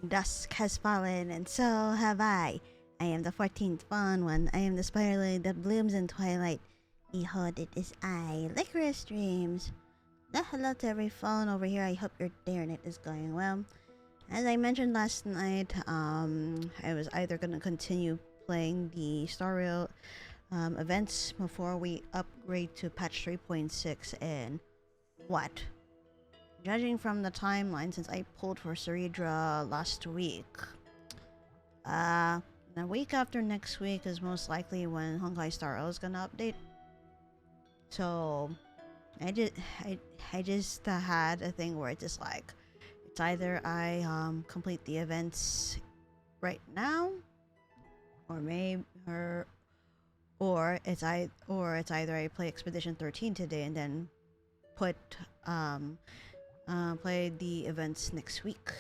Dusk has fallen, and so have I. I am the 14th fallen one. I am the spider lily that blooms in twilight. Behold, it is I, LycorisDreams. Hello to every fallen over here. I hope your day or night is going well. As I mentioned last night, I was either going to continue playing the Star Rail events before we upgrade to patch 3.6, and what? Judging from the timeline, since I pulled for Ceridra last week, the week after next week is most likely when Honkai Star Rail is gonna update. So, I just had a thing where it's just like, it's either I complete the events right now, or it's either I play Expedition 13 today and then play the events next week.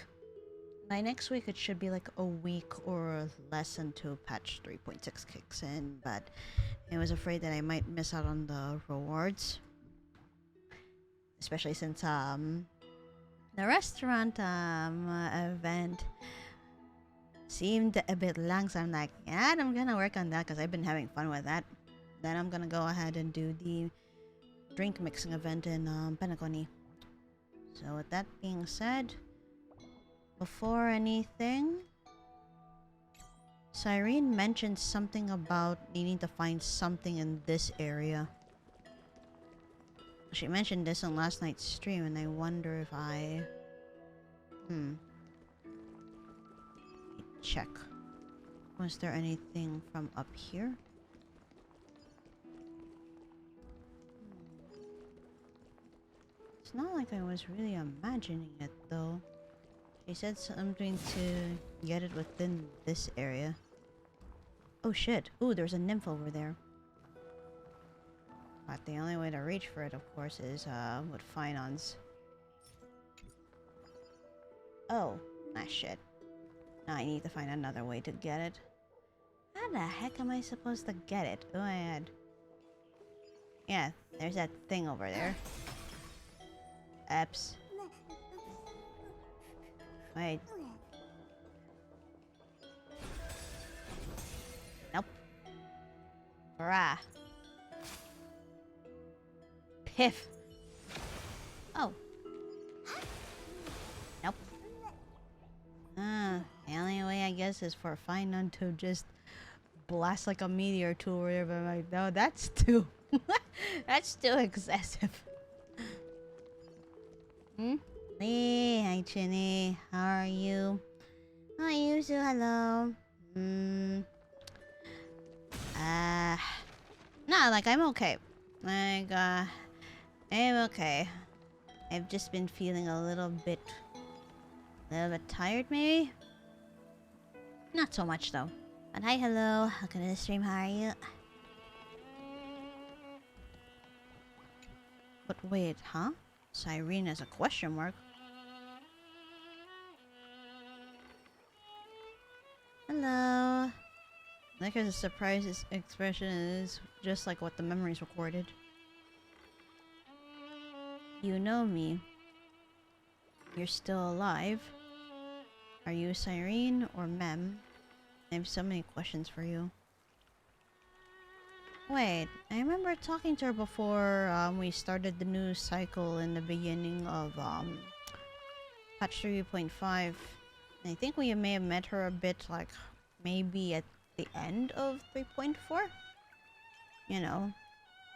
By next week, it should be like a week or less until patch 3.6 kicks in, but I was afraid that I might miss out on the rewards. Especially since the restaurant event seemed a bit long, so I'm like, yeah, I'm gonna work on that because I've been having fun with that. Then I'm gonna go ahead and do the drink mixing event in Penacony. So with that being said, before anything, Cyrene mentioned something about needing to find something in this area. She mentioned this on last night's stream, and I wonder if I... check. Was there anything from up here? It's not like I was really imagining it, though. She said something to get it within this area. Oh shit. Ooh, there's a nymph over there. But the only way to reach for it, of course, is with finons. Oh, shit. Now I need to find another way to get it. How the heck am I supposed to get it? Oh, I had... Yeah, there's that thing over there. Eps. Wait. Nope. Bruh. Piff. Oh. Nope. The only way I guess is for Finon to just blast like a meteor tool or whatever. I'm like, no, that's too... that's too excessive. Hey, hi Chinny. How are you? Hi Yuzu, hello. Nah, like I'm okay. Like, I'm okay. I've just been feeling a little bit tired, maybe? Not so much, though. But hi, hello. Welcome to the stream. How are you? But wait, huh? Cyrene has a question mark. Hello. Like as a surprise expression is just like what the memories recorded. You know me. You're still alive. Are you Cyrene or Mem? I have so many questions for you. Wait, I remember talking to her before we started the new cycle in the beginning of patch 3.5. I think we may have met her a bit like maybe at the end of 3.4? You know,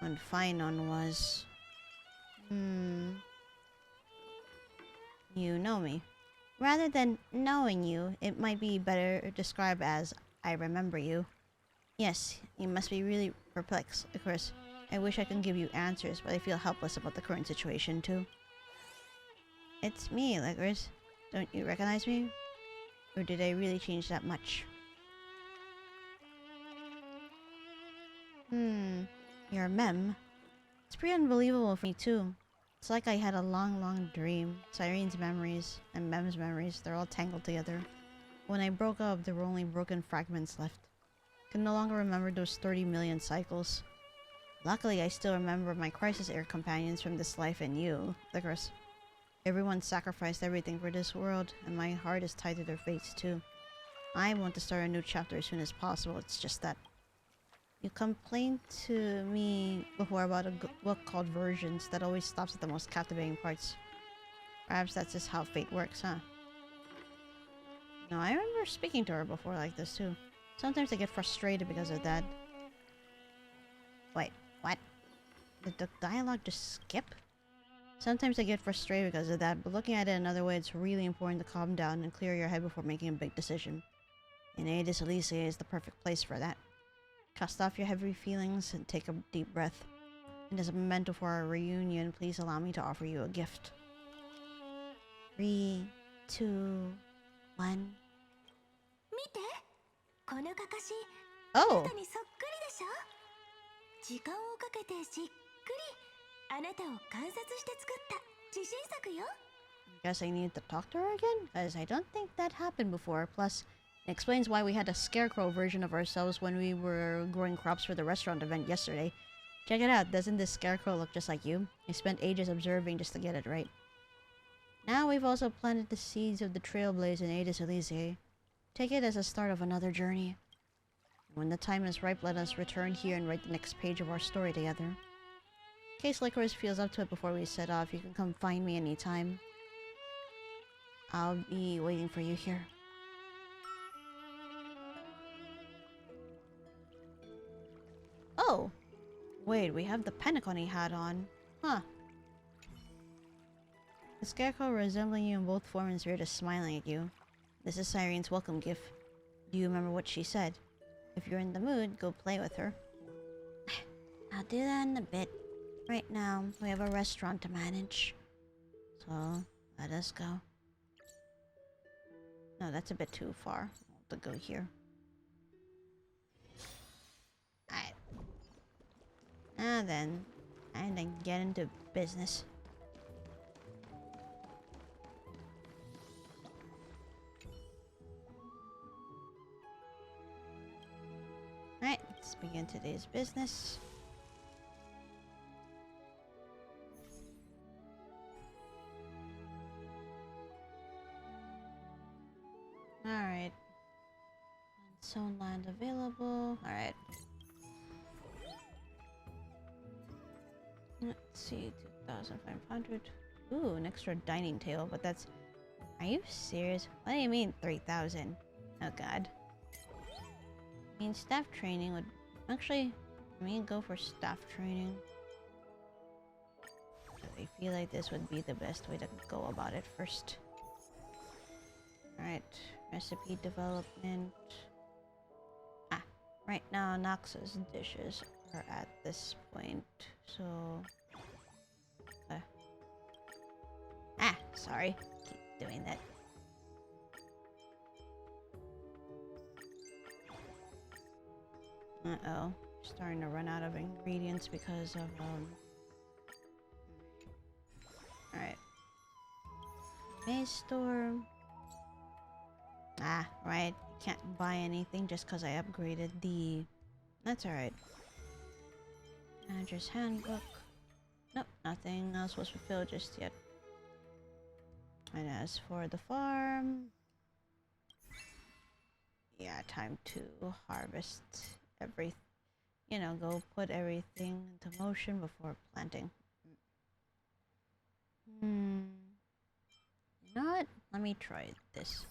when Finon was... You know me. Rather than knowing you, it might be better described as I remember you. Yes, you must be really perplexed. Of course, I wish I could give you answers, but I feel helpless about the current situation too. It's me, Lycoris. Don't you recognize me? Or did I really change that much? You're Mem. It's pretty unbelievable for me too. It's like I had a long dream. Cyrene's memories and Mem's memories, they're all tangled together. When I broke up, there were only broken fragments left. I can no longer remember those 30 million cycles. Luckily, I still remember my Crisis Air companions from this life and you, Lycoris. Everyone sacrificed everything for this world, and my heart is tied to their fates too. I want to start a new chapter as soon as possible. It's just that you complained to me before about a book called Versions that always stops at the most captivating parts. Perhaps that's just how fate works, huh? No, I remember speaking to her before like this too. Sometimes I get frustrated because of that. Wait, what? Did the dialogue just skip? Sometimes I get frustrated because of that, but looking at it another way, it's really important to calm down and clear your head before making a big decision. And Aedis Elysiae is the perfect place for that. Cast off your heavy feelings and take a deep breath. And as a memento for our reunion, please allow me to offer you a gift. 3, 2, 1. Oh! Guess I need to talk to her again? Because I don't think that happened before. Plus, it explains why we had a scarecrow version of ourselves when we were growing crops for the restaurant event yesterday. Check it out, doesn't this scarecrow look just like you? I spent ages observing just to get it right. Now we've also planted the seeds of the trailblaze in Aedis Elysiae. Take it as a start of another journey. When the time is ripe, let us return here and write the next page of our story together. In case Lycoris feels up to it before we set off, you can come find me anytime. I'll be waiting for you here. Oh! Wait, we have the Penacony hat on. Huh. The scarecrow resembling you in both form and spirit is smiling at you. This is Cyrene's welcome gift. Do you remember what she said? If you're in the mood, go play with her. I'll do that in a bit. Right now, we have a restaurant to manage. So, let us go. No, that's a bit too far. I'll have to go here. Alright. And then get into business. Alright, let's begin today's business. Alright. Zone land available. Alright. Let's see, 2,500. Ooh, an extra dining table, but that's... Are you serious? What do you mean 3,000? Oh god. I mean, staff training would... Actually, I mean, go for staff training. I feel like this would be the best way to go about it first. Alright, recipe development. Ah, right now Nox's dishes are at this point, so... sorry. Keep doing that. Uh-oh. Starting to run out of ingredients because of, Alright. Base store. Ah, right. Can't buy anything just because I upgraded the... That's alright. Manager's handbook. Nope, nothing else was fulfilled just yet. And as for the farm... Yeah, time to harvest everything. You know, go put everything into motion before planting. You know what? Let me try this.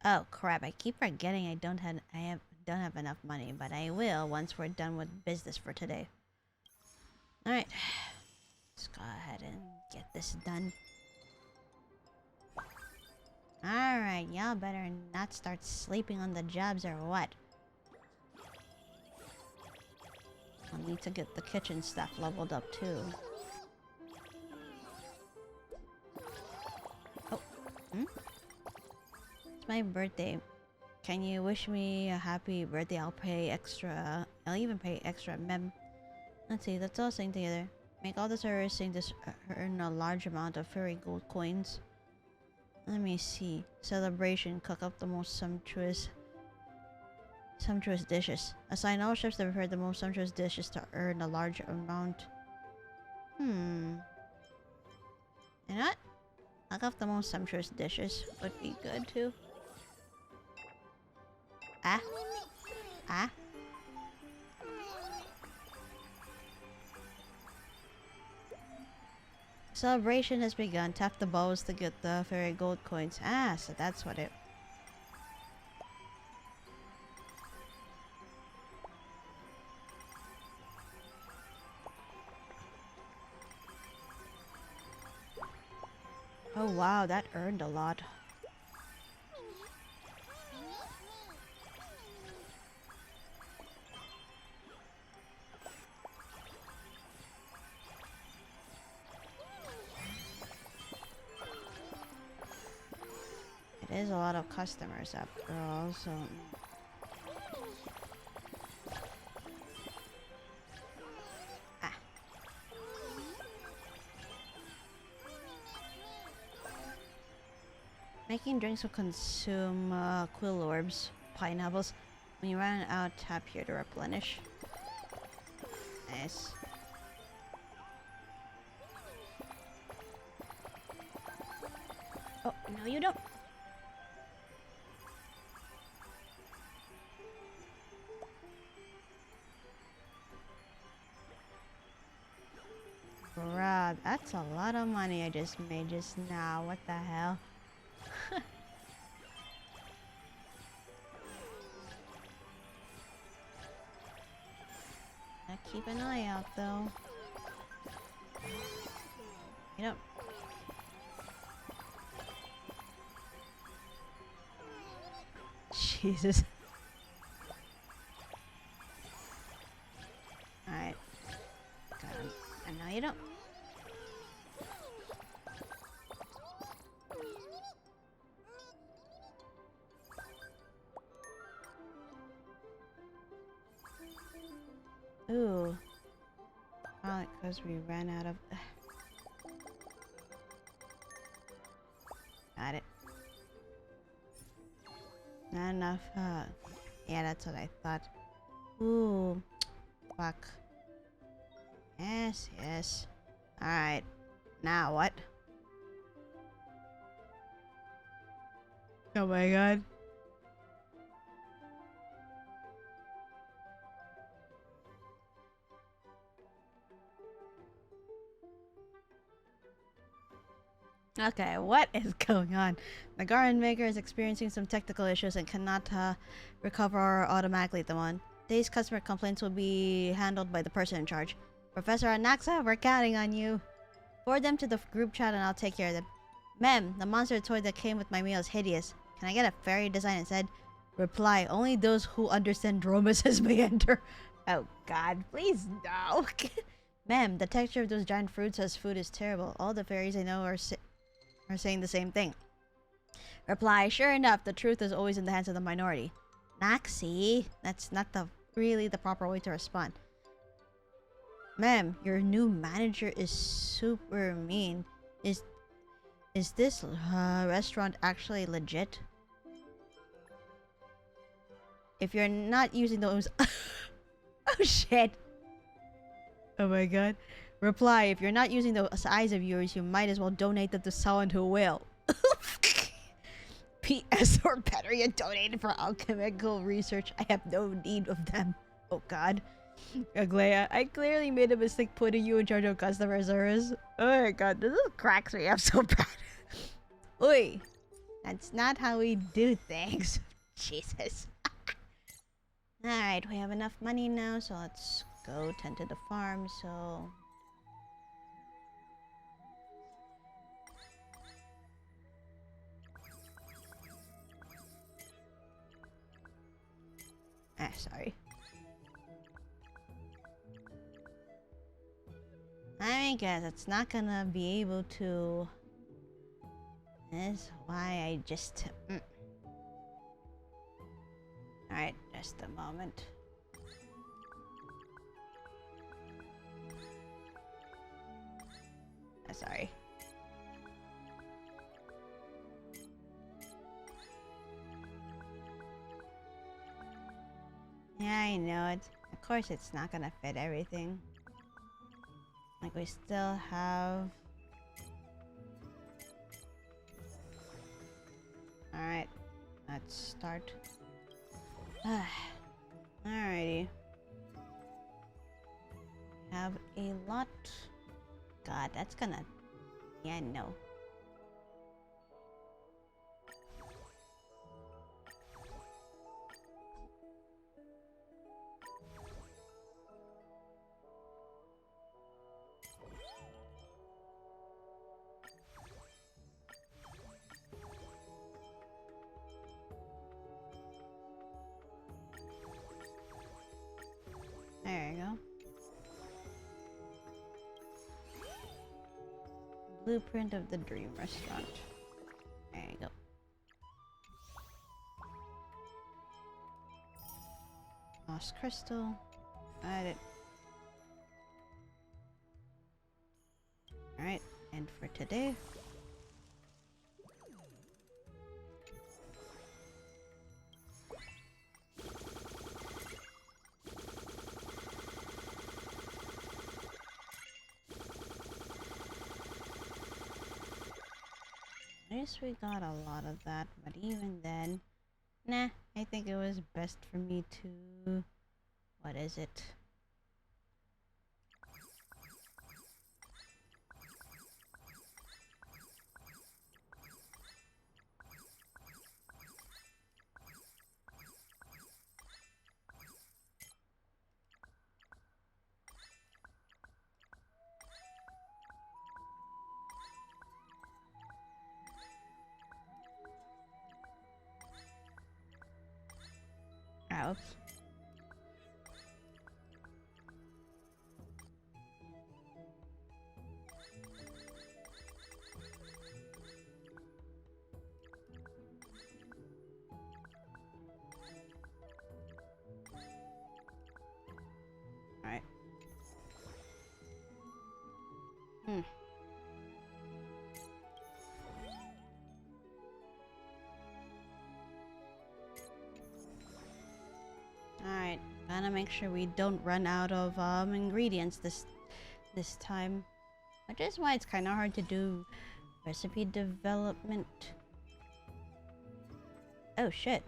Oh crap, I keep forgetting I don't have enough money, but I will once we're done with business for today. Alright. Let's go ahead and get this done. Alright, y'all better not start sleeping on the jobs or what. I'll need to get the kitchen stuff leveled up too. Oh, It's my birthday. Can you wish me a happy birthday? I'll pay extra. I'll even pay extra. Let's see, let's all sing together. Make all the servers sing this earn a large amount of fairy gold coins. Let me see. Celebration. Cook up the most sumptuous Sumptuous dishes. Assign all chefs that prepare the most sumptuous dishes to earn a large amount. You know what? I'll go with the most sumptuous dishes. Would be good too. Ah. Ah. Celebration has begun. Tap the balls to get the fairy gold coins. Ah, so that's what it... Oh wow, that earned a lot. It is a lot of customers after all, so... Ah. Making drinks will consume quill orbs, pineapples. When you run out, tap here to replenish. Nice. Oh, no you don't. Bruh, that's a lot of money I just made just now. What the hell? Gotta keep an eye out though. You know. Jesus. Alright. Got him. And now you don't. Ooh. Probably because we ran out of... Got it. Not enough, yeah, that's what I thought. Ooh. Fuck. Yes, yes. Alright. Now what? Oh my god. Okay, what is going on? The garden maker is experiencing some technical issues and cannot recover automatically at the moment. Today's customer complaints will be handled by the person in charge. Professor Anaxa, we're counting on you. Forward them to the group chat and I'll take care of them. Mem, the monster toy that came with my meal is hideous. Can I get a fairy design instead? Reply, only those who understand Dromuses may enter. Oh god, please no. Mem, the texture of those giant fruits as food is terrible. All the fairies I know are saying the same thing. Reply, sure enough, the truth is always in the hands of the minority. Naxi, that's not really the proper way to respond. Ma'am, your new manager is super mean. Is this restaurant actually legit? If you're not using those... Oh shit. Oh my god. Reply, if you're not using those eyes of yours, you might as well donate them to someone who will. P.S. or better yet, donate for alchemical research. I have no need of them. Oh god. Aglaya, I clearly made a mistake putting you in charge of customer service. Oh my god, this cracks me up so bad. Oi. That's not how we do things. Jesus. Alright, we have enough money now, so let's go tend to the farm, so... Ah, sorry. I guess it's not gonna be able to... That's why I just... Alright, just a moment. Ah, sorry. I know it. Of course it's not gonna fit everything. Like, we still have... Alright, let's start. Alrighty. Have a lot. God, that's gonna... Yeah, no. There you go. Blueprint of the Dream Restaurant. There you go. Lost Crystal. Got it. Alright, and for today... At least we got a lot of that, but even then, nah, I think it was best for me to... What is it? Ouch. Alright. Alright, gotta make sure we don't run out of ingredients this time. Which is why it's kinda hard to do recipe development. Oh shit.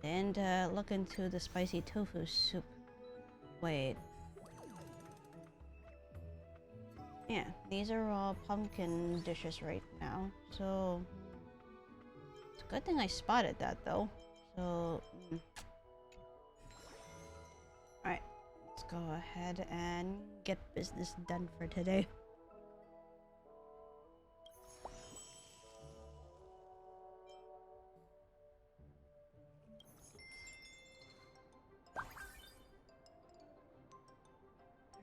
Didn't look into the spicy tofu soup. Wait. Yeah, these are all pumpkin dishes right now, so... It's a good thing I spotted that though. So... Alright, let's go ahead and get business done for today.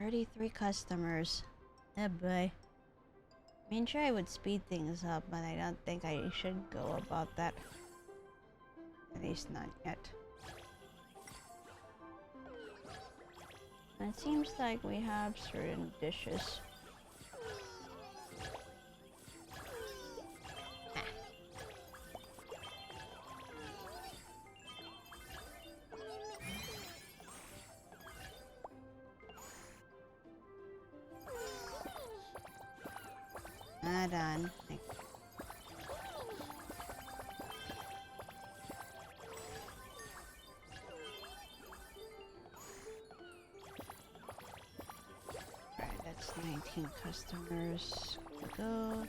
$33 customers. Oh boy. I mean, sure I would speed things up, but I don't think I should go about that. At least not yet. It seems like we have certain dishes. Done. Alright, that's 19 customers. Go.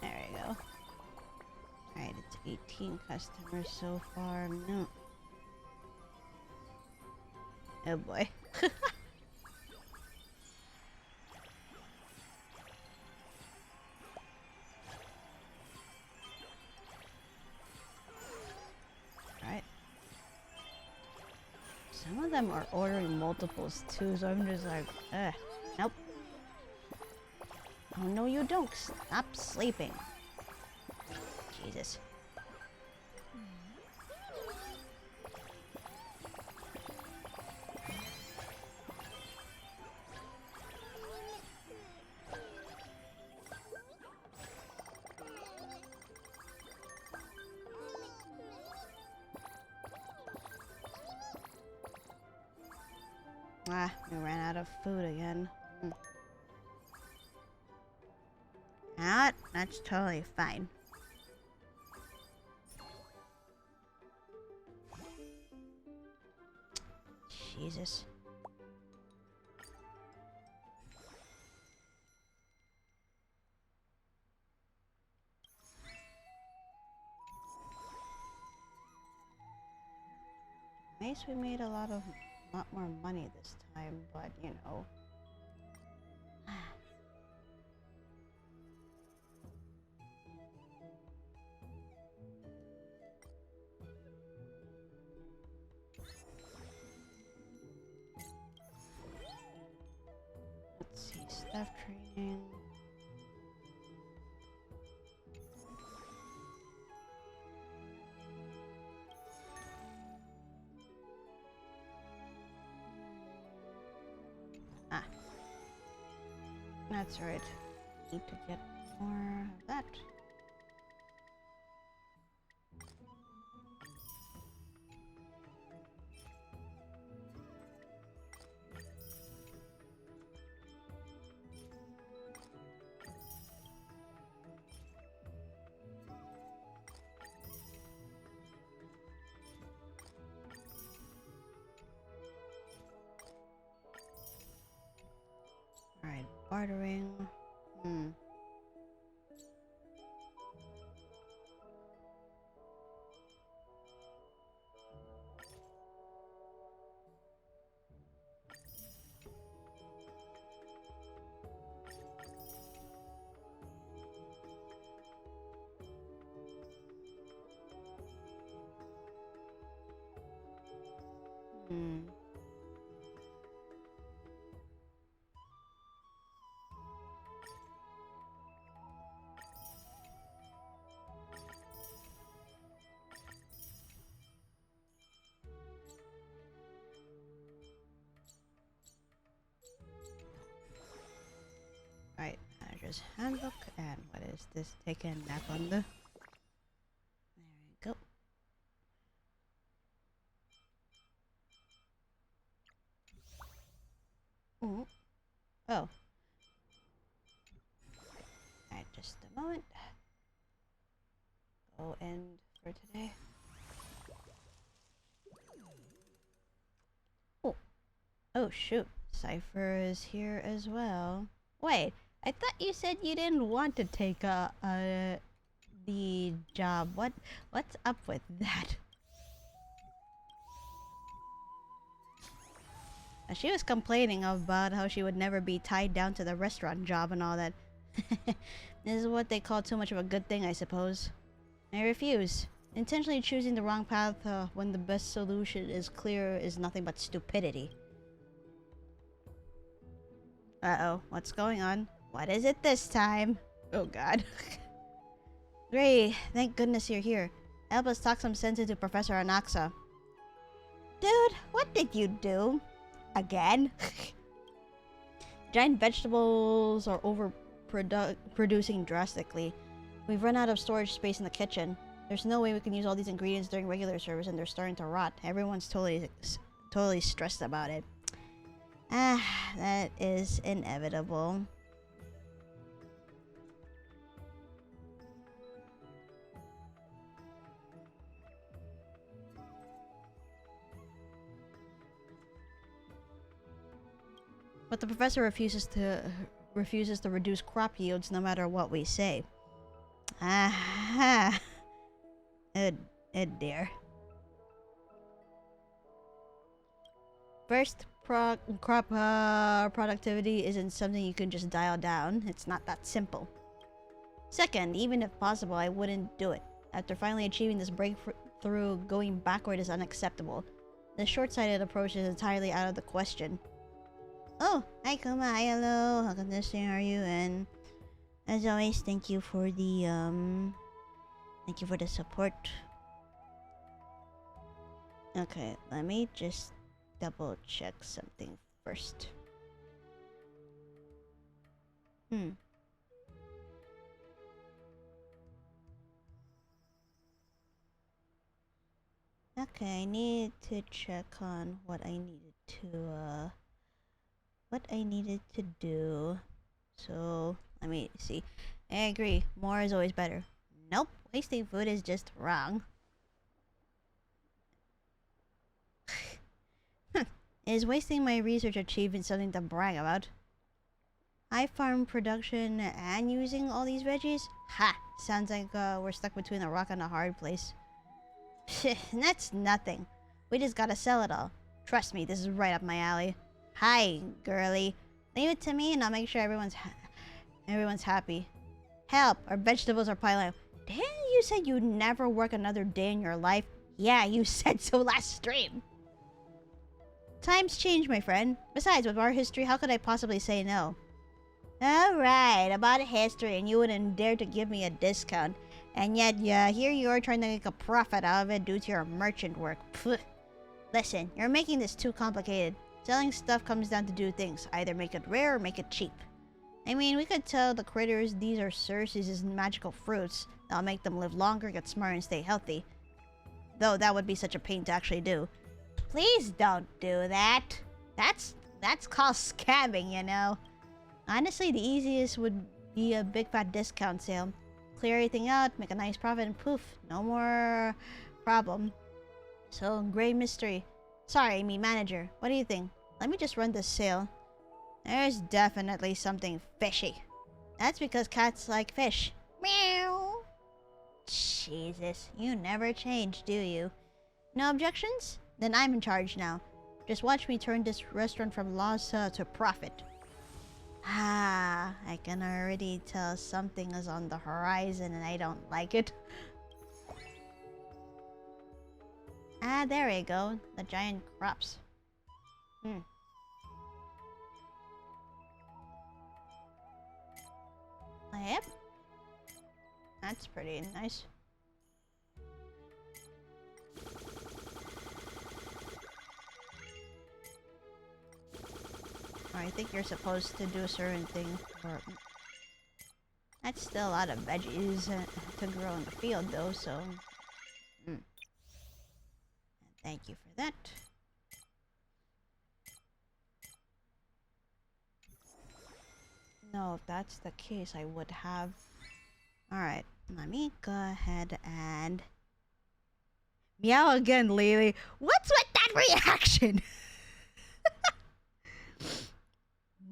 There we go. Alright, it's 18 customers so far. No. Oh boy. Alright. Some of them are ordering multiples too, so I'm just like, nope. Oh no, you don't. Stop sleeping. Jesus. Ah, we ran out of food again. That's totally fine. Jesus. Nice, we made a lot more money this time, but you know. Let's see, staff training. Ah. That's right. Need to get more of that. Alright, bartering. Right, manager's handbook, and what is this? Take a nap on the. There we go. Ooh. Oh. Alright, just a moment. Go end for today. Oh. Oh shoot. Cypher is here as well. Wait, I thought you said you didn't want to take the job. What's up with that? She was complaining about how she would never be tied down to the restaurant job and all that. This is what they call too much of a good thing, I suppose. I refuse. Intentionally choosing the wrong path when the best solution is clear is nothing but stupidity. Uh-oh, what's going on? What is it this time? Oh god. Great, thank goodness you're here. Help us talk some sense into Professor Anaxa. Dude, what did you do? Again? Giant vegetables are overproducing drastically. We've run out of storage space in the kitchen. There's no way we can use all these ingredients during regular service and they're starting to rot. Everyone's totally stressed about it. Ah, that is inevitable. But the professor refuses to reduce crop yields no matter what we say. Ah, oh dear. First, crop productivity isn't something you can just dial down. It's not that simple. Second, even if possible, I wouldn't do it. After finally achieving this breakthrough, going backward is unacceptable. The short-sighted approach is entirely out of the question. Oh, hi Kuma, hi hello, how conditioning are you? And as always, thank you for the support. Okay, let me just double check something first. Okay, I need to check on what I needed to what I needed to do. So, let me see. I agree. More is always better. Nope. Wasting food is just wrong. Is wasting my research achievement something to brag about? High farm production and using all these veggies? Ha! Sounds like we're stuck between a rock and a hard place. That's nothing. We just gotta sell it all. Trust me, this is right up my alley. Hi, girly. Leave it to me and I'll make sure everyone's happy. Help! Our vegetables are piling up. Didn't you say you'd never work another day in your life? Yeah, you said so last stream. Times change, my friend. Besides, with our history, how could I possibly say no? Alright, about history, and you wouldn't dare to give me a discount. And yet, yeah, here you are trying to make a profit out of it due to your merchant work. Pfft. Listen, you're making this too complicated. Selling stuff comes down to two things. Either make it rare or make it cheap. I mean, we could tell the critters these are Circe's magical fruits. That'll make them live longer, get smarter, and stay healthy. Though that would be such a pain to actually do. Please don't do that. That's called scamming, you know. Honestly, the easiest would be a big fat discount sale. Clear everything out, make a nice profit, and poof, no more problem. So, great mystery. Sorry, me manager. What do you think? Let me just run this sale. There's definitely something fishy. That's because cats like fish. Meow. Jesus, you never change, do you? No objections? Then I'm in charge now. Just watch me turn this restaurant from loss to profit. Ah, I can already tell something is on the horizon and I don't like it. Ah, there we go. The giant crops. Yep. That's pretty nice. Or I think you're supposed to do a certain thing. Or that's still a lot of veggies to grow in the field, though. So, thank you for that. No, if that's the case, I would have. Alright, let me go ahead and meow again, Lily. What's with that reaction?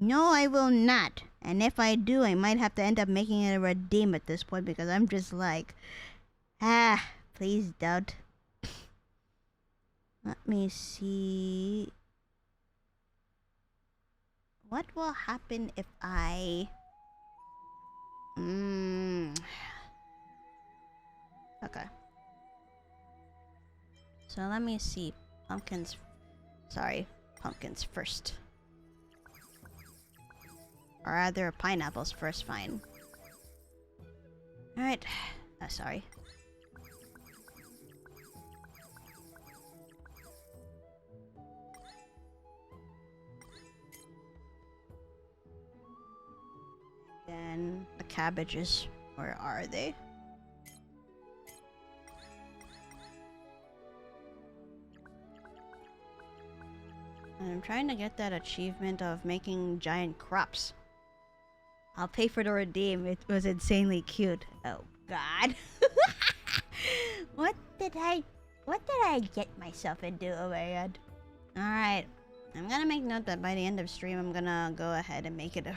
No, I will not. And if I do, I might have to end up making it a redeem at this point because I'm just like, please don't. Let me see. What will happen if I... Okay. So let me see. Pumpkins first. Or rather, pineapples first, fine. Alright. Sorry. Then the cabbages. Where are they? I'm trying to get that achievement of making giant crops. I'll pay for the redeem. It was insanely cute. Oh God. What did I get myself into? Oh my God. Alright. I'm gonna make note that by the end of stream I'm gonna go ahead and make it a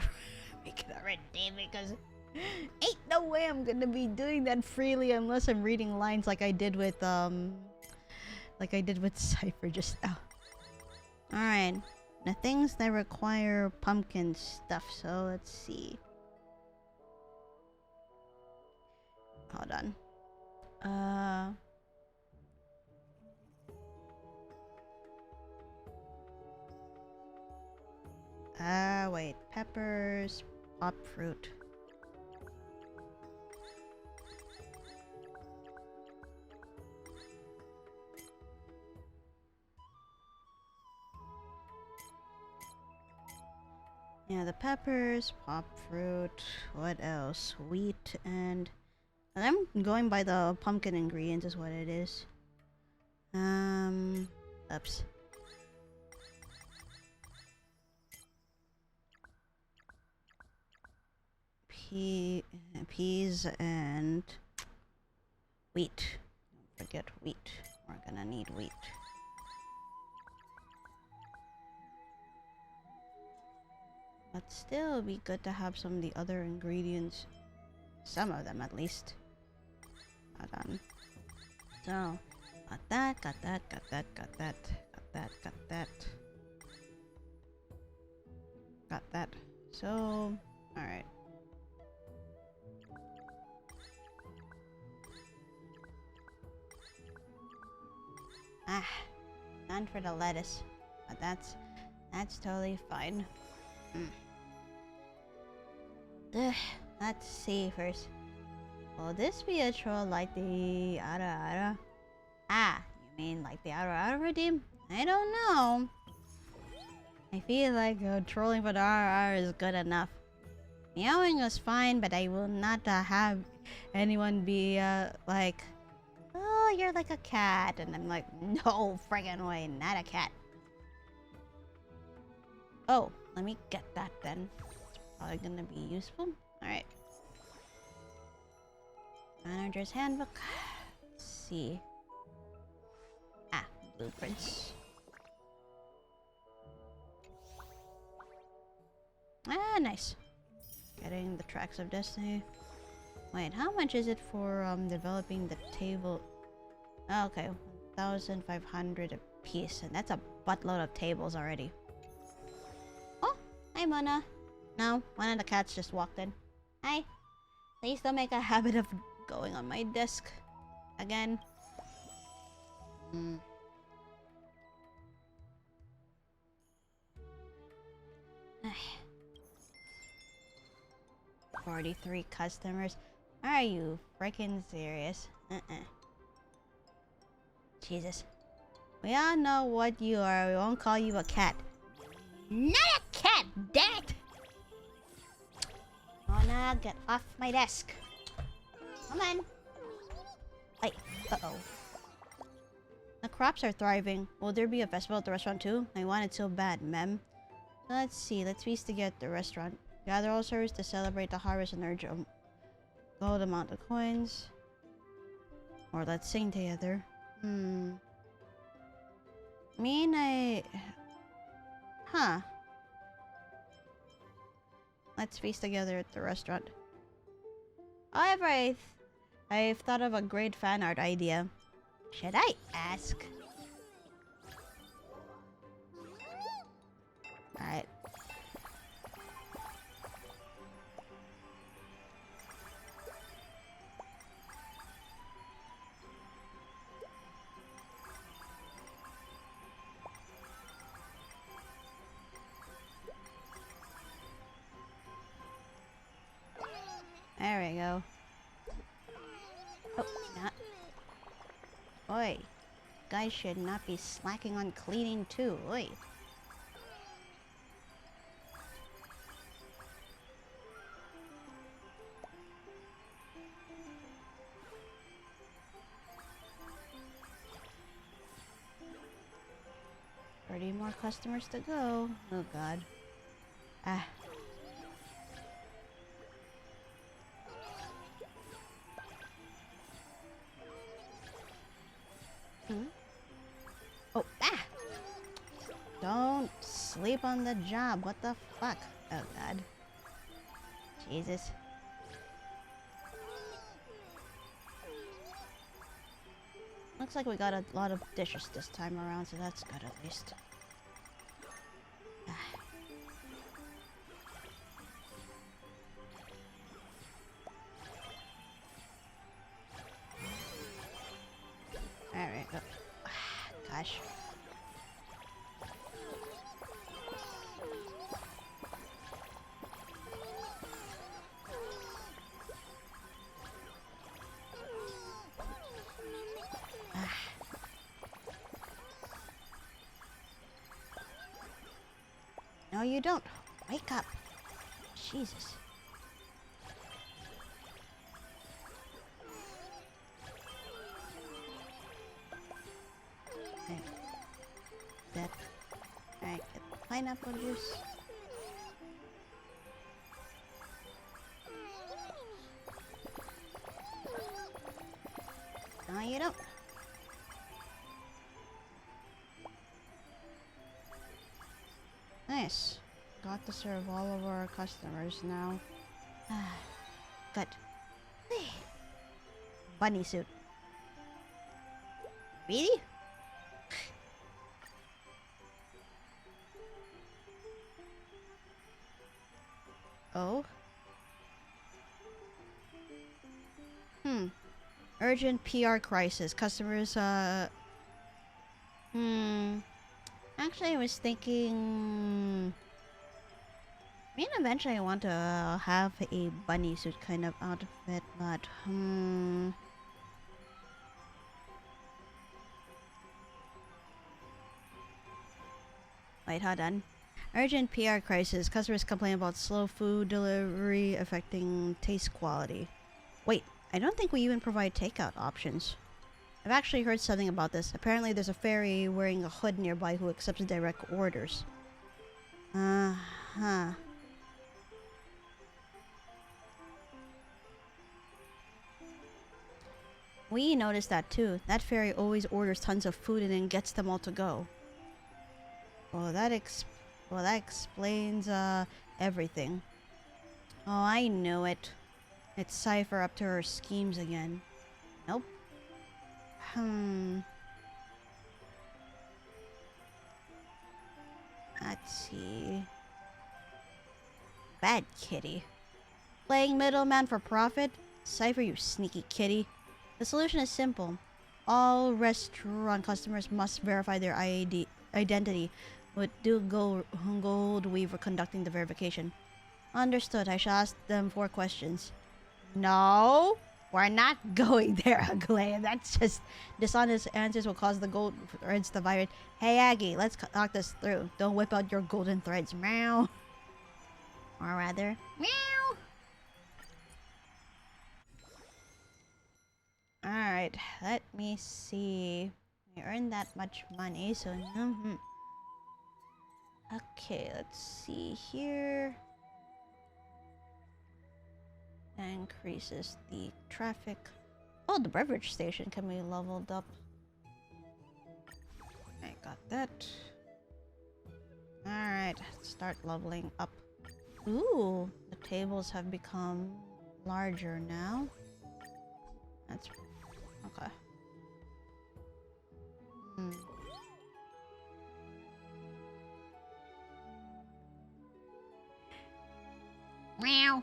redeem because ain't no way I'm gonna be doing that freely unless I'm reading lines like I did with Cypher just now. Alright. The things that require pumpkin stuff, so let's see. Hold on. Wait. Peppers, pop fruit. Yeah, the peppers, pop fruit, what else? Wheat, and I'm going by the pumpkin ingredients is what it is. Oops. peas and wheat. Don't forget wheat. We're gonna need wheat. But still, it'd be good to have some of the other ingredients. Some of them, at least. Hold on. So, got that, got that, got that, got that, got that, got that. Got that. So, alright. Ah, none for the lettuce. But that's totally fine. Let's see first. Will this be a troll like the Ara? Ah, you mean like the Ara redeem? I don't know. I feel like trolling for the Ara is good enough. Meowing was fine, but I will not have anyone be like, oh, you're like a cat. And I'm like, no friggin' way, not a cat. Oh, let me get that then. It's probably gonna be useful. Alright. Manager's handbook. Let's see. Ah, blueprints. Ah, nice. Getting the tracks of destiny. Wait, how much is it for developing the table? Oh, okay, 1,500 a piece, and that's a buttload of tables already. Oh, hi Mona. No, one of the cats just walked in. Hi. Please don't make a habit of going on my desk again. 43 customers. Are you freaking serious? Jesus. We all know what you are. We won't call you a cat. Not a cat, damn it! Mona, get off my desk. Come on. Hey, uh-oh. The crops are thriving. Will there be a festival at the restaurant too? I want it so bad, ma'am. Let's see. Let's feast together at the restaurant. Gather all servers to celebrate the harvest and urge a gold amount of coins. Or let's sing together. Huh. Let's feast together at the restaurant. However, I've thought of a great fan art idea. Should I ask? Alright. There we go. Oh, not. Oi. Guys should not be slacking on cleaning too. Oi. Thirty more customers to go. Oh god. Ah. Oh, ah! Don't sleep on the job. What the fuck? Oh god. Jesus. Looks like we got a lot of dishes this time around, so that's good at least. Ah. Alright. Oh. Gosh. No, you don't. Wake up. Jesus. Okay. That. Alright, get the pineapple juice. you don't. Nice. Got to serve all of our customers now. Good. Bunny suit. Really? Oh? Urgent PR crisis. Customers, Actually, I was thinking... I mean, eventually I want to have a bunny suit kind of outfit, but, Wait, hold on. Urgent PR crisis. Customers complain about slow food delivery affecting taste quality. Wait, I don't think we even provide takeout options. I've actually heard something about this. Apparently there's a fairy wearing a hood nearby who accepts direct orders. Uh-huh. We noticed that too. That fairy always orders tons of food and then gets them all to go. Well, that explains, everything. Oh, I knew it. It's Cypher up to her schemes again. Nope. Let's see. Bad kitty. Playing middleman for profit? Cypher, you sneaky kitty. The solution is simple. All restaurant customers must verify their identity with due gold weaver conducting the verification. Understood. I shall ask them 4 questions. No, we're not going there, Aglaia. That's just dishonest answers will cause the gold threads to vibrate. Hey, Aggie, let's talk this through. Don't whip out your golden threads, meow. Or rather, meow. Alright, let me see. We earned that much money, so okay, let's see here. That increases the traffic. Oh, the beverage station can be leveled up. I got that. Alright, start leveling up. Ooh, the tables have become larger now. That's okay. Meow.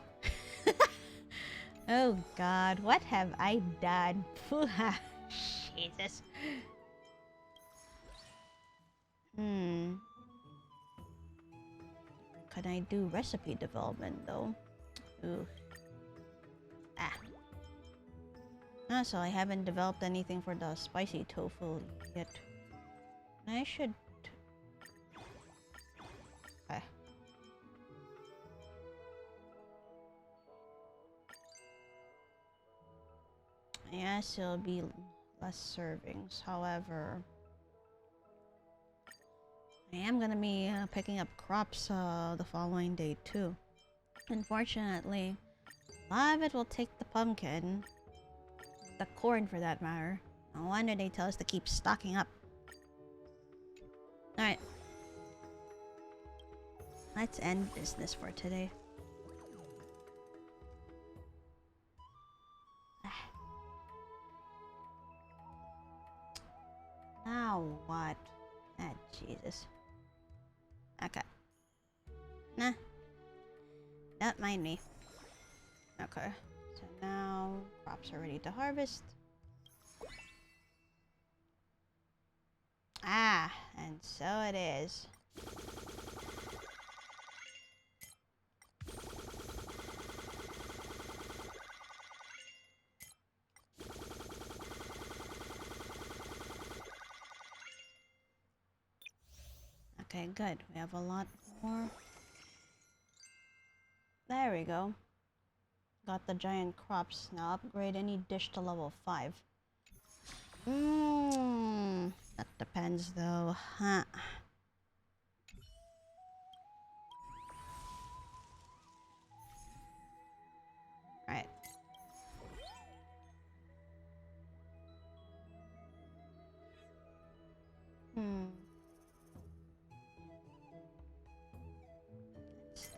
Oh God, what have I done? Jesus. Can I do recipe development though? Ooh. So I haven't developed anything for the spicy tofu yet. I should... Okay. Yes, it'll be less servings. However, I am gonna be picking up crops the following day too. Unfortunately, a lot of it will take the pumpkin. The corn for that matter. No wonder they tell us to keep stocking up. Alright. Let's end business for today. Now what? Ah, Jesus. Okay. Nah. Don't mind me. Okay. So now crops are ready to harvest. Ah, and so it is. Okay, good. We have a lot more. There we go. Got the giant crops. Now upgrade any dish to level 5. That depends though, huh? Right.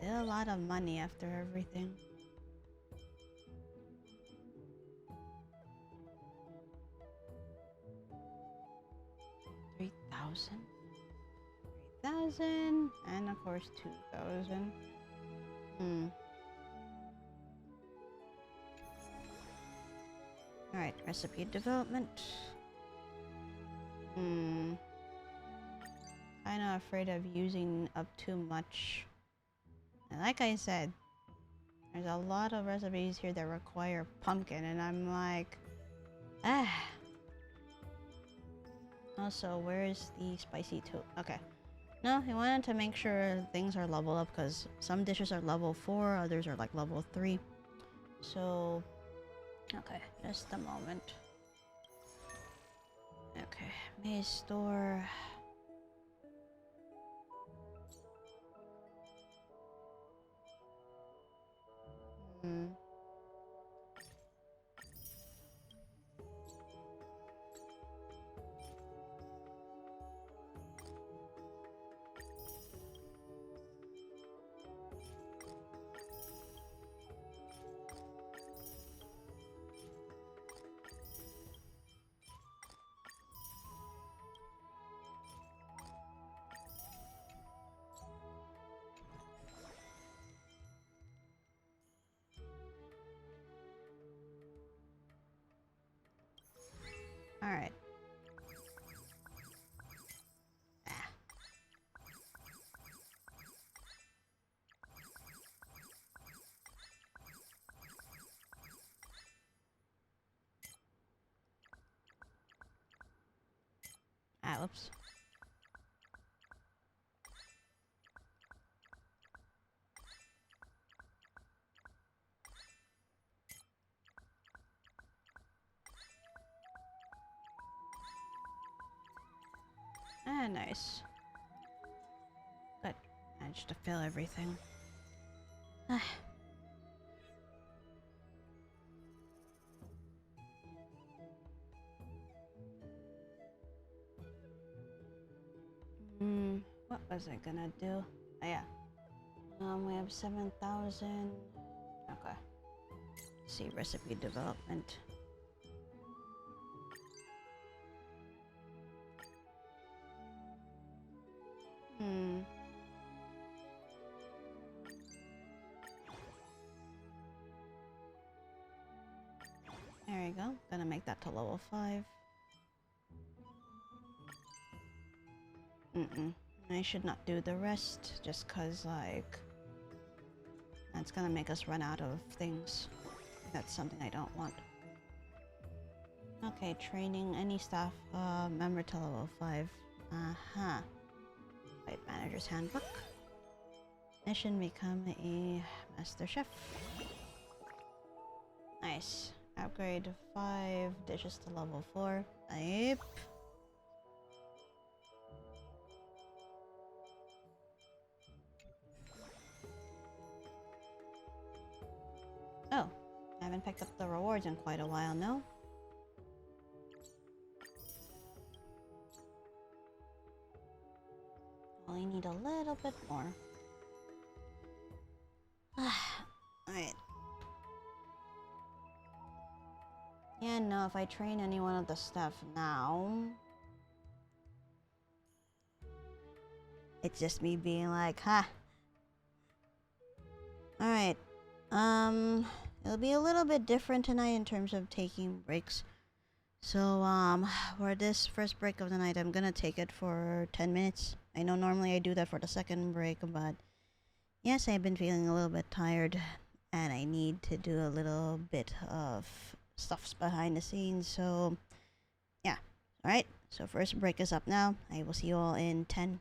still a lot of money after everything. $3,000, and of course 2,000. Alright, recipe development. Kinda afraid of using up too much. And like I said, there's a lot of recipes here that require pumpkin, and I'm like, ah. Also, where's the spicy toast? Okay. No, he wanted to make sure things are level up because some dishes are level 4, others are like level 3. So, okay, just a moment. Okay, maze store. Alright. Whoops. Nice. Good. Managed to fill everything. What was I gonna do? Oh, yeah. We have 7,000. Okay. Let's see, recipe development. There you go. Gonna make that to level 5. I should not do the rest just cause like that's gonna make us run out of things. That's something I don't want. Okay, training any staff member to level 5. Right, manager's handbook. Mission: become a master chef. Nice. Upgrade 5 dishes to level 4. Yep. Oh, I haven't picked up the rewards in quite a while, no? Only need a little bit more. Alright. Yeah, no, if I train any one of the staff now... It's just me being like, ha! Alright. It'll be a little bit different tonight in terms of taking breaks. So, for this first break of the night, I'm gonna take it for 10 minutes. I know normally I do that for the second break, but yes, I've been feeling a little bit tired, and I need to do a little bit of stuffs behind the scenes, so yeah. Alright, so first break is up now. I will see you all in 10.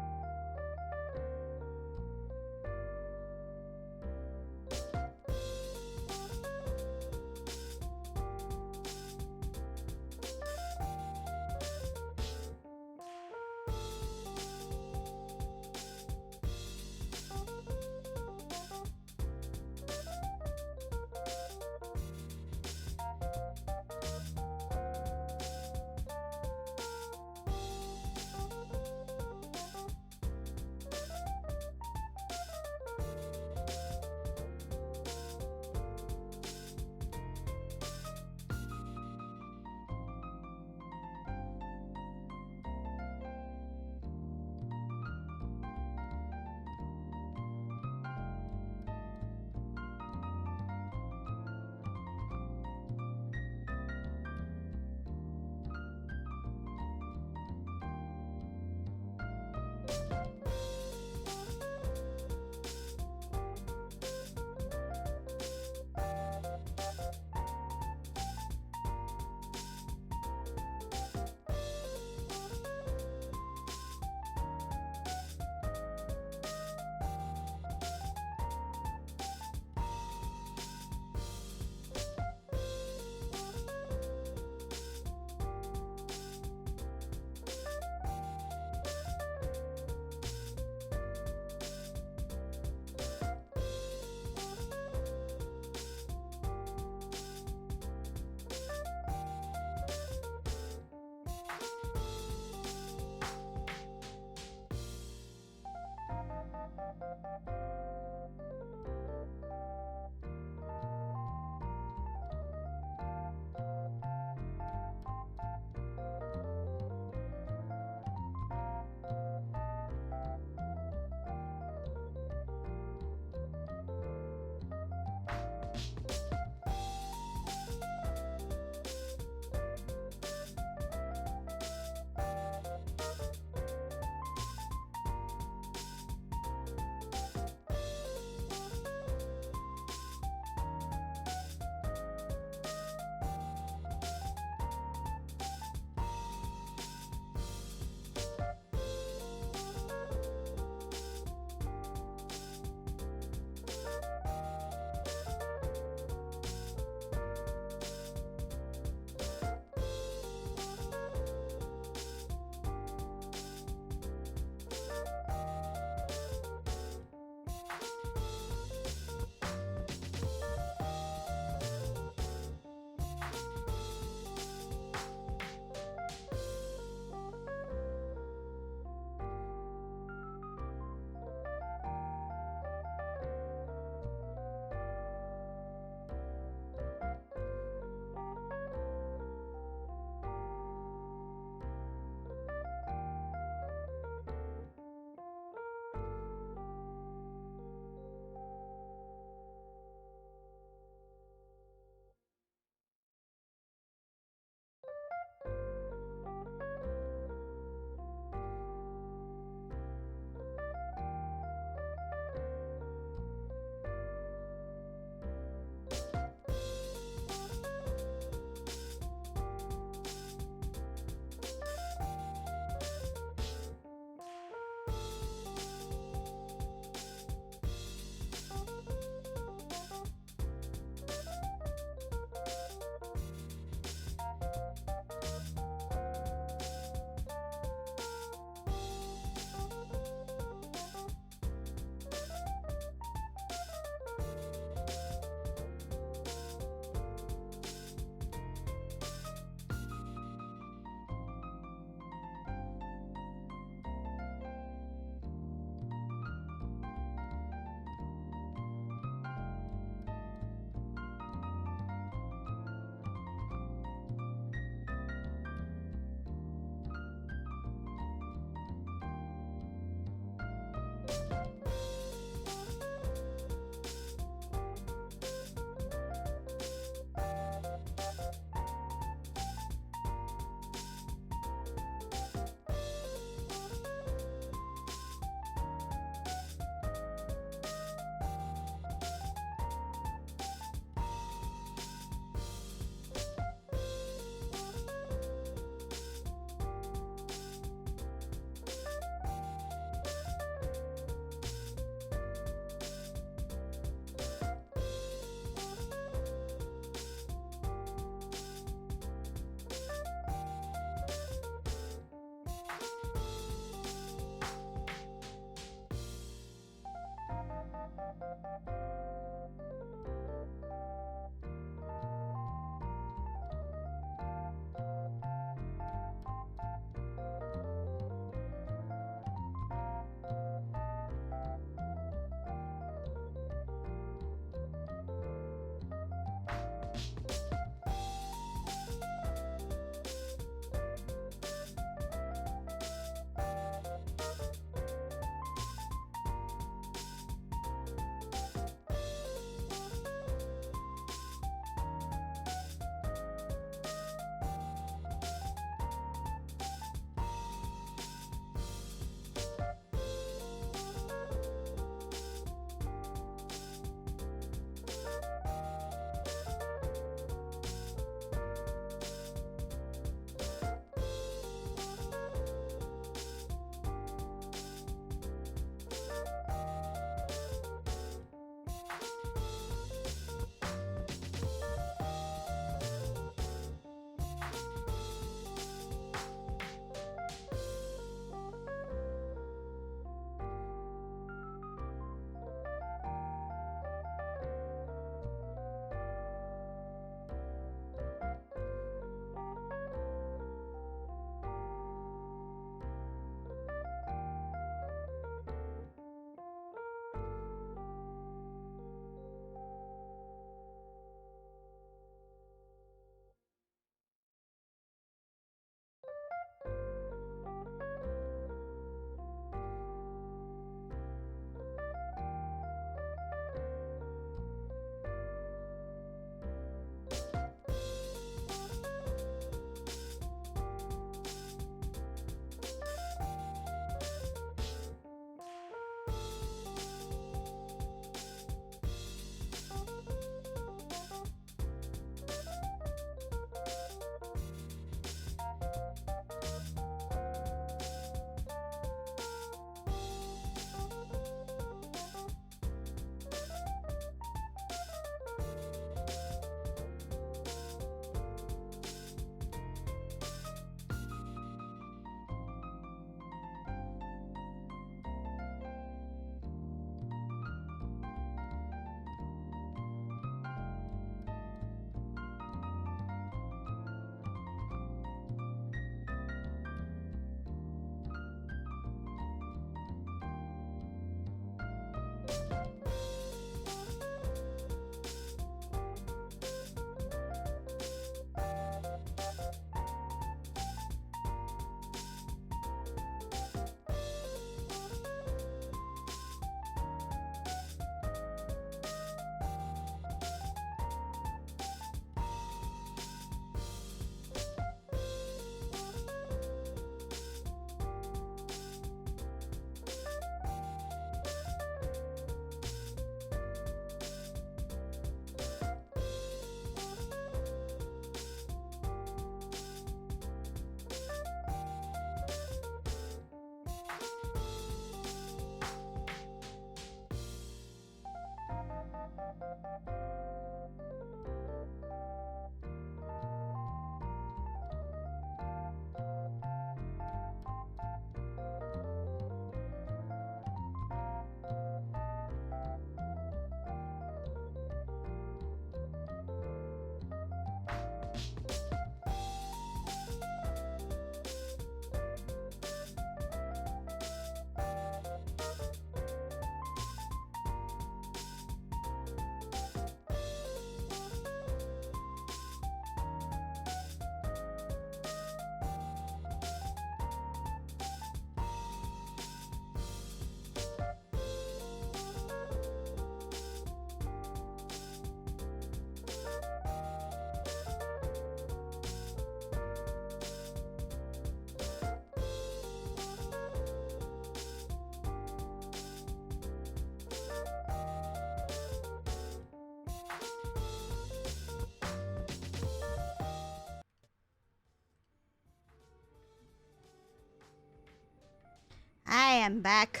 I am back.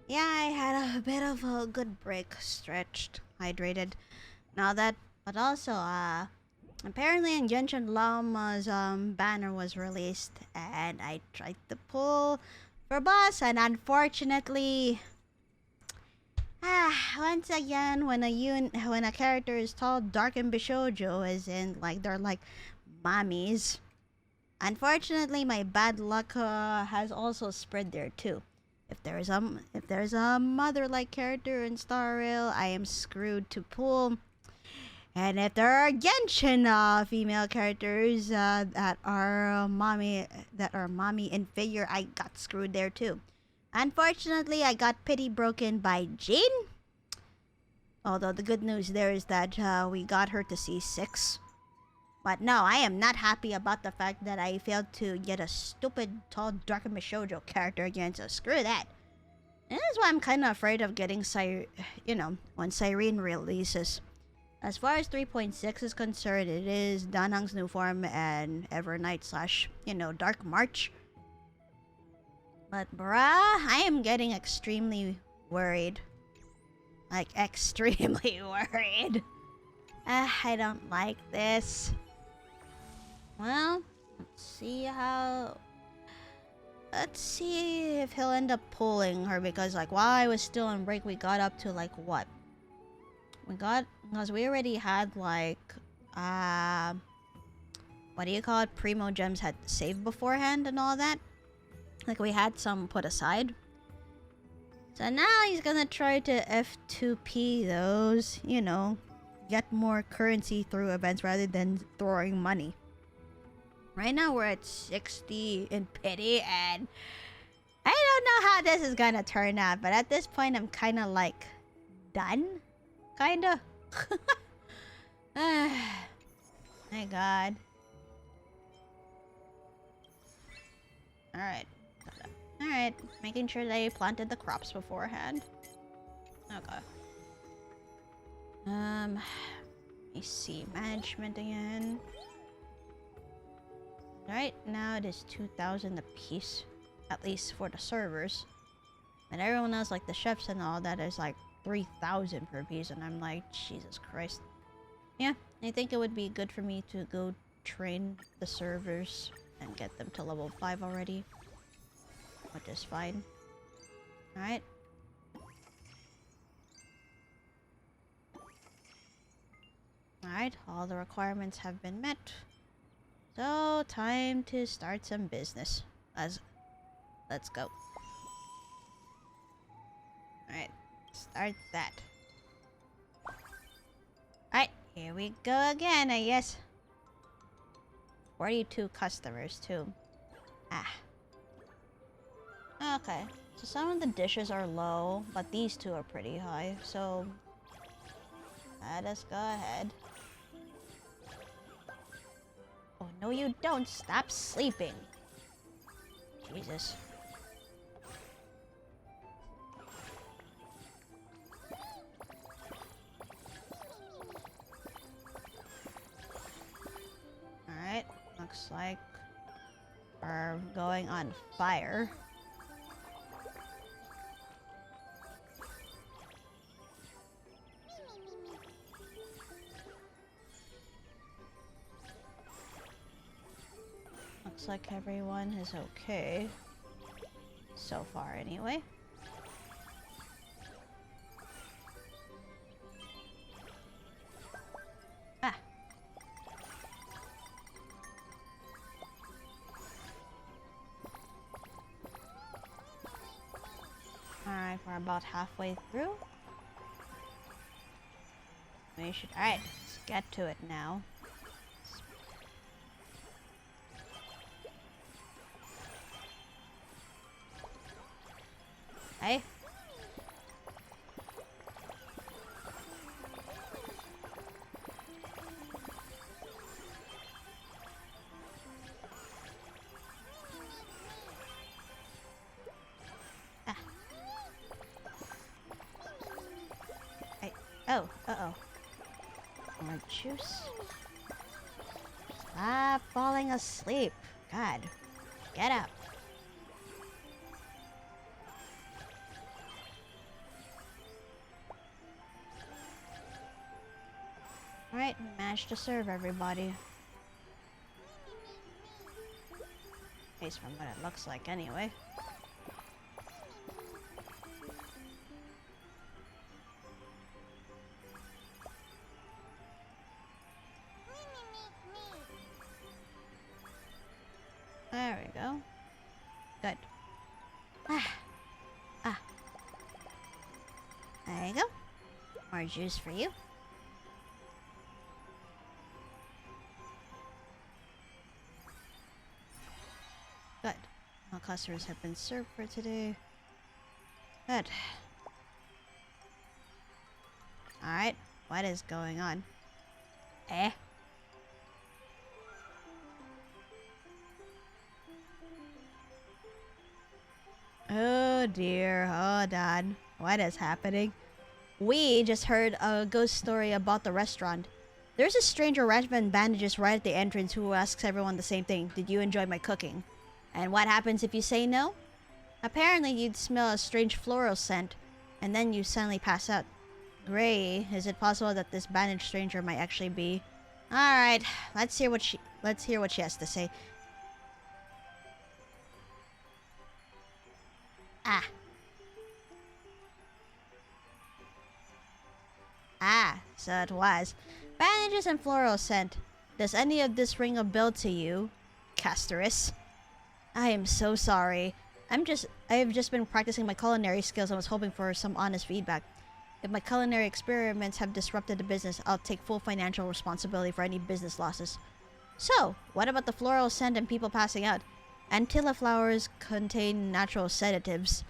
Yeah, I had a bit of a good break, stretched, hydrated, and all that. But also, apparently in Genshin Llama's banner was released, and I tried to pull for boss, and unfortunately, once again, when a character is called Dark and Bishojo, as in like they're like mommies. Unfortunately, my bad luck has also spread there too. If there's a mother-like character in Star Rail, I am screwed to pull. And if there are Genshin female characters that are mommy in figure, I got screwed there too. Unfortunately, I got pity broken by Jane. Although the good news there is that we got her to C6. But no, I am not happy about the fact that I failed to get a stupid tall Dark and Shoujo character again, so screw that. And that's why I'm kind of afraid of getting when Siren releases. As far as 3.6 is concerned, it is Danang's new form and Evernight / Dark March. But bruh, I am getting extremely worried. Like, extremely worried. I don't like this. Well, let's see if he'll end up pulling her, because like while I was still on break, we got up to like what? Because we already had like what do you call it? Primo gems had saved beforehand and all that. Like we had some put aside. So now he's gonna try to F2P those, get more currency through events rather than throwing money. Right now we're at 60 in pity, and I don't know how this is gonna turn out, but at this point I'm kind of like done. Kinda. My god. Alright. Alright. Making sure they planted the crops beforehand. Okay. Let me see. Management again. Right now it is 2,000 a piece. At least for the servers. And everyone else, like the chefs and all that, is like 3,000 per piece, and I'm like, Jesus Christ. Yeah, I think it would be good for me to go train the servers and get them to level 5 already. Which is fine. Alright. Alright, all the requirements have been met. So, time to start some business. Let's go. Alright. Start that. Alright, here we go again, I guess. 42 customers, too. Okay, so some of the dishes are low, but these two are pretty high, so let us go ahead. Oh, no you don't. Stop sleeping. Jesus. Alright, looks like we're going on fire. Looks like everyone is okay. So far, anyway. Alright, we're about halfway through. We should... Alright, let's get to it now. Hey. Oh, uh-oh. More juice. Stop falling asleep. God. Get up. Alright, we managed to serve everybody. At least from what it looks like, anyway. There we go. Good. There you go. More juice for you. Good. All customers have been served for today. Good. Alright. What is going on? Eh? Oh dear, hold on. What is happening? We just heard a ghost story about the restaurant. There's a stranger wrapped in bandages right at the entrance who asks everyone the same thing. Did you enjoy my cooking? And what happens if you say no? Apparently you'd smell a strange floral scent, and then you suddenly pass out. Gray, is it possible that this bandaged stranger might actually be... Alright, let's hear what she has to say. So it was. Bandages and floral scent. Does any of this ring a bell to you, Casterus? I am so sorry. I have just been practicing my culinary skills and was hoping for some honest feedback. If my culinary experiments have disrupted the business, I'll take full financial responsibility for any business losses. So, what about the floral scent and people passing out? Antilla flowers contain natural sedatives.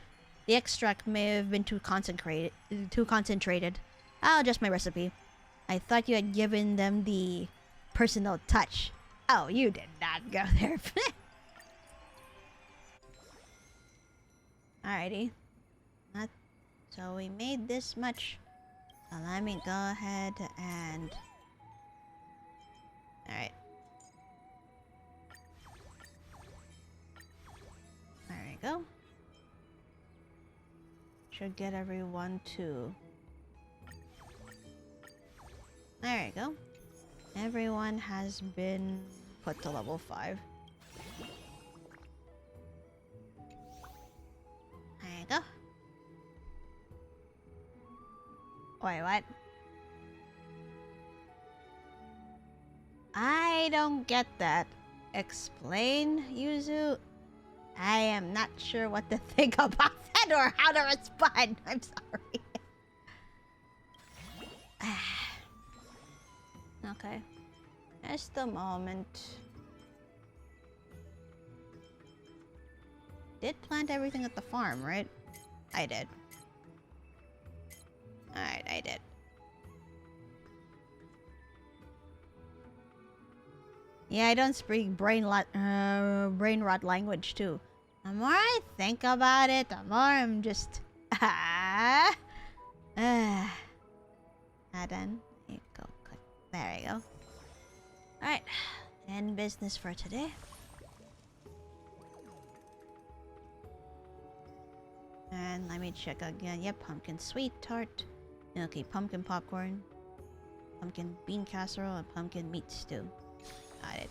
The extract may have been too concentrated. I'll adjust my recipe. I thought you had given them the personal touch. Oh, you did not go there. Alrighty. So we made this much. So let me go ahead and... Alright. There we go. Should get everyone to... There we go. Everyone has been put to level 5. There you go. Wait, what? I don't get that. Explain, Yuzu? I am not sure what to think about that or how to respond. I'm sorry. Okay. Just a moment. Did plant everything at the farm, right? I did. Alright, I did. Yeah, I don't speak brain rot language too. The more I think about it, the more I'm just... Done. There you go. Click. There you go. Alright. End business for today. And let me check again. Yep, pumpkin sweet tart. Okay, pumpkin popcorn. Pumpkin bean casserole and pumpkin meat stew. Got it.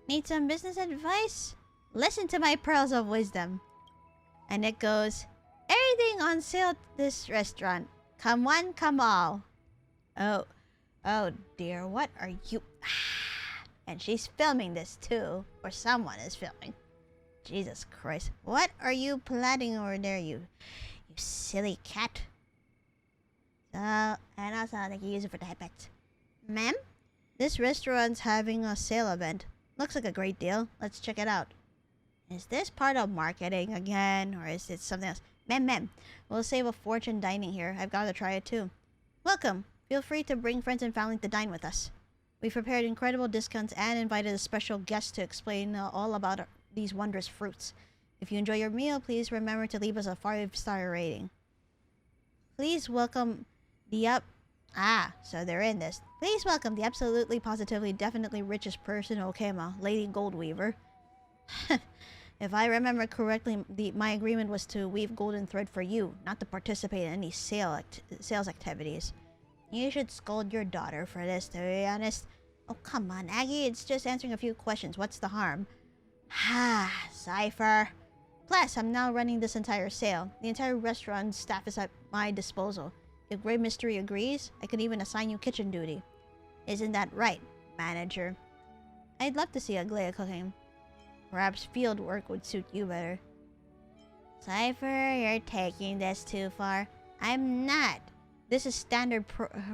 Need some business advice? Listen to my pearls of wisdom. And it goes, everything on sale at this restaurant. Come one, come all. Oh dear, what are you... And she's filming this too. Or someone is filming. Jesus Christ. What are you planning over there, you silly cat? So, and also they can use it for the pets. Ma'am? This restaurant's having a sale event. Looks like a great deal. Let's check it out. Is this part of marketing again? Or is it something else? Ma'am. We'll save a fortune dining here. I've got to try it too. Welcome. Feel free to bring friends and family to dine with us. We've prepared incredible discounts and invited a special guest to explain all about these wondrous fruits. If you enjoy your meal, please remember to leave us a 5-star rating. Please welcome the so they're in this. Please welcome the absolutely, positively, definitely richest person in Okema, Lady Goldweaver. If I remember correctly, my agreement was to weave golden thread for you, not to participate in any sales activities. You should scold your daughter for this, to be honest. Oh, come on, Aggie. It's just answering a few questions. What's the harm? Ha, Cypher. Plus, I'm now running this entire sale. The entire restaurant staff is at my disposal. If Grey Mystery agrees, I could even assign you kitchen duty. Isn't that right, manager? I'd love to see Aglaia cooking. Perhaps field work would suit you better. Cypher, you're taking this too far. I'm not. This is standard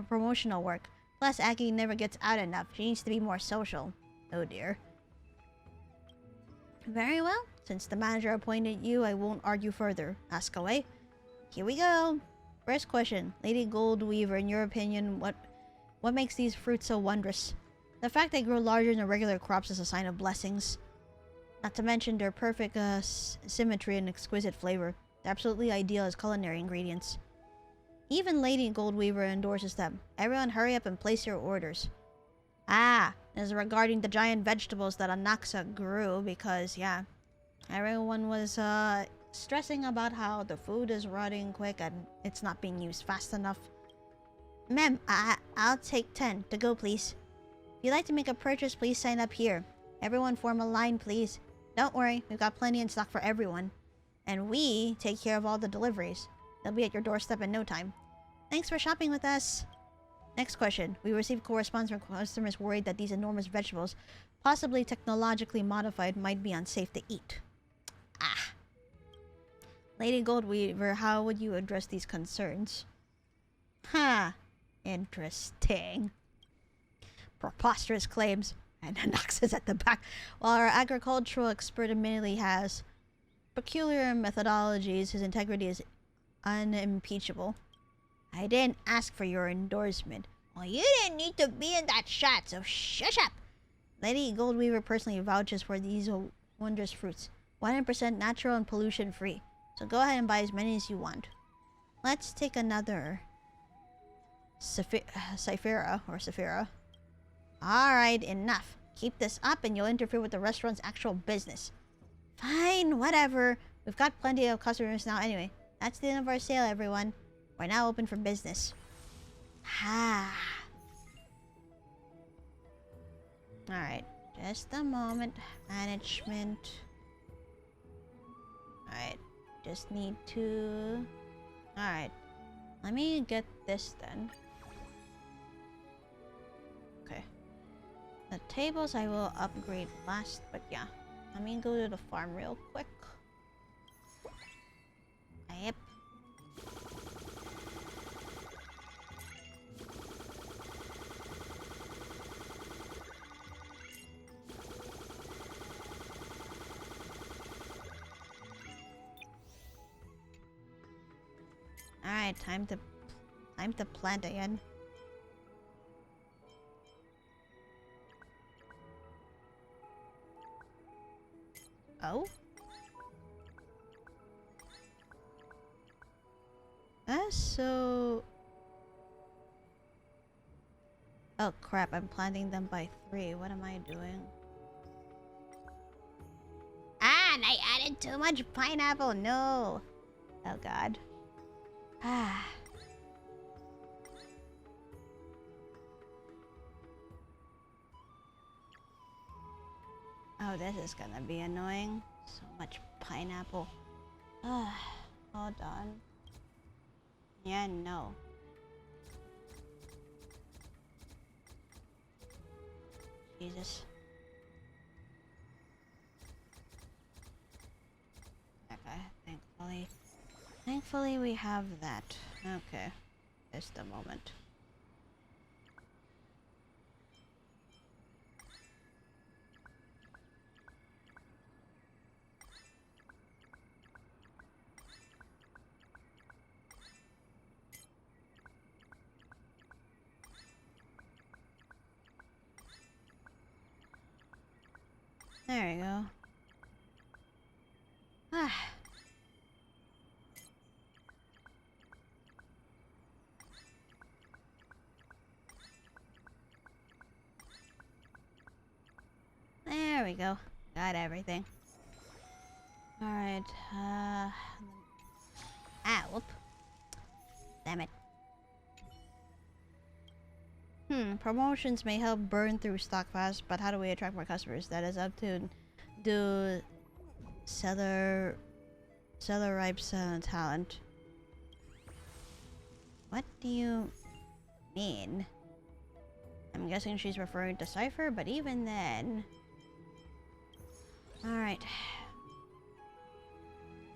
promotional work. Plus, Aggie never gets out enough. She needs to be more social. Oh dear. Very well. Since the manager appointed you, I won't argue further. Ask away. Here we go. First question. Lady Goldweaver, in your opinion, what makes these fruits so wondrous? The fact they grow larger than regular crops is a sign of blessings. Not to mention their perfect symmetry and exquisite flavor. They're absolutely ideal as culinary ingredients. Even Lady Goldweaver endorses them. Everyone hurry up and place your orders. Ah, as regarding the giant vegetables that Anaxa grew, because, yeah, everyone was stressing about how the food is rotting quick and it's not being used fast enough. Ma'am, I'll take 10 to go, please. If you'd like to make a purchase, please sign up here. Everyone form a line, please. Don't worry, we've got plenty in stock for everyone. And we take care of all the deliveries. They'll be at your doorstep in no time. Thanks for shopping with us. Next question. We received correspondence from customers worried that these enormous vegetables, possibly technologically modified, might be unsafe to eat. Ah. Lady Goldweaver, how would you address these concerns? Huh. Interesting. Preposterous claims. And Anax is at the back. While our agricultural expert admittedly has peculiar methodologies, his integrity is unimpeachable. I didn't ask for your endorsement. Well, you didn't need to be in that shot, so shush up. Lady Goldweaver personally vouches for these wondrous fruits. 100% natural and pollution-free. So go ahead and buy as many as you want. Let's take another Cyphera. Alright, enough. Keep this up and you'll interfere with the restaurant's actual business. Fine, whatever. We've got plenty of customers now anyway. That's the end of our sale, everyone. We're now open for business. Ah. Alright, just a moment. Management. Alright, just need to... Alright, let me get this then. Okay. The tables I will upgrade last, but yeah. Let me go to the farm real quick. Yep. Alright, time to plant again. Oh? So... Oh crap, I'm planting them by 3. What am I doing? Ah, and I added too much pineapple. No. Oh god. Ah. Oh, this is gonna be annoying. So much pineapple. Ah, hold on. Yeah, no. Jesus. Okay, thankfully we have that. Okay. Just a moment. There we go. Ah. There we go. Got everything. Alright, ah, whoop. Damn it. Promotions may help burn through stock fast, but how do we attract more customers? That is up to do seller ripe talent. What do you mean? I'm guessing she's referring to Cypher, but even then... Alright.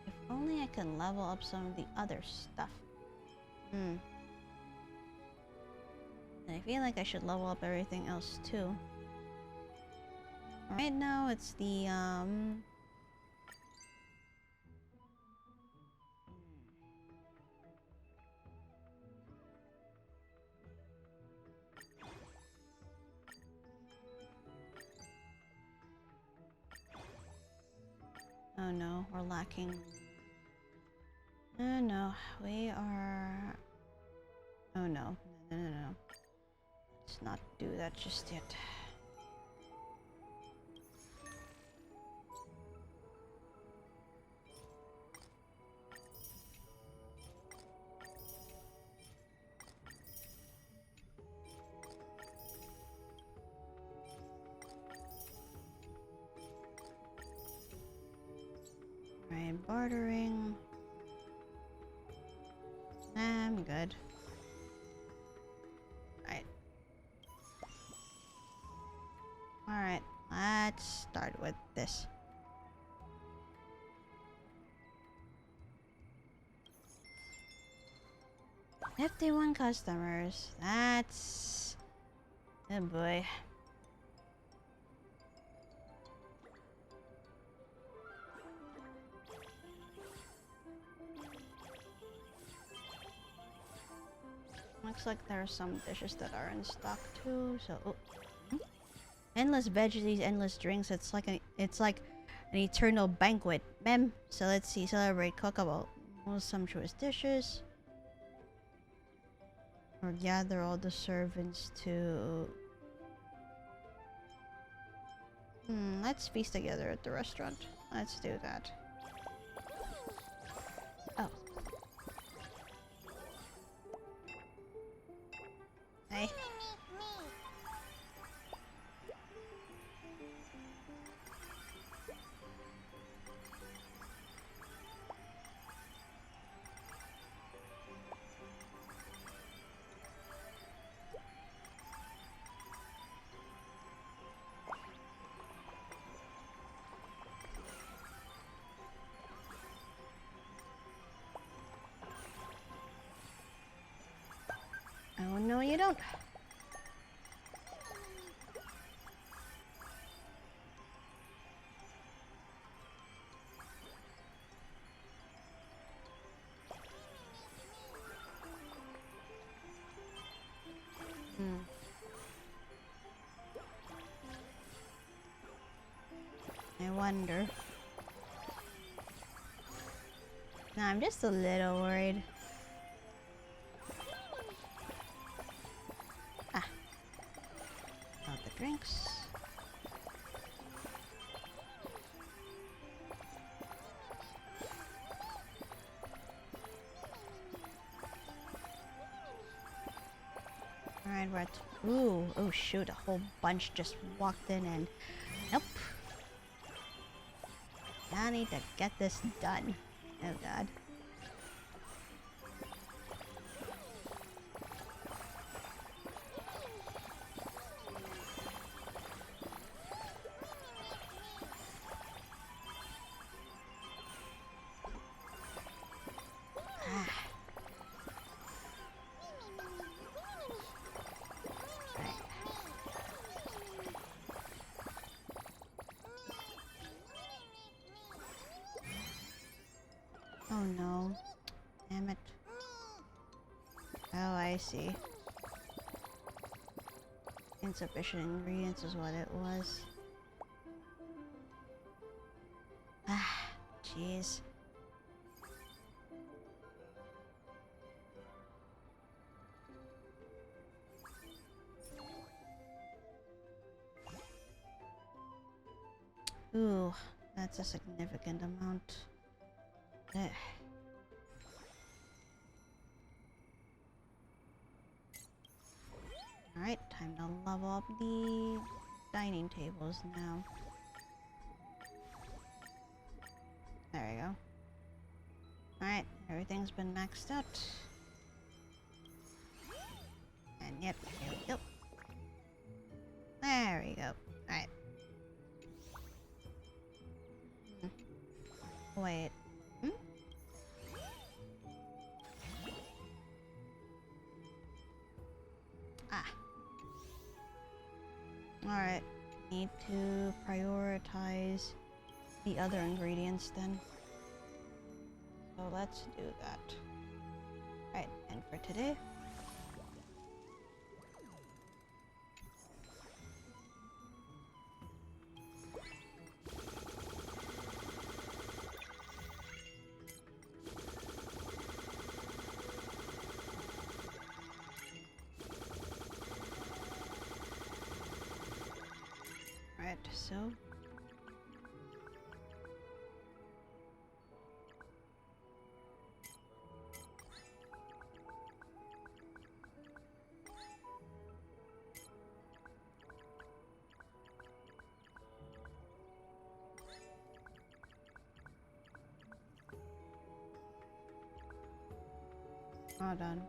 If only I can level up some of the other stuff. And I feel like I should level up everything else too. Right now it's the oh no, we're lacking. No, we are... Oh no. No. Let's not do that just yet. Right, bartering. I'm good. Alright, let's start with this. $51 customers. That's... Oh boy. Looks like there are some dishes that are in stock too, so... Oh. Endless veggies, endless drinks. It's like an eternal banquet. Mem. So let's see. Celebrate cookable. Most sumptuous dishes. Or gather all the servants to... let's feast together at the restaurant. Let's do that. Oh. Hey. Oh, no you don't. I wonder. Nah, I'm just a little worried. All the drinks. Alright, we're at... Ooh, oh shoot, a whole bunch just walked in and... Nope. I need to get this done. Oh god. Oh no. Damn it. Oh, I see. Insufficient ingredients is what it was. Ah, jeez. Ooh, that's a significant amount. Ugh. Alright, time to level up the dining tables now. There we go. Alright, everything's been maxed out. And yep, here we go. There we go. Alright. Wait. Ah. Alright. Need to prioritize the other ingredients then. So let's do that. Alright, and for today, alright, so all done.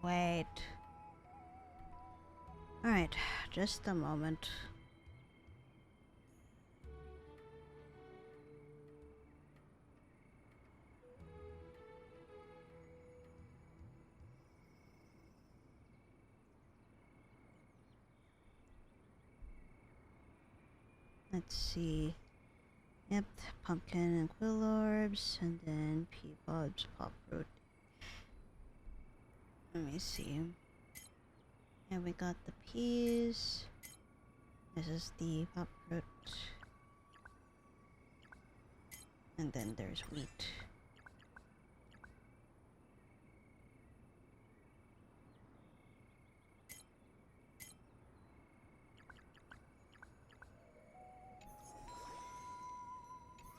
Wait. Alright, just a moment. Let's see. Yep, pumpkin and quill orbs, and then pea pods, pop fruit. Let me see. Yeah, we got the peas. This is the pop fruit. And then there's wheat.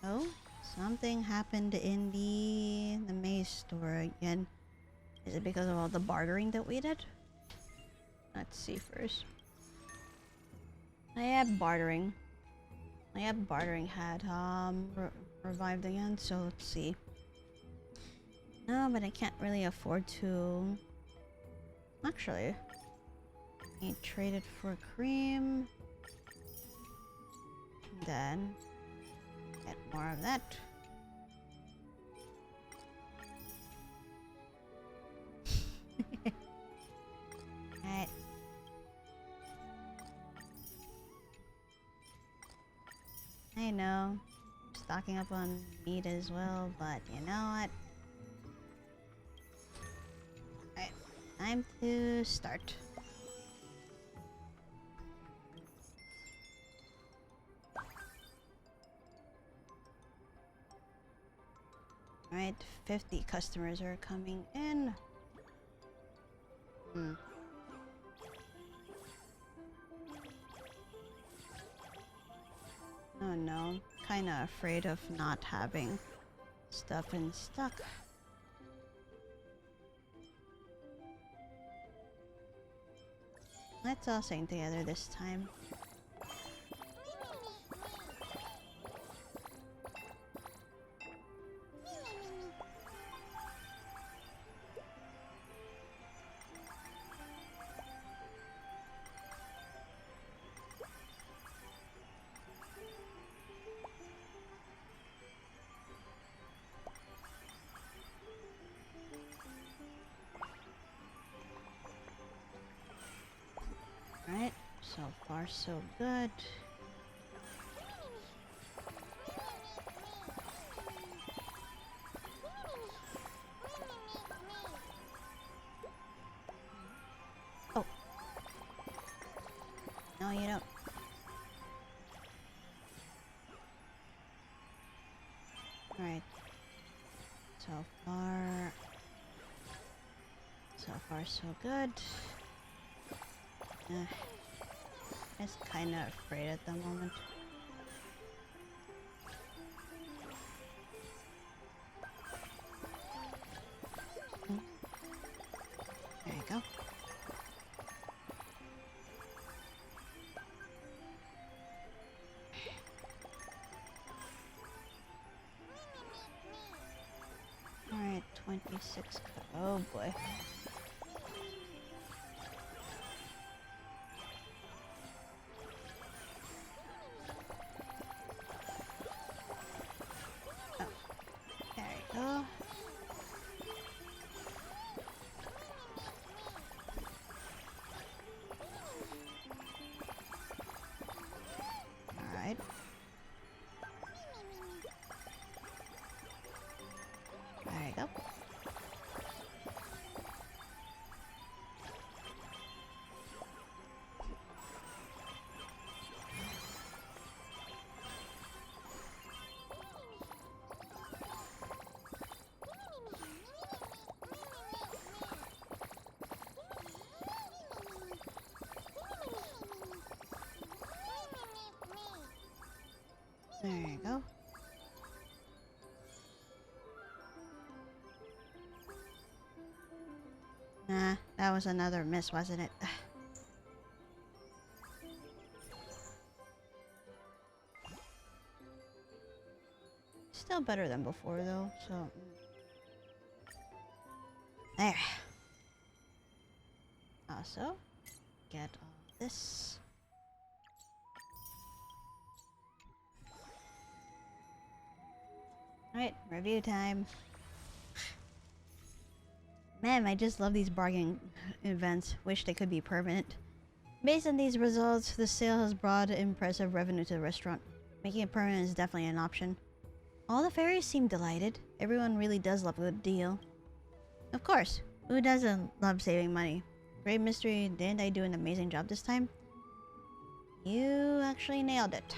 Oh, something happened in the maize store again. Is it because of all the bartering that we did? Let's see first. Bartering had revived again, so let's see. No, but I can't really afford to. Actually, I traded for cream. Then get more of that. Alright. I know. Stocking up on meat as well, but you know what? Alright. Time to start. Alright, 50 customers are coming in. Oh no, kinda afraid of not having stuff in stock. Let's all sing together this time. Alright, so far so good. Oh. No, you don't. Alright. So far so good. I'm just kind of afraid at the moment. There you go. Alright, 26. Oh boy. Oh, there you go. Alright. There you go. There you go. Nah, that was another miss, wasn't it? Still better than before, though, so... There. Also, get all this. Alright, review time. Man, I just love these bargain events. Wish they could be permanent. Based on these results, the sale has brought impressive revenue to the restaurant. Making it permanent is definitely an option. All the fairies seem delighted. Everyone really does love a good deal. Of course, who doesn't love saving money? Great mystery, didn't I do an amazing job this time? You actually nailed it.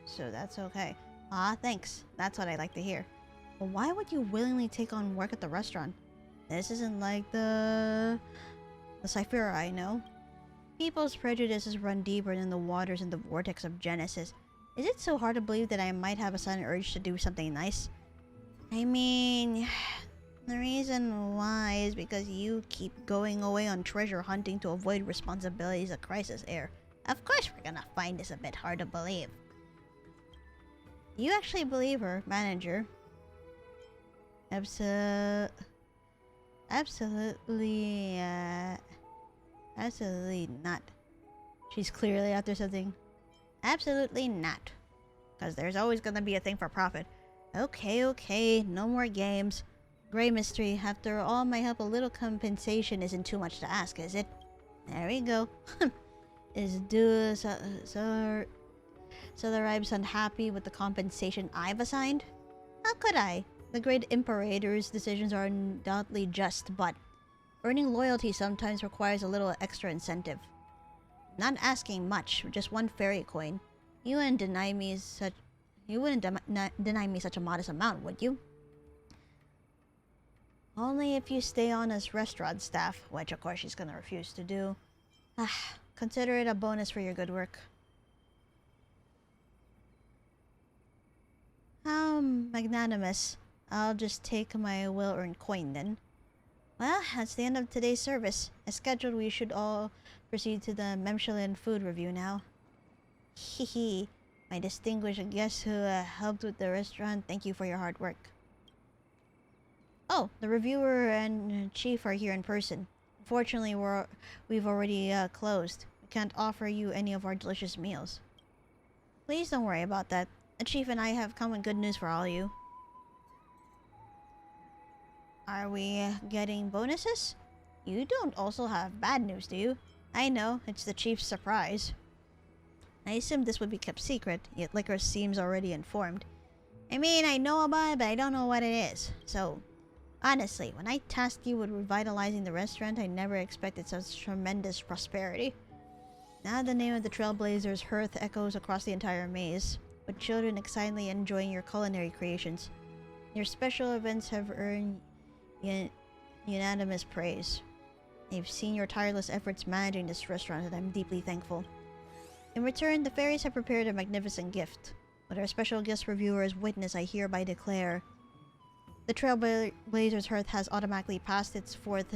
So that's okay. Ah, thanks. That's what I like to hear. But why would you willingly take on work at the restaurant? This isn't like the Cypher I know. People's prejudices run deeper than the waters in the vortex of Genesis. Is it so hard to believe that I might have a sudden urge to do something nice? I mean, the reason why is because you keep going away on treasure hunting to avoid responsibilities of crisis air. Of course we're gonna find this a bit hard to believe. You actually believe her, manager? Absolutely not. She's clearly after something. Absolutely not. Because there's always gonna be a thing for profit. Okay, no more games. Gray mystery, after all my help, a little compensation isn't too much to ask, is it? There we go. Is so the Ribes unhappy with the compensation I've assigned? How could I? The great Imperator's decisions are undoubtedly just, but earning loyalty sometimes requires a little extra incentive. Not asking much, just one fairy coin. You wouldn't deny me such a modest amount, would you? Only if you stay on as restaurant staff, which of course she's gonna refuse to do. Consider it a bonus for your good work. How magnanimous. I'll just take my well-earned coin then. Well, that's the end of today's service. As scheduled, we should all proceed to the Michelin food review now. Hehe. My distinguished guests who helped with the restaurant, thank you for your hard work. Oh, the reviewer and chief are here in person. Unfortunately, we've already closed. We can't offer you any of our delicious meals. Please don't worry about that. The chief and I have come with good news for all of you. Are we getting bonuses? You don't also have bad news, do you? I know, it's the chief's surprise. I assumed this would be kept secret, yet Licorice seems already informed. I mean, I know about it, but I don't know what it is. So, honestly, when I tasked you with revitalizing the restaurant, I never expected such tremendous prosperity. Now the name of the Trailblazers' hearth echoes across the entire maze, with children excitedly enjoying your culinary creations. Your special events have earned unanimous praise. I've seen your tireless efforts managing this restaurant and I'm deeply thankful. In return, the fairies have prepared a magnificent gift. With our special guest reviewer as witness, I hereby declare the Trailblazer's Hearth has automatically passed its fourth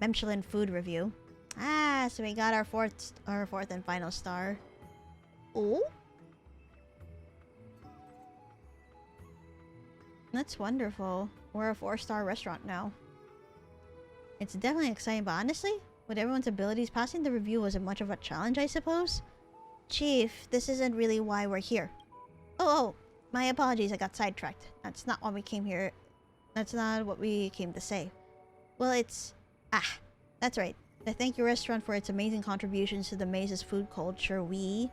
Michelin food review. Ah, so we got our fourth and final star. Oh? That's wonderful. We're a 4-star restaurant now. It's definitely exciting, but honestly, with everyone's abilities, passing the review wasn't much of a challenge, I suppose. Chief, this isn't really why we're here. Oh, my apologies, I got sidetracked. That's not why we came here. That's not what we came to say. Well, it's... Ah, that's right. To thank your restaurant for its amazing contributions to the maze's food culture, we...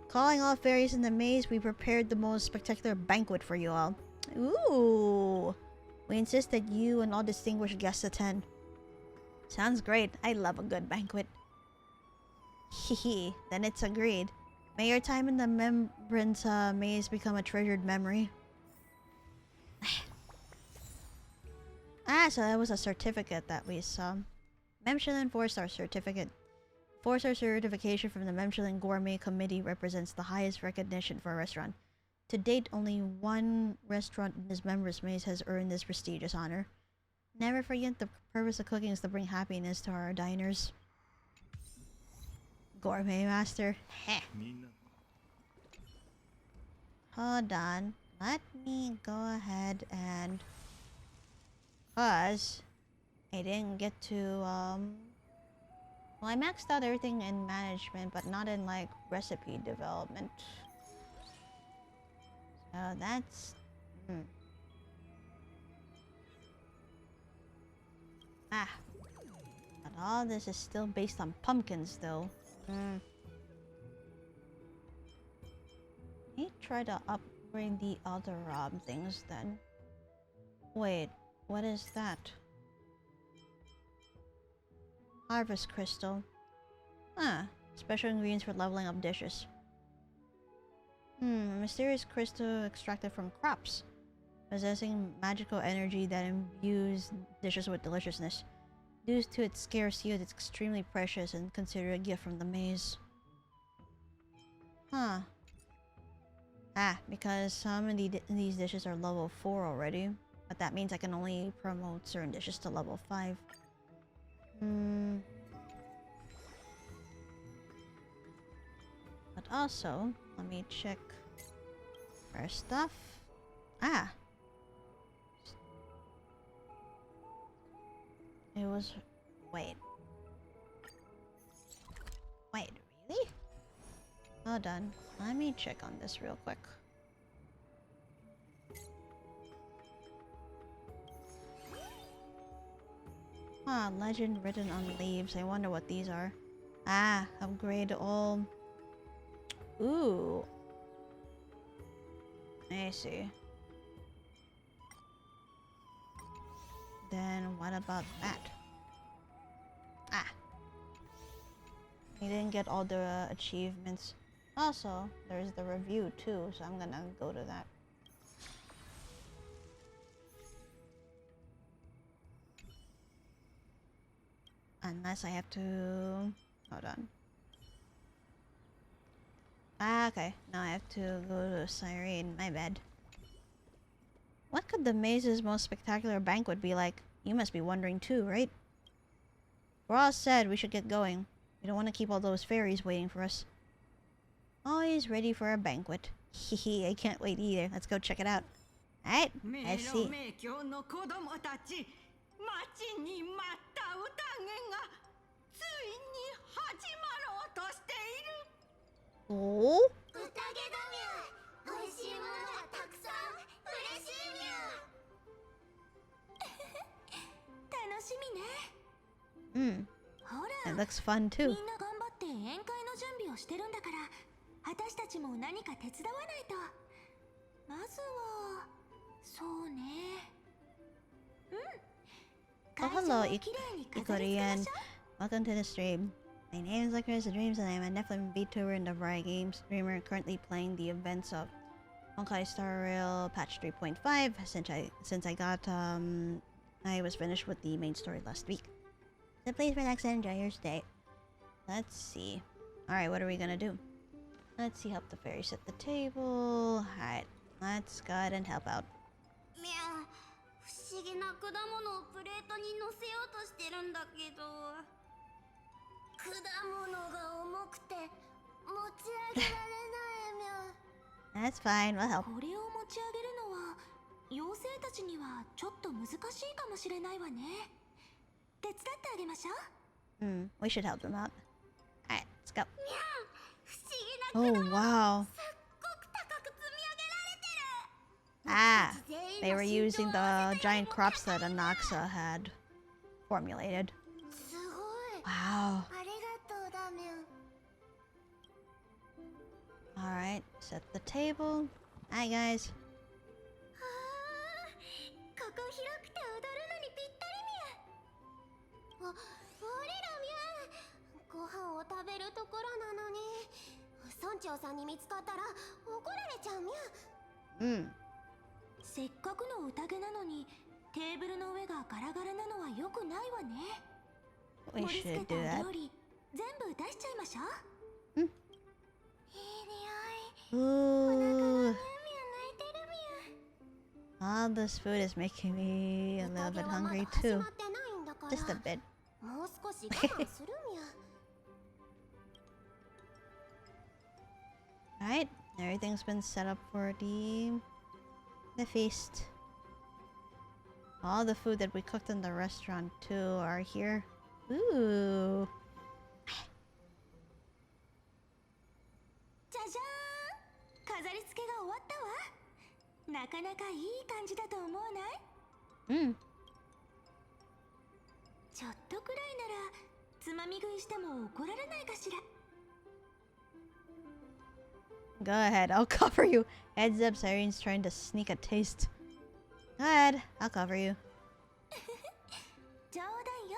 Calling all fairies in the maze, we prepared the most spectacular banquet for you all. Ooh! We insist that you and all distinguished guests attend. Sounds great. I love a good banquet. Hehe, then it's agreed. May your time in the Membrance maze become a treasured memory. Ah, so that was a certificate that we saw. Michelin 4-star certificate. 4-star certification from the Michelin Gourmet Committee represents the highest recognition for a restaurant. To date, only one restaurant in this members' maze has earned this prestigious honor. Never forget the purpose of cooking is to bring happiness to our diners. Gourmet Master. Heh. Hold on. Let me go ahead and... Cause I didn't get to, well, I maxed out everything in management, but not in, like, recipe development. So that's... Ah. But all this is still based on pumpkins, though. Let me try to upgrade the other things, then. Wait, what is that? Harvest Crystal. Ah, special ingredients for leveling up dishes. A mysterious crystal extracted from crops, possessing magical energy that imbues dishes with deliciousness. Due to its scarce yield, it's extremely precious and considered a gift from the maze. Huh. Ah, because some of these dishes are level 4 already, but that means I can only promote certain dishes to level 5. But also, let me check our stuff. Ah! It was... Wait. Wait, really? Hold on. Let me check on this real quick. Ah, legend written on leaves. I wonder what these are. Ah, upgrade all... Ooh. I see. Then what about that? Ah. I didn't get all the achievements. Also, there's the review too, so I'm gonna go to that. Unless I have to... Hold on. Ah, okay. Now I have to go to Cyrene. My bad. What could the maze's most spectacular banquet be like? You must be wondering too, right? We're all said we should get going. We don't want to keep all those fairies waiting for us. Always ready for a banquet. Hehe, I can't wait either. Let's go check it out. Alright, let's see. Oh? It looks fun too. Oh, hello, Ikori, and welcome to the stream. My name is LycorisDreams, and I am a Nephilim VTuber and a variety game streamer currently playing the events of Honkai Star Rail patch 3.5 since I was finished with the main story last week. So please relax and enjoy your stay. Let's see. Alright, what are we gonna do? Let's see, help the fairy set the table. Alright, let's go ahead and help out. みゃ不思議な果物をプレートに乗せようとしてるんだけど果物が重くて持ち上げられないみゃ That's fine, we'll help. これを持ち上げるのは妖精たちにはちょっと難しいかもしれないわね手伝ってあげましょう We should help them out. Alright, let's go. みゃ不思議な果物 Oh, wow. すっごく高く積み上げられてる Ah, they were using the giant crops that Anaxa had formulated. すごい Wow. ありがとうダミュン Alright, set the table. Hi, guys. ここ広くて踊るのにぴったりみゃおりらみゃご飯を食べるところなのに村長さんに見つかったら怒られちゃうみゃせっかくの宴なのにテーブルの上がガラガラなのは良くないわね We 盛り付 should け do た that. 料理全部出しちゃいましょういい匂い Ooh. みゃ泣いてるみゃ All this food is making me a little bit hungry too. Just a bit. もう少し我慢するみゃ Alright, everything's been set up for the feast. All the food that we cooked in the restaurant too are here. Ooh. じゃじゃーん飾り付けが終わったわなかなかいい感じだと思わない Mm. ちょっとくらいならつまみ食いしても怒られないかしら Go ahead, I'll cover you. Heads up, Siren's trying to sneak a taste. Go ahead, I'll cover you. 冗談よ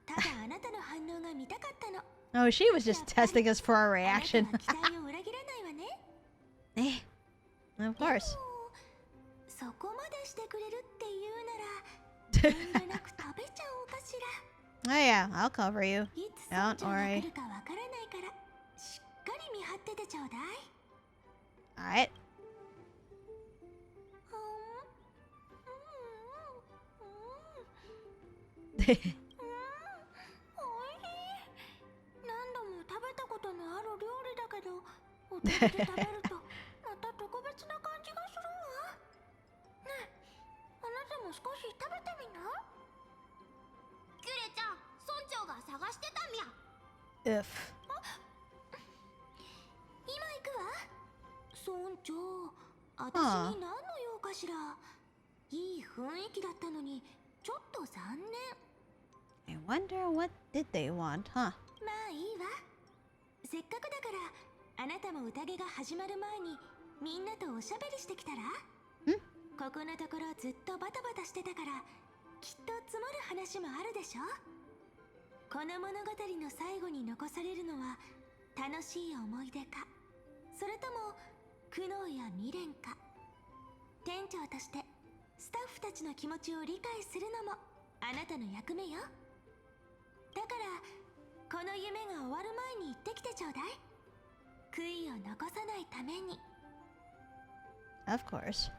ただあなたの反応が見たかったの Oh, she was just testing us for our あなた reaction. の期待を裏切らないわね Eh, of course. でもそこまでしてくれるって言うなら遠慮なく食べちゃおうかし Oh yeah, I'll cover you. らいつ村 Don't 長が来 worry. るかわからないからしっかり見張っててちょうだい Alright. おいしい何度も食べたことのある料理だけどお店で食べるとまた特別な感じがするわねえあなたも少し食べてみなキュレちゃん村長が探してたみゃ If. 今行くわ村長私に何の用かしらいい雰囲気だったのにちょっと残念 I wonder what did they want, huh? まあいいわせっかくだからあなたも宴が始まる前にみんなとおしゃべりしてきたらここのところずっとバタバタしてたからきっと積もる話もあるでしょこの物語の最後に残されるのは楽しい思い出かそれとも苦悩や未練か店長としてスタッフたちの気持ちを理解するのもあなたの役目よだからこの夢が終わる前に行ってきてちょうだい悔いを残さないために Of course.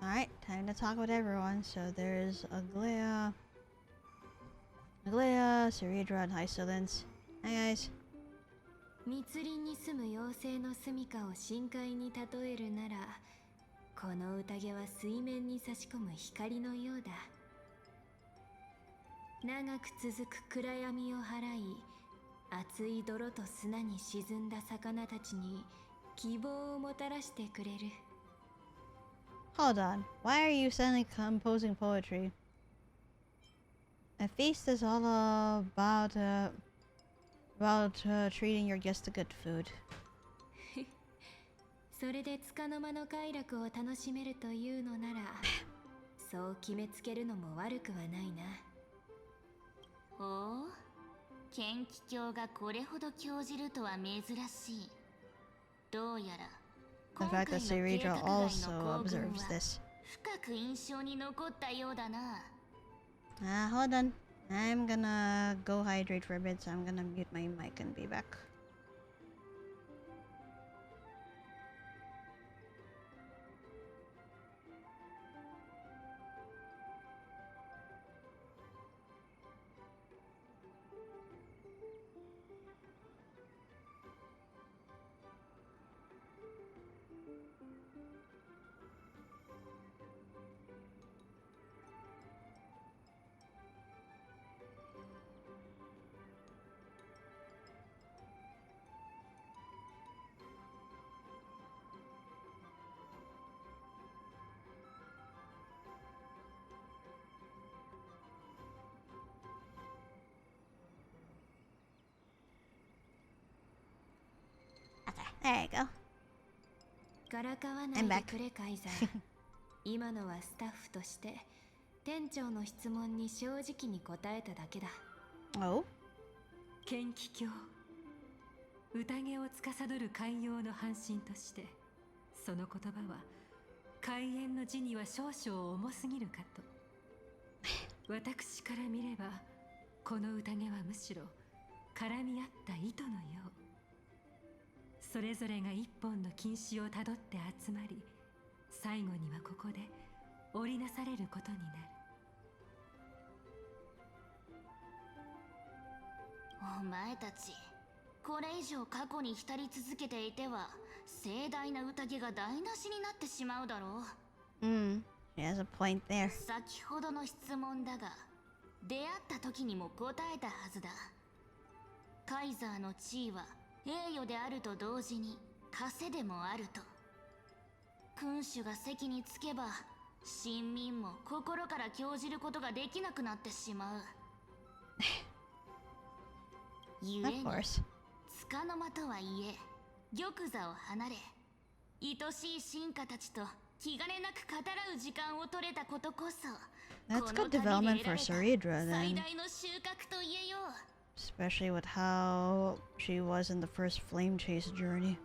Alright, time to talk with everyone. So there's Aglaia, Ceridra, and Hysolence. Hi guys. 密林に住む妖精の住処を深海に例えるならこの宴は水面に差し込む光のようだ長く続く暗闇を払い熱い泥と砂に沈んだ魚たちに希望をもたらしてくれる Hold on. Why are you suddenly composing poetry? A feast is all about treating your guests to good food. それで束の間の快楽を楽しめるというのならそう決めつけるのも悪くはないなおお剣気境がこれほど興じるとは珍しいどうやら The fact that Ceridra also observes this. 深く印象に残ったようだな Hold on. I'm gonna go hydrate for a bit, so I'm gonna mute my mic and be back. There you go. からかわないでくれカイザー。今のはスタッフとして店長の質問に正直に答えただけだ。Oh? 剣気境、宴を司る海洋の半身として、その言葉は開演の字には少々重すぎるかと。私から見ればこの宴はむしろ絡み合った糸のよう。それぞれが一本の禁止をたどって集まり、最後にはここで織りなされることになる。お前たち、これ以上過去に浸り続けていては盛大な宴が台無しになってしまうだろう。He has a point there. 先ほどの質問だが、出会った時にも答えたはずだ。カイザーの地位は栄誉であると同時に枷でもあると。君主が席につけば臣民も心から興じることができなくなってしまう。ゆえに Of course. 束の間とはいえ玉座を離れ、愛しい進化たちと気兼ねなく語らう時間を取れたことこそ、 That's この good 旅で development 得ら for れた Saridra 最 then. 大の収穫と言えよう。 Especially with how she was in the first flame chase journey.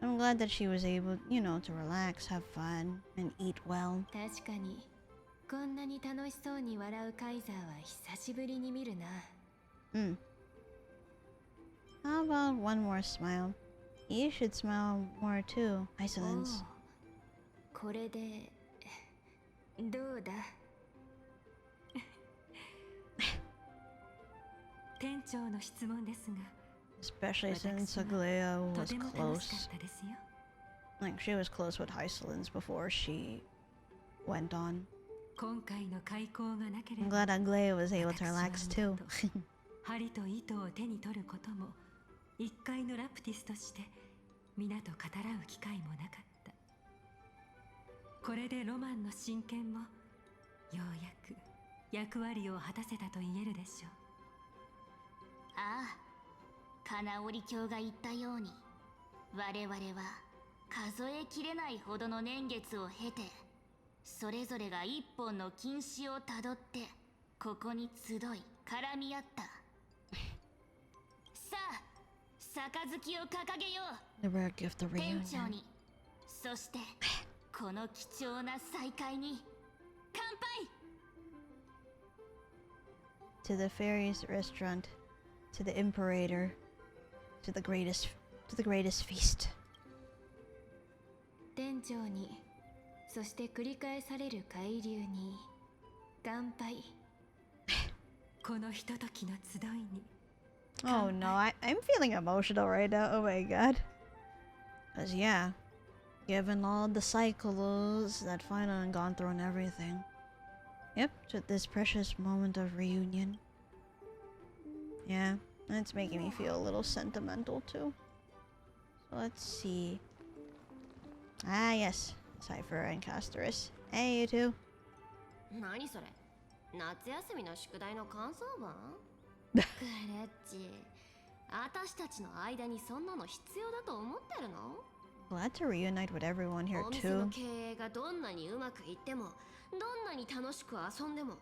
I'm glad that she was able, you know, to relax, have fun, and eat well. 確かにこんなに楽しそうに笑うカイザーは久しぶりに見るな。How about one more smile? You should smile more too, Isolins. これでどうだ。店長の質問ですが、 Especially since Aglaya と was ても楽しか close. ったですよ。 Like, she was close with Isolins before she went on. 今回の開口がなけれ I'm ば、 glad Aglaya was able to relax too. 針と糸を手に取ることも一回のラプティスとして皆と語らう機会もなかった。これでロマンの真剣もようやく役割を果たせたと言えるでしょう。ああ、金織教が言ったように、我々は数えきれないほどの年月を経て、それぞれが一本の禁止をたどってここに集い絡み合った。さあ、杯を掲げよう。 The rare gift of 店長 reunion. に、そしてこの貴重な再会に乾杯。 To the fairies restaurant, to the imperator, to the greatest feast. 店長に、そして繰り返される海流に乾杯。このひとときの集いに。 Oh no, I'm feeling emotional right now. Oh my god. Cause yeah, given all the cycles that Final and gone through and everything. Yep, to this precious moment of reunion. Yeah, that's making me feel a little sentimental too. So let's see. Ah yes, Cypher and Castorus. Hey you two. 何それ、夏休みの宿題の感想文？グレッチ、私たちの間にそんなの必要だと思ってるの？ Glad to reunite with everyone here お店の too. 経営がどんなにうまくいっても、どんなに楽しく遊んでも、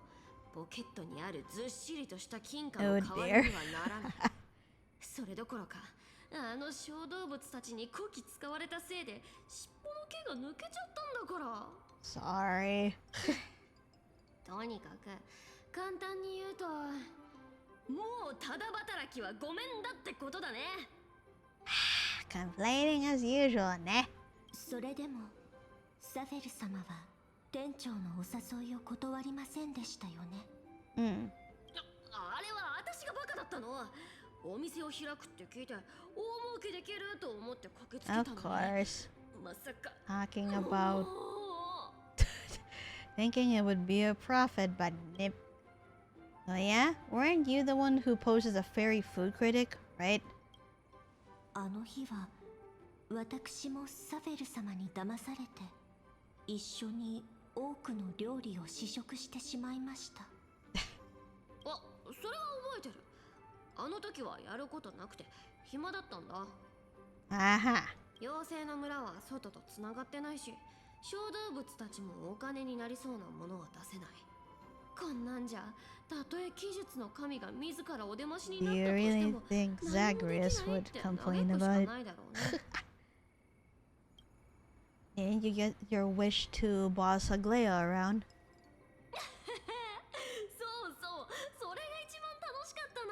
ポケットにあるずっしりとした金貨の代わりにはならない。それどころか、あの小動物たちにこき使われたせいで尻尾の毛が抜けちゃったんだから。Sorry. とにかく簡単に言うと、もうただ働きはごめんだってことだね。Complaining as usual ね。それでもサフェル様は店長のお誘いを断りませんでしたよね。うん。あれは私がバカだったの。お店を開くって聞いて大儲けできると思って駆けつけたのに。 Of course. まさか Talking about thinking it would be a profit, but nip. Oh yeah? Weren't you the one who posed as a fairy food critic, right? あの日は私もサフェル様に騙されて一緒に多くの料理を試食してしまいました。それは覚えてる。あの時はやることなくて暇だったんだ。あは。妖精の村は外とつながってないし、小動物たちもお金になりそうなものは出せない。こんなんじゃ、たとえ奇術の神が自らお出ましになったとしても、 Do you really think Zagreus would complain about it? Didn't you get your wish to boss Aglaia around? そうそう、それが一番楽しかった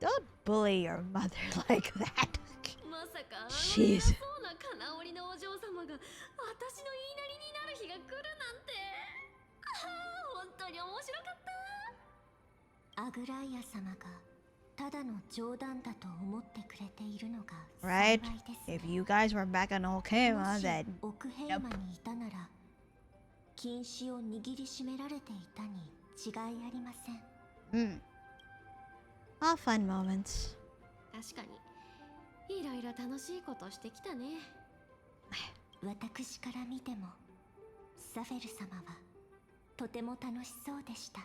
な。 Don't bully your mother like that. まさかあの偉 Jeez. そうな金織りのお嬢様が私の言いなりになる日が来るなんて。本当に面白かった。アグライア様がただの冗談だと思ってくれているのが幸 Right? いですね。 If you guys were back on も Okema, し then 奥平間にいたなら禁止を握りしめられていたに違いありません。all fun moments. 確かにいろいろ楽しいことしてきたね。私から見てもサフェル様はとても楽しそうでした。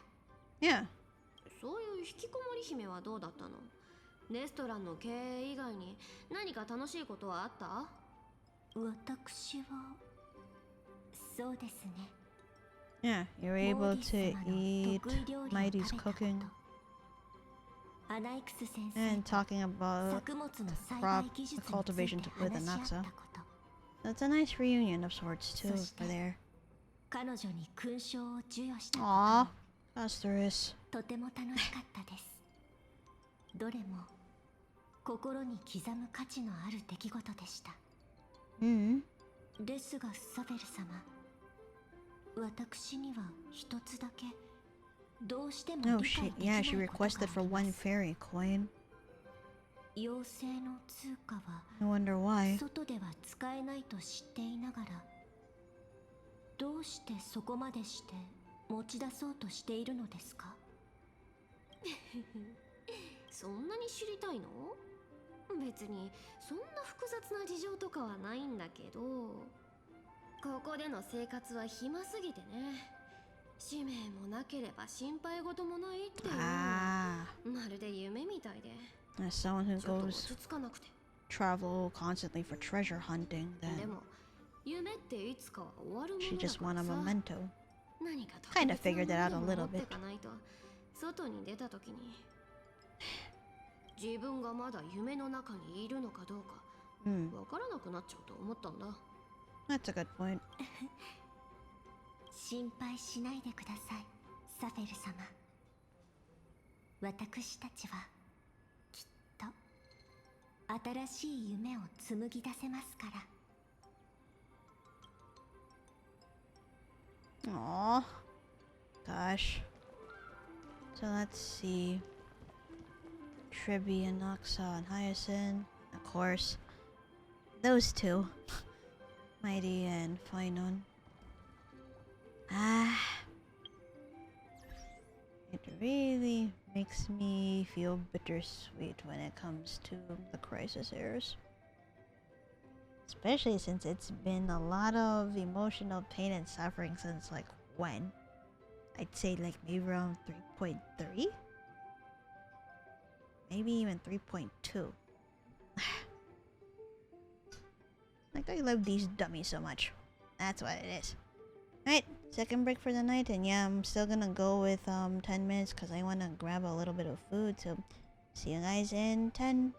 Yeah. そういう引きこもり姫はどうだったの？レストランの経営以外に何か楽しいことはあった？私はそうですね。 Yeah, you're able to eat Mighty's cooking アナイクス先 and 生と talking about 作物の栽 crop 培技術につい cultivation て with 話し合った Anaxa. こと。 That's a nice reunion of sorts too for there. 彼女に勲章を授与したこ Aw, Asterisk. ととても楽しかったです。どれも心に刻む価値のある出来事でした。 ですがサフェル様、私には一つだけどうしても No, 理解 she できない she ことがあ requested り for ま one す。 fairy coin. 妖精の通貨は I wonder why. 外では使えないと知っていながら、どうしてそこまでして持ち出そうとしているのですか？そんなに知りたいの？別にそんな複雑な事情とかはないんだけど、ここでの生活は暇すぎてね。使命もなければ心配事もないっていうのは Ah, まるで夢みたいで、 as someone who ちょっと goes 落ち着かなくて。 travel constantly for treasure hunting, で then も夢っていつかは終わるも she のだ just か want ら a さ、 memento. 何か Kinda figured that out a 特別なもので little も持 bit. ってかないと外に出た時に自分がまだ夢の中にいるのかどうか わからなくなっちゃうと思ったんだ。 That's a good point. 心配しないでください、サフェル様。私たちはきっと新しい夢を紡ぎ出せますから。 Aw. Gosh. So let's see. Tribby and Noxa and Hyacinth. Of course. Those two. Mighty and Finon. Ah. It really makes me feel bittersweet when it comes to the crisis heirs. Especially since it's been a lot of emotional pain and suffering since like when? I'd say like maybe around 3.3? Maybe even 3.2. Like I love these dummies so much. That's what it is. Alright, second break for the night, and yeah, I'm still gonna go with 10 minutes because I wanna grab a little bit of food, so see you guys in 10.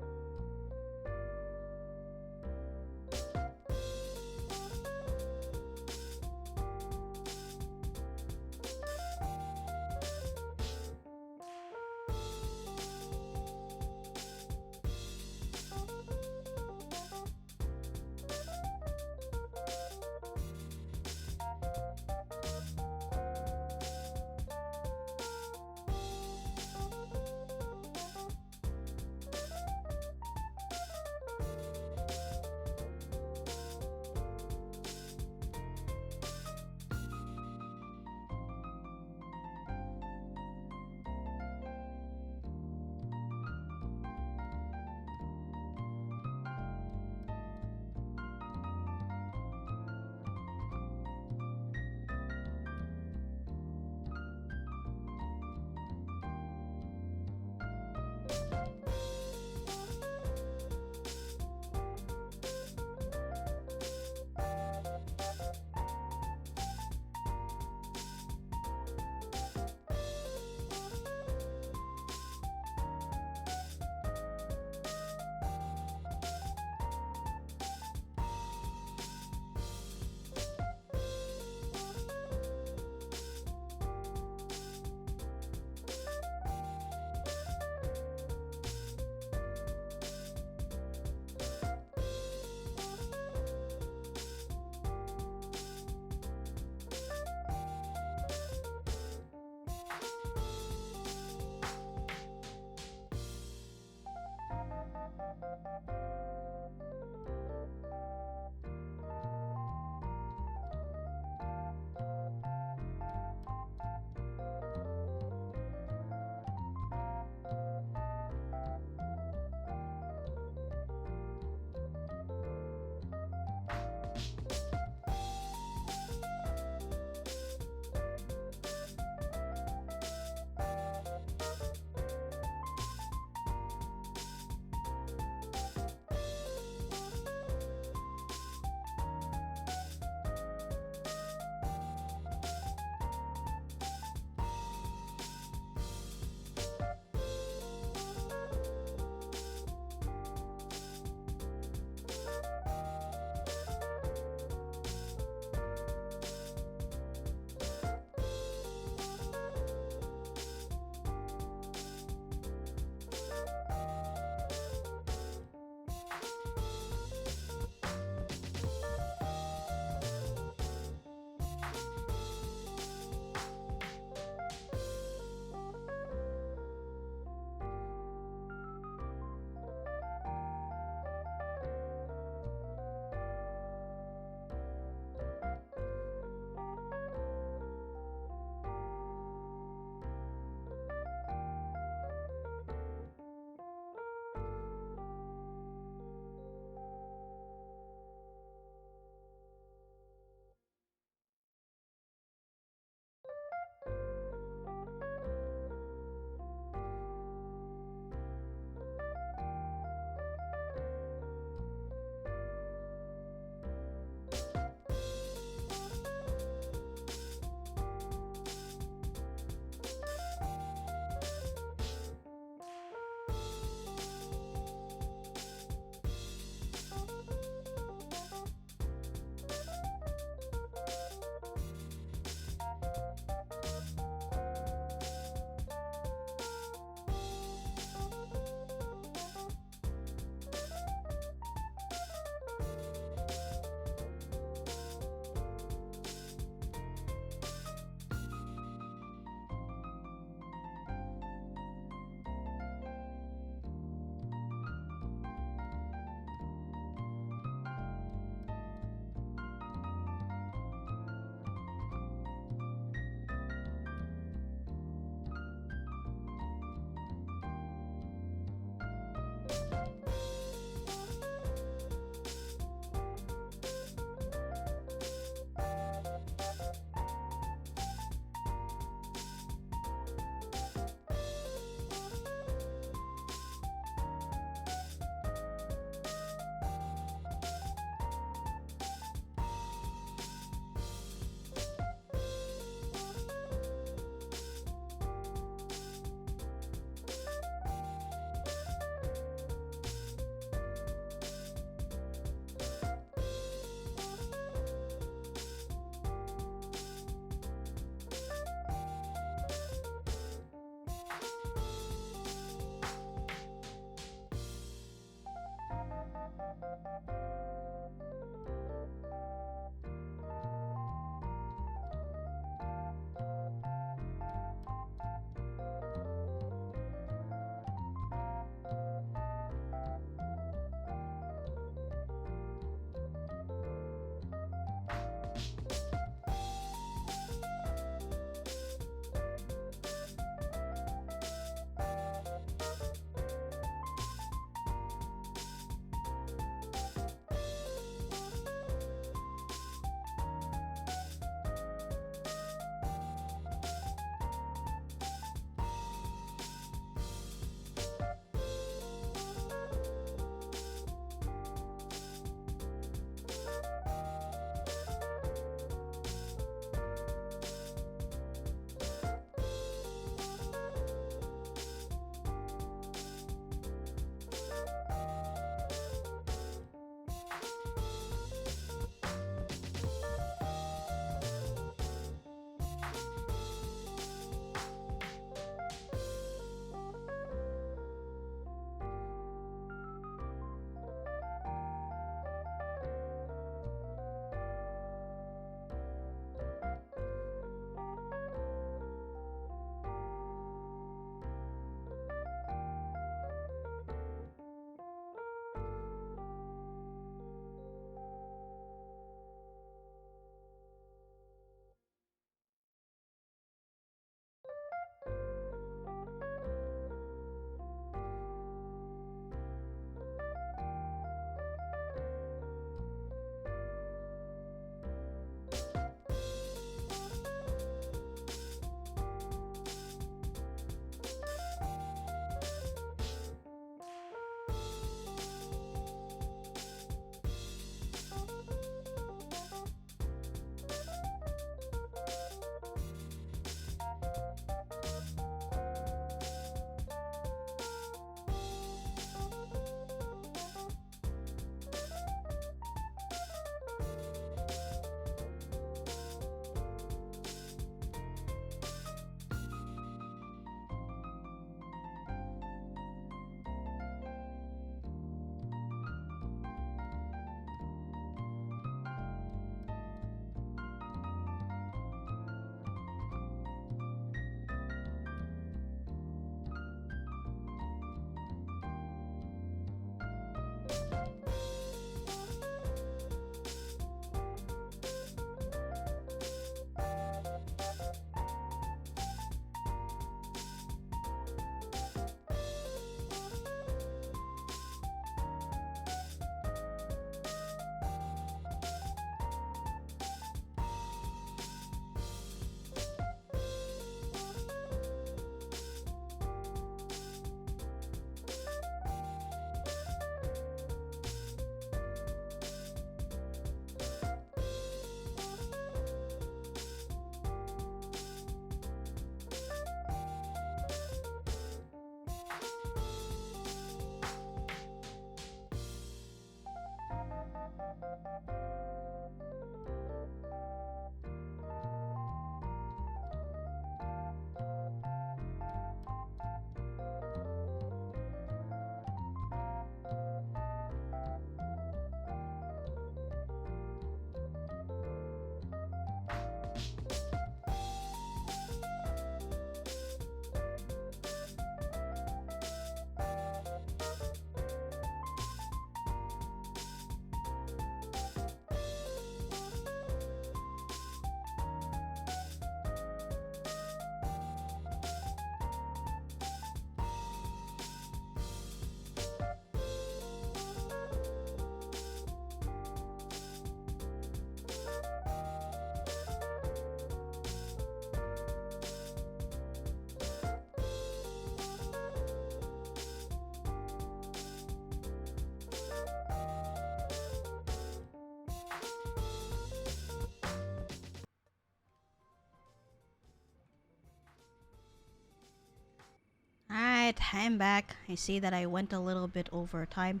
Alright, I'm back. I see that I went a little bit over time.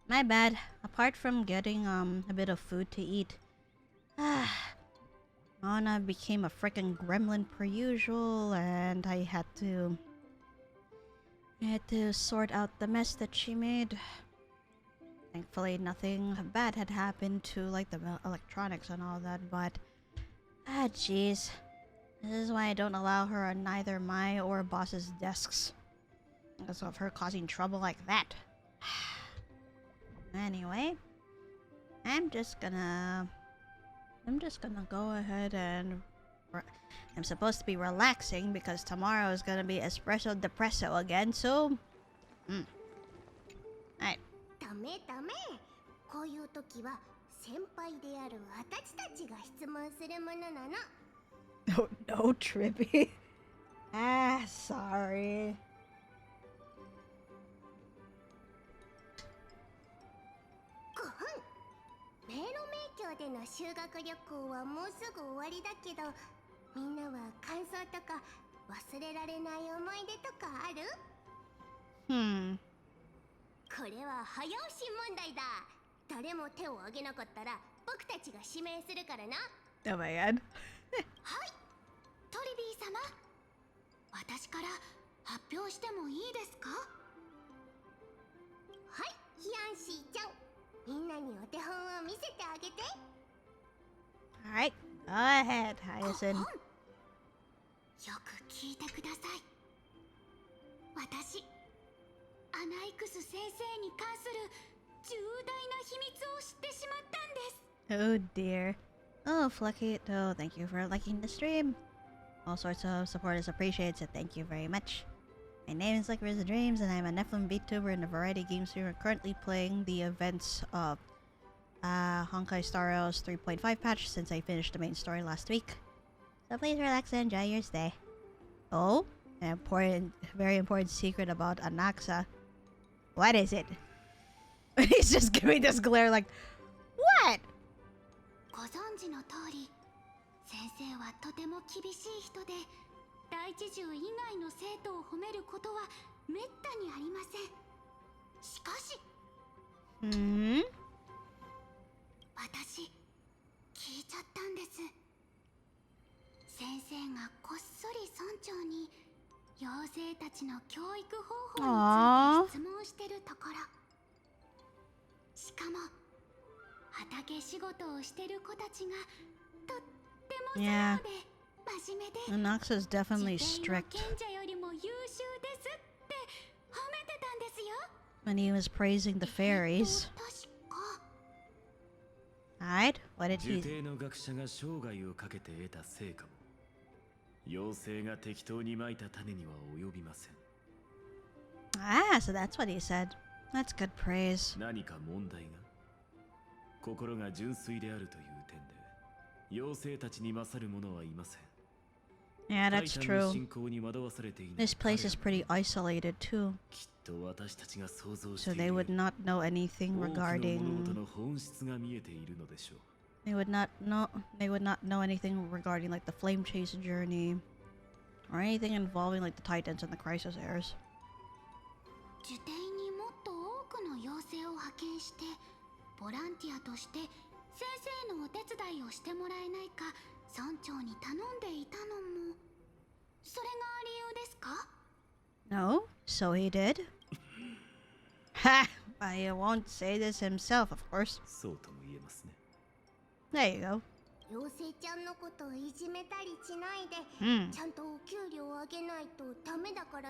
My bad. Apart from getting a bit of food to eat, Anna became a freaking gremlin per usual, and I had to sort out the mess that she made. Thankfully, nothing bad had happened to like the electronics and all that, but jeez. This is why I don't allow her on neither my or boss's desks. Because of her causing trouble like that. Anyway, I'm just gonna go ahead and I'm supposed to be relaxing because tomorrow is gonna be espresso depresso again, so alright. ダメダメ。こういう時は先輩である私たちが質問するものなの。Oh no, Trippy. Sorry. 迷路名橋での修学旅行はもうすぐ終わりだけど、みんなは感想とか忘れられない思い出とかある？これは早押し問題だ。誰も手を挙げなかったら僕たちが指名するからな。Oh my god. はい、トリビー様。私から発表してもいいですか？はい、ヒヤンシーちゃん。みんなにお手本を見せてあげて。Alright, go ahead, Hyacinth. よく聞いてください。私、アナイクス先生に関する重大な秘密を知ってしまったんです。 Oh dear. Oh, Flucky. Oh, thank you for liking the stream. All sorts of support is appreciated, so thank you very much. My name is LycorisDreams, and I'm a Nephilim VTuber and a variety game streamer currently playing the events of Honkai Star Rail's 3.5 patch since I finished the main story last week. So please relax and enjoy your stay. Oh, an important, very important secret about Anaxa. What is it? He's just giving this glare like, what? ご存知の通り、先生はとても厳しい人で、大知獣以外の生徒を褒めることはめったにありません。しかし、私、聞いちゃったんです。先生がこっそり村長に妖精たちの教育方法について質問してるところ。しかも、畑仕事をしてる子たちがとっても素直で。Anaxa's definitely strict. When he was praising the fairies. Alright, what did he... Ah, so that's what he said. That's good praise. Yeah, that's true. This place is pretty isolated too. So they would not know anything regarding... They would not know anything regarding like the Flame Chase journey. Or anything involving like the Titans and the Crisis Heirs. No, so he did. Ha! But he won't say this himself, of course. There you go.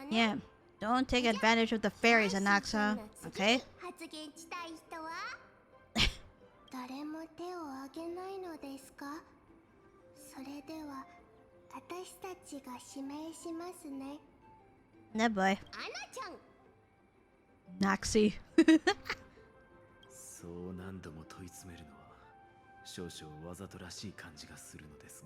Yeah, don't take advantage of the fairies, Anaxa, okay? 誰も手を挙げないのですか？それでは私たちが指名しますね。No boy. アナちゃん。Noxy. そう何度も問い詰めるのは少々わざとらしい感じがするのです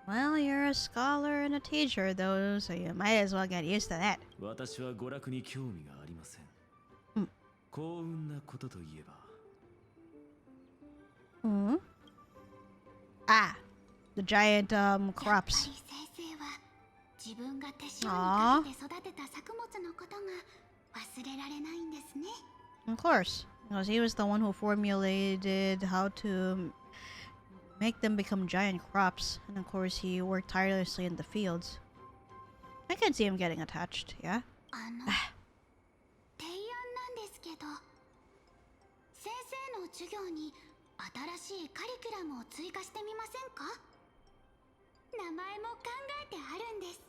が。Well, you're a scholar and a teacher, though, so you might as well get used to that. 私は娯楽に興味がありません。幸運なことといえば。Ah, the giant crops. 自分が手塩にかけて育てた作物のことが忘れられないんですね。 Of course, because he was the one who formulated how to make them become giant crops, and of course he worked tirelessly in the fields. I can see him getting attached, yeah? 提案なんですけど、先生の授業に新しいカリキュラムを追加してみませんか？名前も考えてあるんです。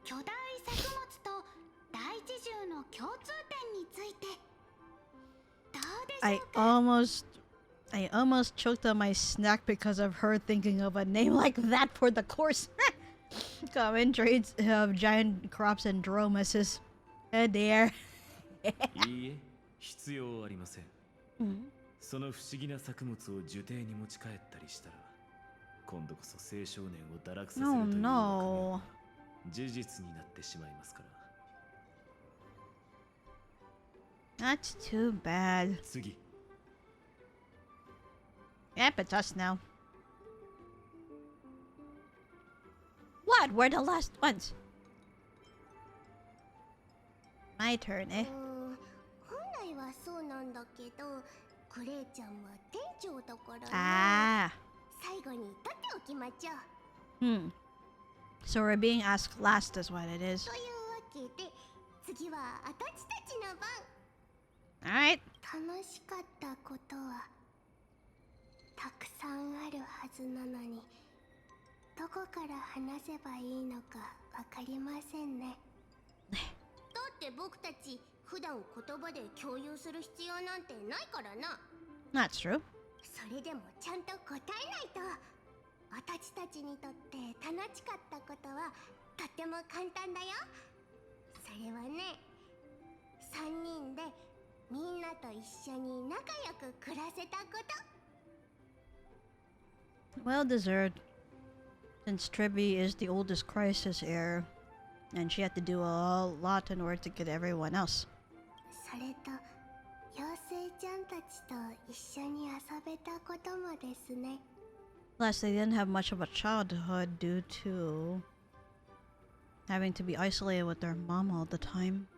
巨大作物と大地獣の共通点についてどうでしょうか？ I almost choked on my snack because of her thinking of a name like that for the course. Common traits of giant crops and dromuses. Oh dear. いいえ、必要ありません。その不思議な作物を受定に持ち帰ったりしたら、今度こそ青少年を堕落させるという no. 事実になってしまいますから。 That's too bad. 次。 Yep, it's us now. What? We're the last ones. My turn, eh? 本来はそうなんだけど、クレイちゃんは店長だからね。Ah. 最後に取っておきましょう。So we're being asked last is what it is. というわけで、次は私たちの番。 Alright. 楽しかったことはたくさんあるはずなのに、どこから話せばいいのかわかりませんね。だって僕たち普段言葉で共有する必要なんてないからな。 That's true. それでもちゃんと答えないと。私たちにとって楽しかったことはとっても簡単だよ。それはね、3人でみんなと一緒に仲良く暮らせたこと。 Well deserved. Since Tribby is the oldest crisis heir, and she had to do a lot in order to get everyone else. それと妖精ちゃんたちと一緒に遊べたこともですね。 Plus, they didn't have much of a childhood due to having to be isolated with their mom all the time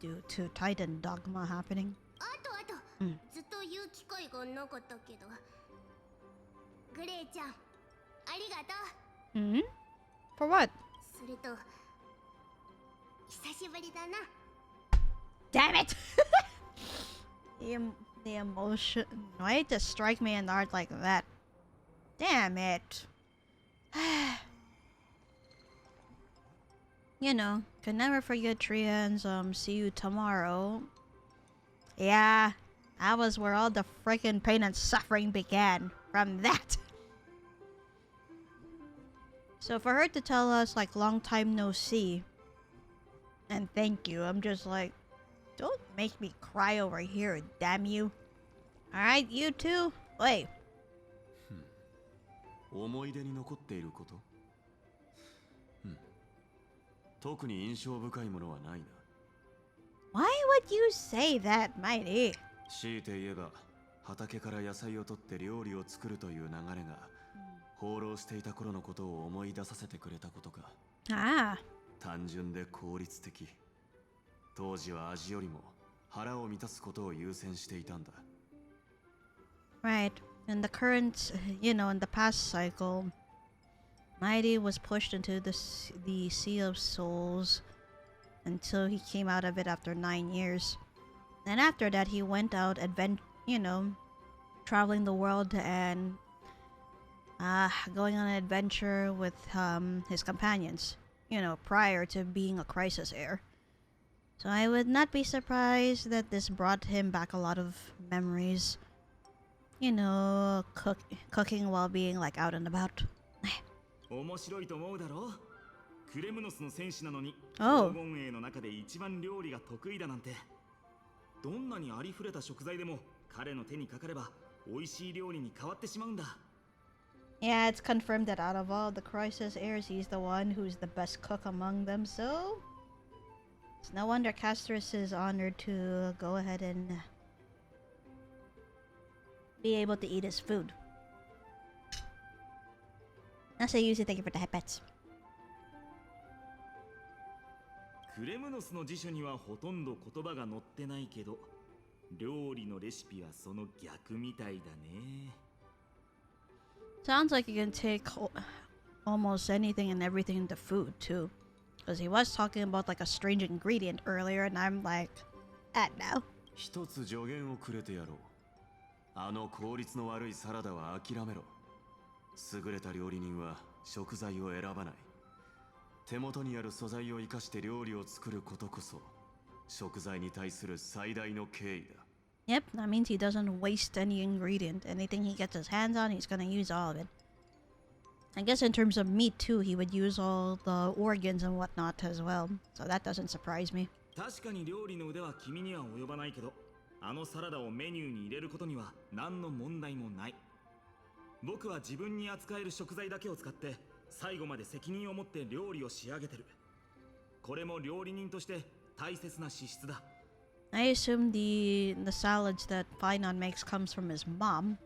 due to Titan dogma happening. あと、ずっと言う機会がなかったけど、グレイちゃん、ありがとう。For what? それと、久しぶりだな。 Damn it! the emotion. Why to strike me in the heart like that? Damn it. You know, can never forget Trian's see you tomorrow. Yeah, that was where all the freaking pain and suffering began. From that. So for her to tell us like long time no see and thank you, I'm just like, don't make me cry over here, damn you. Alright, you too? Wait. 思い出に残っていること？特に印象深いものはないな。Why would you say that, mighty? 強いて言えば、畑から野菜を取って料理を作るという流れが、放浪していた頃のことを思い出させてくれたことか。Ah. 単純で効率的。当時は味よりも腹を満たすことを優先していたんだ。Right. In the current, in the past cycle, Mighty was pushed into the Sea of Souls until he came out of it after 9 years. And after that, he went out, traveling the world and going on an adventure with his companions, prior to being a crisis heir. So I would not be surprised that this brought him back a lot of memories. Cooking while being like out and about. 面白いと思うだろう。クレムノスの戦士なのに、Oh. 黄金栄の中で一番料理が得意だなんて。どんなにありふれた食材でも彼の手にかかれば美味しい料理に変わってしまうんだ。Yeah, it's confirmed that out of all the crisis heirs, he's the one who's the best cook among them, so it's no wonder Castris is honored to go ahead and be able to eat his food. Nasa Yuzi, thank you for the head pets. クレムノスの辞書にはほとんど言葉が載ってないけど、料理のレシピはその逆みたいだね。Sounds like you can take almost anything and everything into food too. Because he was talking about like a strange ingredient earlier, and I'm like, no. 一つ助言をくれてやろう。あの効率の悪いサラダは諦めろ。優れた料理人は食材を選ばない。手元にある素材を生かして料理を作ることこそ食材に対する最大の敬意だ。Yep, that means he doesn't waste any ingredient. Anything he gets his hands on, he's gonna use all of it. I guess in terms of meat too, he would use all the organs and whatnot as well. So that doesn't surprise me. 確かに料理の腕は君には及ばないけど、あのサラダをメニューに入れることには何の問題もない。僕は自分に扱える食材だけを使って最後まで責任を持って料理を仕上げてる。これも料理人として大切な資質だ。I assume the salads that Finon makes comes from his mom.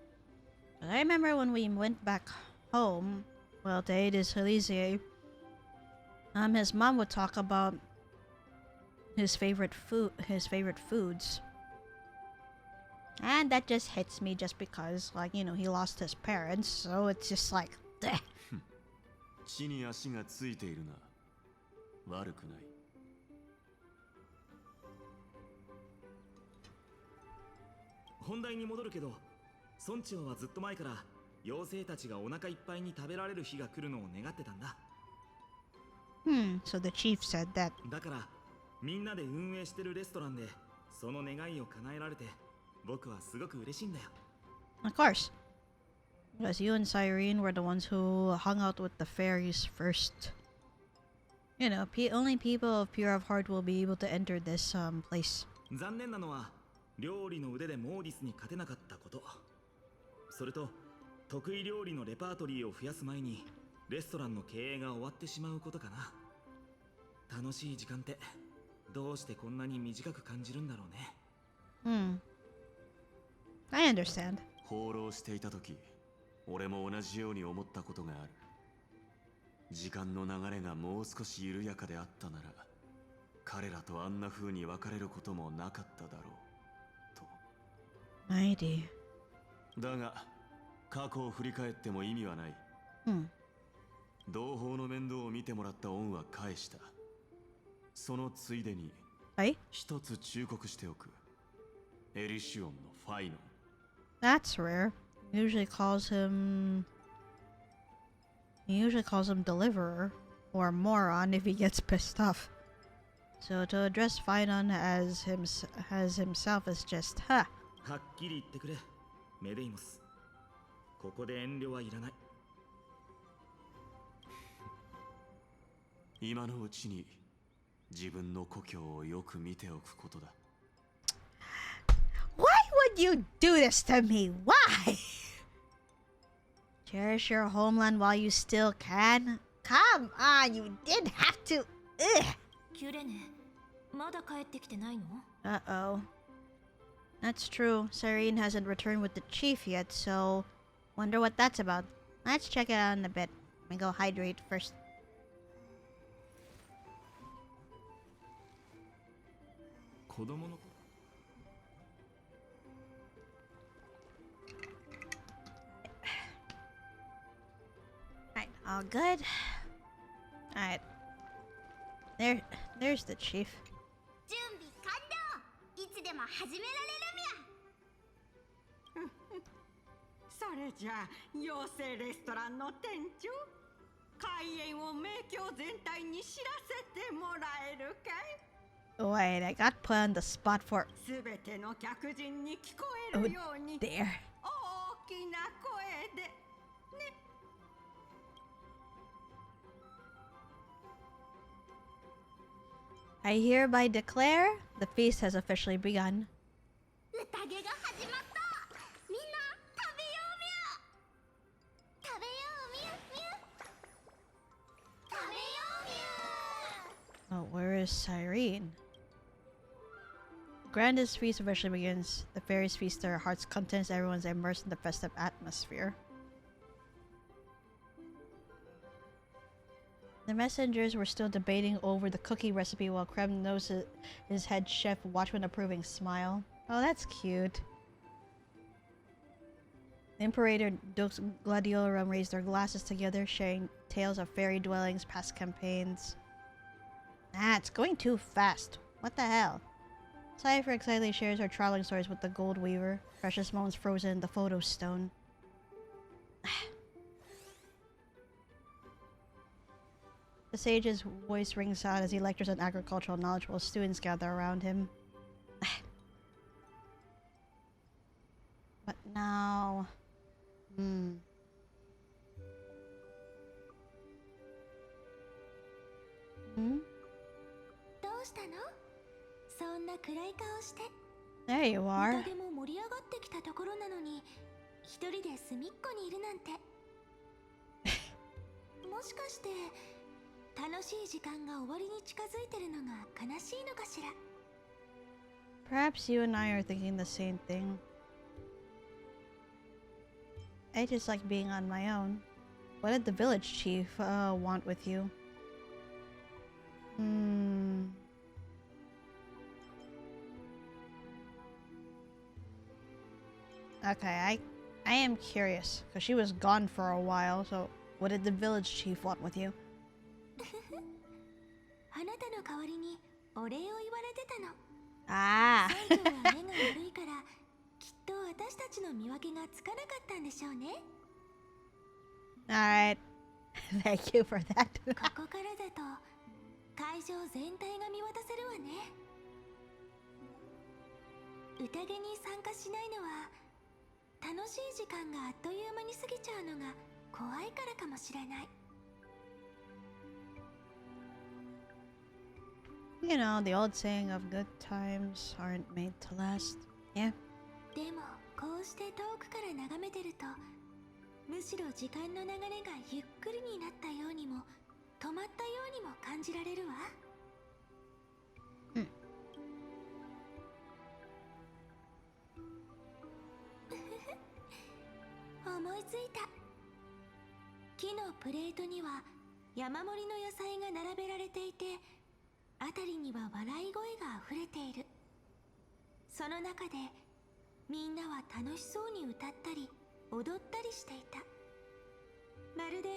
But I remember when we went back home, well, to Aedes Haliciae, his mom would talk about his favorite foods. And that just hits me just because, like, you know, he lost his parents, so it's just like, bleh. 地に足がついているな。悪くない。本題に戻るけど、村長はずっと前から妖精たちがお腹いっぱいに食べられる日が来るのを願ってたんだ。So the chief said that. だからみんなで運営してるレストランでその願いを叶えられて、僕はすごく嬉しいんだよ。Of course. Because you and Cyrene were the ones who hung out with the fairies first. You know, only people of pure of heart will be able to enter this place. 残念なのは料理の腕でモーディスに勝てなかったこと。それと得意料理のレパートリーを増やす前にレストランの経営が終わってしまうことかな。楽しい時間ってどうしてこんなに短く感じるんだろうね。I understand. 放浪していた時、俺も同じように思ったことがある。時間の流れがもう少し緩やかであったなら、彼らとあんな風に別れることもなかっただろうと。Mighty. だが過去を振り返っても意味はない。同胞の面倒を見てもらった恩は返した。そのついでに、一つ忠告しておく。エリシオンのファイノン。That's rare. He usually calls him deliverer or moron if he gets pissed off. So to address Finon as himself is just, huh. はっきり言ってくれ、メデイモス。ここで遠慮はいらない。今のうちに自分の故郷をよく見ておくことだ。Why would you do this to me? Why? Cherish your homeland while you still can? Come on, you did have to. Ugh. キュレネ、まだ帰ってきてないの？ Uh-oh. That's true. Cyrene hasn't returned with the chief yet, so wonder what that's about. Let's check it out in a bit. Let me go hydrate first. Alright, all good. Alright. There's the chief. 準備完了。いつでも始められるみゃ。それじゃあ妖精レストランの店長、開演を名教全体に知らせてもらえるかい？ Wait, I got put on the spot for. すべての客人に聞こえるように、there. 大きな声でね。I hereby declare the feast has officially begun. 宴が始まった。みんな食べようみゃ。食べようみゃみゃ。食べようみゃ。 Oh, where is Cyrene? The grandest feast officially begins. The fairies feast their hearts' contents. Everyone's immersed in the festive atmosphere. The messengers were still debating over the cookie recipe while Krem noticed his head chef watch with an approving smile. Oh, that's cute. The Imperator Dux Gladiorum raised their glasses together, sharing tales of fairy dwellings, past campaigns. Ah, it's going too fast. What the hell? Cypher excitedly shares her traveling stories with the Gold Weaver, precious moments frozen in the photo stone. The sage's voice rings out as he lectures on agricultural knowledge while students gather around him. But now... Hmm. There you are. でも盛り上がってきたところなのに、一人で隅っこにいるなんて。もしかして楽しい時間が終わりに近づいてるのが悲しいのかしら。Perhaps you and I are thinking the same thing. I just like being on my own. What did the village chief want with you? Okay, I am curious, because she was gone for a while, so what did the village chief want with you? あなたの代わりにお礼を言われてたの。Ah! 村長は目が悪いから、きっと私たちの見分けがつかなかったんでしょうね。Alright. Thank you for that. ここからだと会場全体が見渡せるわね。宴に参加しないのは楽しい時間があっという間に過ぎちゃうのが怖いからかもしれない。You know, the old saying of good times aren't made to last. Yeah. でもこうして遠くから眺めてると、むしろ時間の流れがゆっくりになったようにも止まったようにも感じられるわ。思いついた。木のプレートには山盛りの野菜が並べられていて、辺りには笑い声があふれている。その中でみんなは楽しそうに歌ったり踊ったりしていた。まるで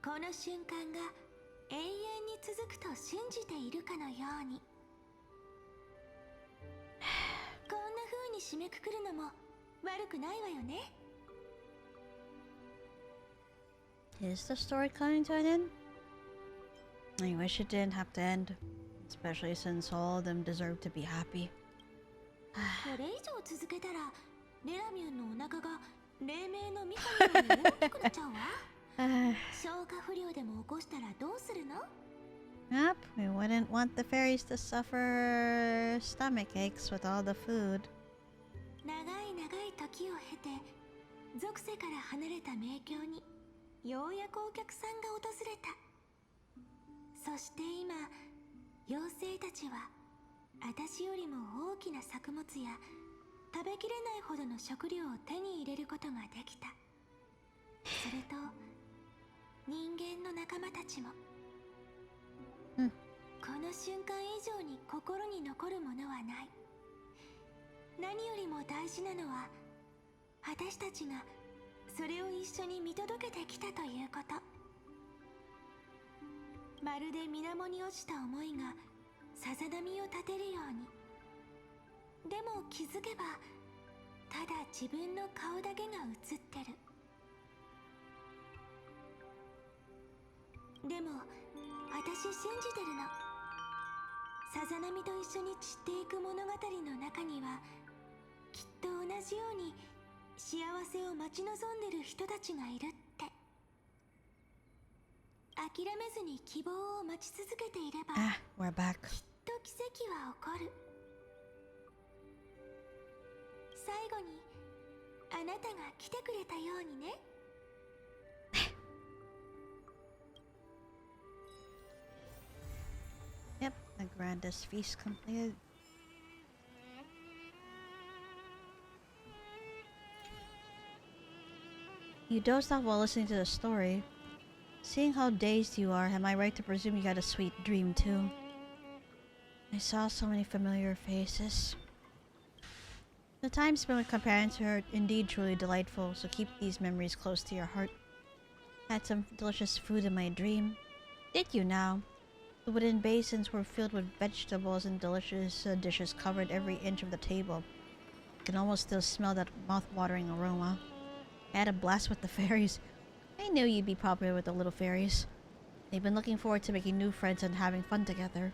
この瞬間が永遠に続くと信じているかのように。こんな風に締めくくるのも悪くないわよね。Is the story coming to an end? I wish it didn't have to end. Especially since all of them deserve to be happy. これ以上続けたらレラミュンのお腹が黎明のミカのように大きくなっちゃうわ。消化不良でも起こしたらどうするの？ Yep, we wouldn't want the fairies to suffer stomach aches with all the food. 長い長い時を経て属性から離れた迷宮にようやくお客さんが訪れた。そして今妖精たちは私よりも大きな作物や食べきれないほどの食料を手に入れることができた。それと人間の仲間たちも、この瞬間以上に心に残るものはない。何よりも大事なのは私たちがそれを一緒に見届けてきたということ。まるで水面に落ちた思いがさざ波を立てるように。でも気づけばただ自分の顔だけが映ってる。でも私信じてるの。さざ波と一緒に散っていく物語の中にはきっと同じように幸せを待ち望んでる人たちがいるって。諦めずに希望を待ち続けていれば、we're back. きっと奇跡は起こる。最後にあなたが来てくれたようにね。Yep, the grandest feast completed. You dozed off while listening to the story. Seeing how dazed you are, am I right to presume you had a sweet dream too? I saw so many familiar faces. The time spent with companions are indeed truly delightful, so keep these memories close to your heart. Had some delicious food in my dream. Did you now? The wooden basins were filled with vegetables and delicious dishes covered every inch of the table. I can almost still smell that mouth-watering aroma. I had a blast with the fairies. I knew you'd be popular with the little fairies. They've been looking forward to making new friends and having fun together.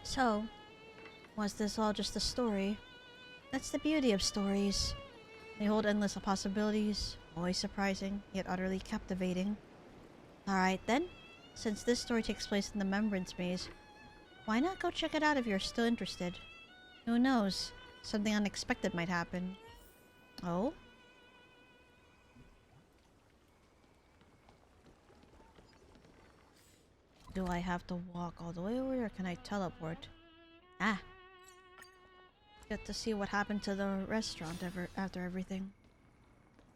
So, was this all just a story? That's the beauty of stories. They hold endless possibilities, always surprising, yet utterly captivating. Alright then, since this story takes place in the Remembrance Maze, why not go check it out if you're still interested? Who knows? Something unexpected might happen. Oh? Do I have to walk all the way over or can I teleport? Ah. Get to see what happened to the restaurant after everything.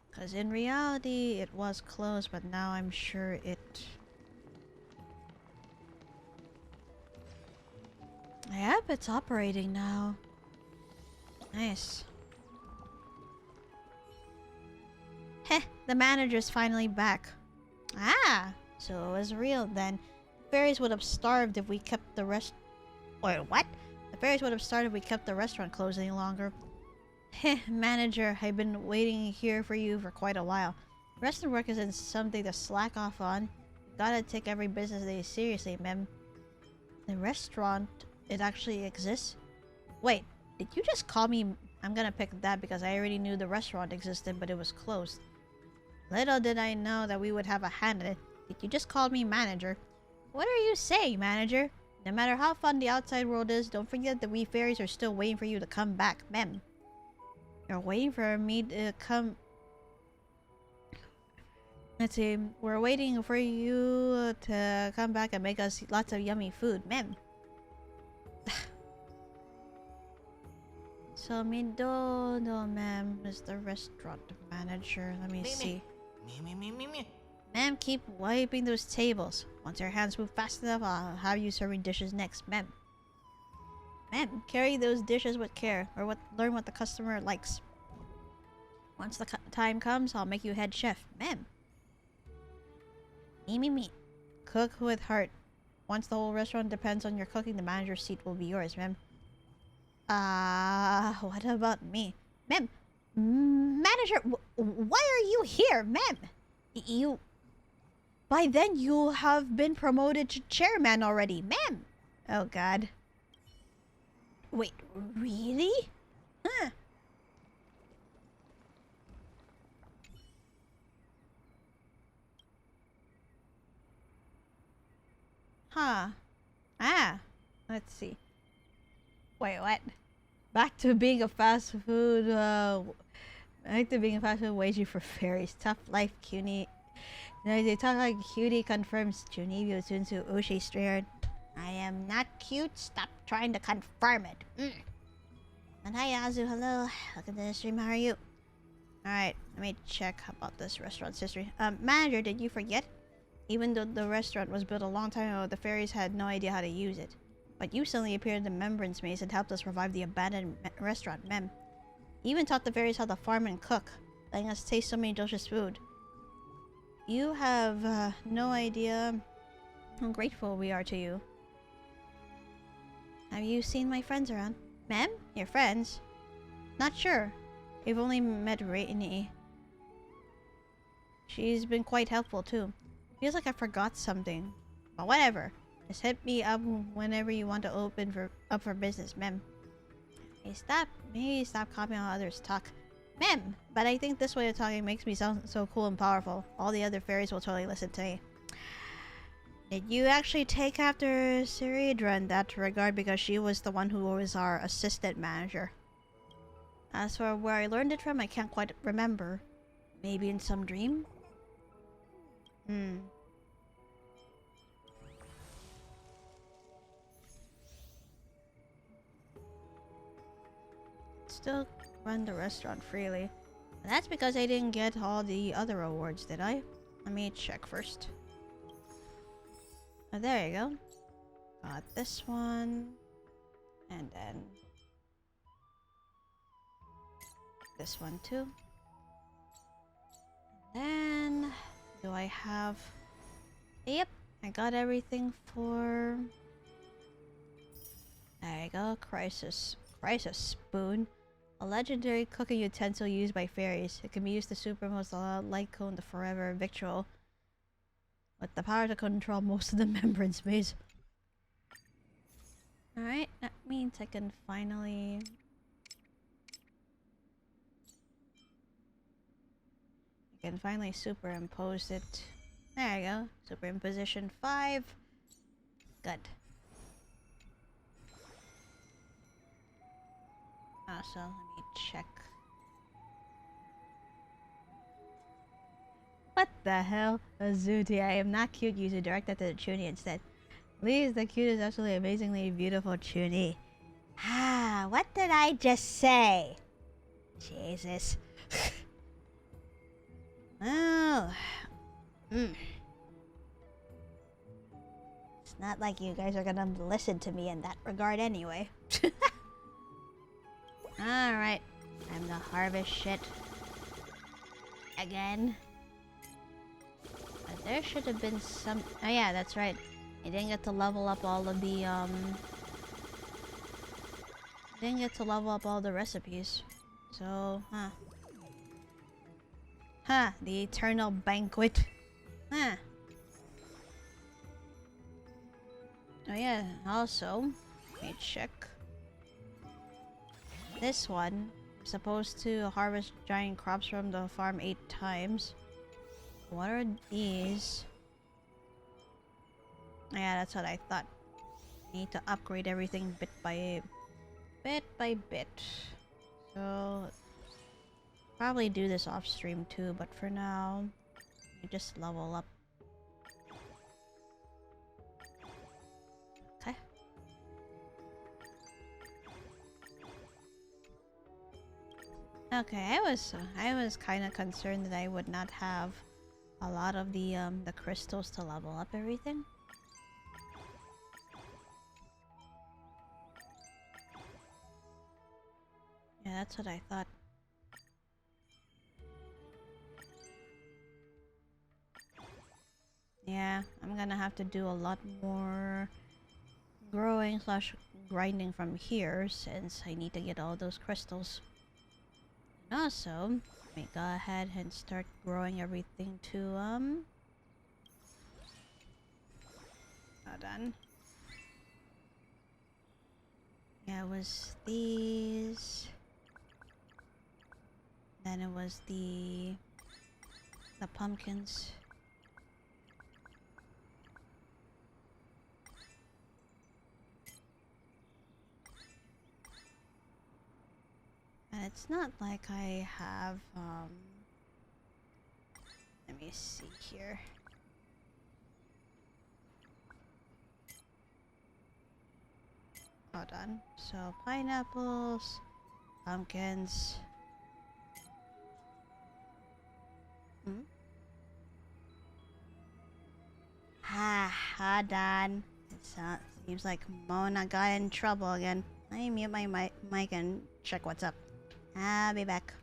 Because in reality, it was closed, but now I'm sure it... Yep, it's operating now. Nice. Heh, the manager's finally back. Ah, so it was real then. Fairies would have starved if we kept the Wait, what? The fairies would have starved if we kept the restaurant closed any longer. Heh, manager, I've been waiting here for you for quite a while. Restaurant work isn't something to slack off on. You gotta take every business day seriously, ma'am. The restaurant, it actually exists? Wait, did you just call me... I'm gonna pick that because I already knew the restaurant existed, but it was closed. Little did I know that we would have a hand in it. Did you just call me manager? What are you saying, manager? No matter how fun the outside world is, don't forget that we fairies are still waiting for you to come back, ma'am. You're waiting for me to come... Let's see. We're waiting for you to come back and make us lots of yummy food, ma'am. So, Midodo, ma'am, is the restaurant manager. Let me see. Ma'am, keep wiping those tables. Once your hands move fast enough, I'll have you serving dishes next, ma'am. Ma'am, carry those dishes with care, or learn what the customer likes. Once the time comes, I'll make you head chef, ma'am. Me. Cook with heart. Once the whole restaurant depends on your cooking, the manager's seat will be yours, ma'am. What about me? Ma'am, manager, why are you here, ma'am? You... By then, you have been promoted to chairman already, ma'am. Oh, God. Wait, really? Huh. Huh. Ah. Let's see. Wait, what? Back to being a fast food, back to being a fast food waging for fairies. Tough life, cutie. No, they talk like cutie confirms Junibyo Sunsu Ushi Strayer. I am not cute. Stop trying to confirm it. And hi, Azu. Hello. Welcome to the stream. How are you? Alright, let me check about this restaurant's history. Manager, did you forget? Even though the restaurant was built a long time ago, the fairies had no idea how to use it. But you suddenly appeared in the Remembrance Maze and helped us revive the abandoned restaurant, ma'am. You even taught the fairies how to farm and cook, letting us taste so many delicious food. You have no idea how grateful we are to you. Have you seen my friends around? Ma'am? Your friends? Not sure. We've only met Rainy. She's been quite helpful too. Feels like I forgot something. But whatever. Just hit me up whenever you want to open up for business, ma'am. Maybe stop copying how others talk. Ma'am, but I think this way of talking makes me sound so cool and powerful. All the other fairies will totally listen to me. Did you actually take after Siridra in that regard because she was the one who was our assistant manager? As for where I learned it from, I can't quite remember. Maybe in some dream? Still run the restaurant freely. That's because I didn't get all the other awards, did I? Let me check first. Oh, there you go. Got this one. And then this one too. And then do I have... Yep, I got everything for... There you go, Crisis Spoon. A legendary cooking utensil used by fairies. It can be used to superimpose the light cone, the forever victual, with the power to control most of the membrane space. Alright, that means I can finally... superimpose it. There you go. Superimposition 5. Good. Also, let me check. What the hell? Azuti, I am not cute. Use it direct that to the Chuny instead. Please, the cute is absolutely amazingly beautiful Chuny. Ah, what did I just say? Jesus. Oh. It's not like you guys are gonna listen to me in that regard anyway. Alright. Time to harvest shit. Again. But there should have been some... Oh yeah, that's right. I didn't get to level up all of the, Didn't get to level up all the recipes. So, the eternal banquet. Oh yeah, also, let me check. This one, I'm supposed to harvest giant crops from the farm 8 times. What are these? Yeah, that's what I thought. I need to upgrade everything bit by bit. So, probably do this off stream too, but for now, you just level up. Okay. Okay, I was kind of concerned that I would not have a lot of the crystals to level up everything. Yeah, that's what I thought. Yeah, I'm gonna have to do a lot more growing / grinding from here since I need to get all those crystals. And also, let me go ahead and start growing everything to hold on. Yeah, it was these. Then it was the pumpkins. And it's not like I have, let me see here. Hold on. So, pineapples, pumpkins. Hold on. It seems like Mona got in trouble again. Let me mute my mic and check what's up. I'll be back.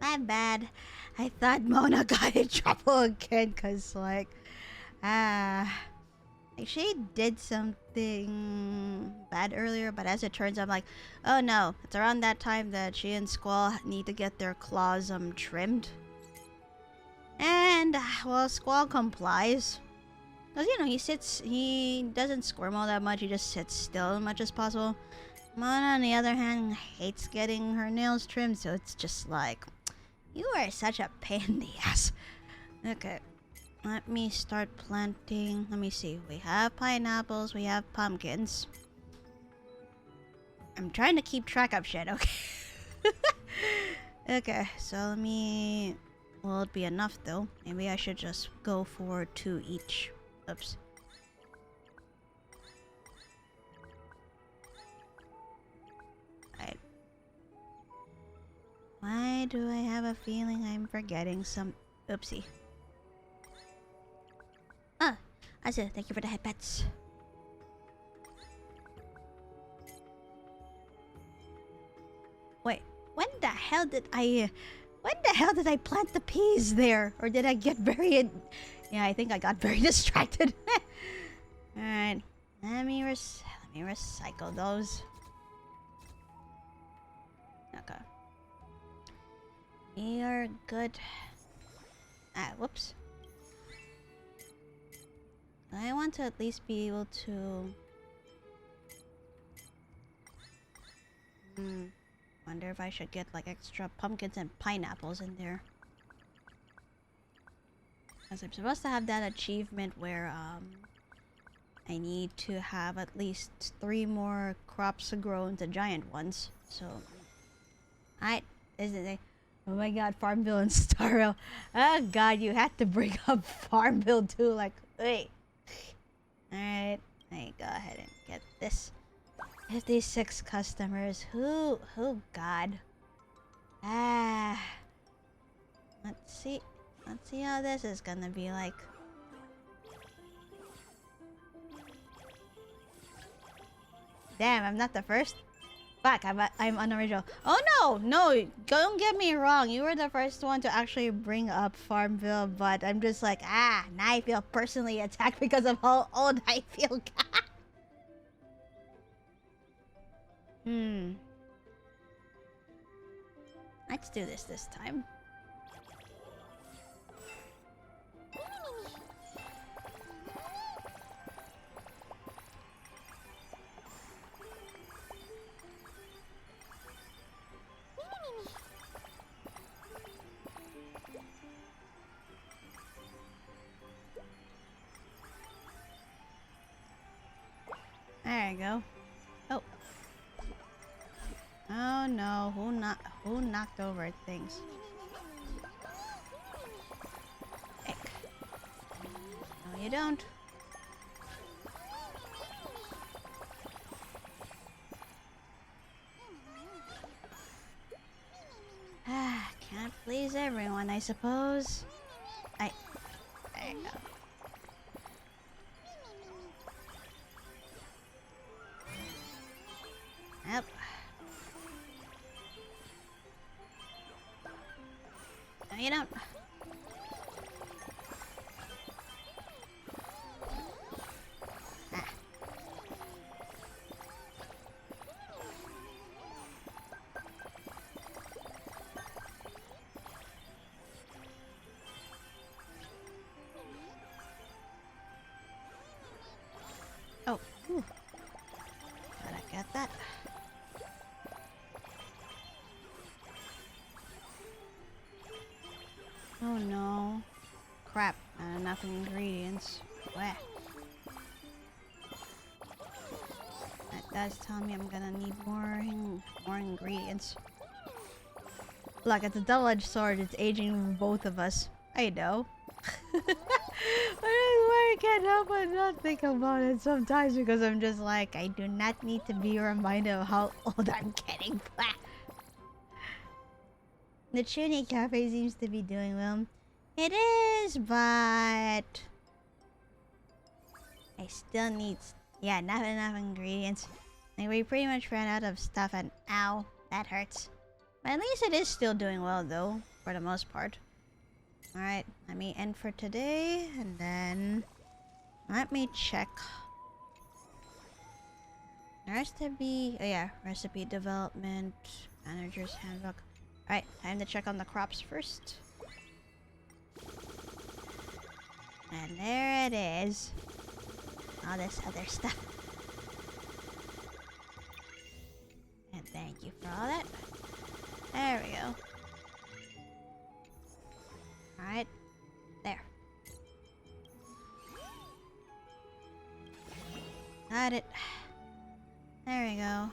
My bad. I thought Mona got in trouble again because, like, she did something bad earlier, but as it turns out, I'm like, oh no, it's around that time that she and Squall need to get their claws trimmed. And, well, Squall complies. Because, you know, he doesn't squirm all that much, he just sits still as much as possible. Mona, on the other hand, hates getting her nails trimmed, so it's just like, you are such a pain in the ass. Okay, let me start planting. Let me see, we have pineapples, we have pumpkins. I'm trying to keep track of shit, okay? Okay, so let me... Will it be enough though? Maybe I should just go for 2 each. Oops. Right. Why do I have a feeling I'm forgetting some... Oopsie. Ah! Asa, thank you for the headpats. Wait, when the hell did I... When the hell did I plant the peas there? Or did I get very... Yeah, I think I got very distracted. Alright. Let me recycle those. Okay. We are good. Ah, whoops. I want to at least be able to... Wonder if I should get like extra pumpkins and pineapples in there. Because I'm supposed to have that achievement where I need to have at least 3 more crops to grow into giant ones. So, alright, this is it. Oh my god, Farmville and Starro. Oh god, you had to bring up Farmville too. Like, wait. Alright, let me go ahead and get this. 56 customers. Who god. Let's see how this is gonna be like. Damn, I'm not the first. Fuck, I'm unoriginal. Oh no, don't get me wrong. You were the first one to actually bring up Farmville, but I'm just like, now I feel personally attacked because of how old I feel. Let's do this time. There you go. Oh. Oh no, who knocked over things? Heck. No, you don't. Can't please everyone, I suppose. There you go. Yep. No, you don't. Oh, whew. Gotta get that. Oh no. Crap, not enough ingredients. Blech. That does tell me I'm gonna need more ingredients. Look, it's a double-edged sword. It's aging both of us. I know. I can't help but not think about it sometimes because I'm just like, I do not need to be reminded of how old I'm getting. The Chuni Cafe seems to be doing well. It is, but I still need, not enough ingredients. Like, we pretty much ran out of stuff and ow, that hurts. But at least it is still doing well though. for the most part. Alright, let me end for today, and then let me check. Recipe, oh yeah, recipe development, manager's handbook. Alright, time to check on the crops first. And there it is. All this other stuff. And thank you for all that. There we go. Alright. There. Got it. There we go.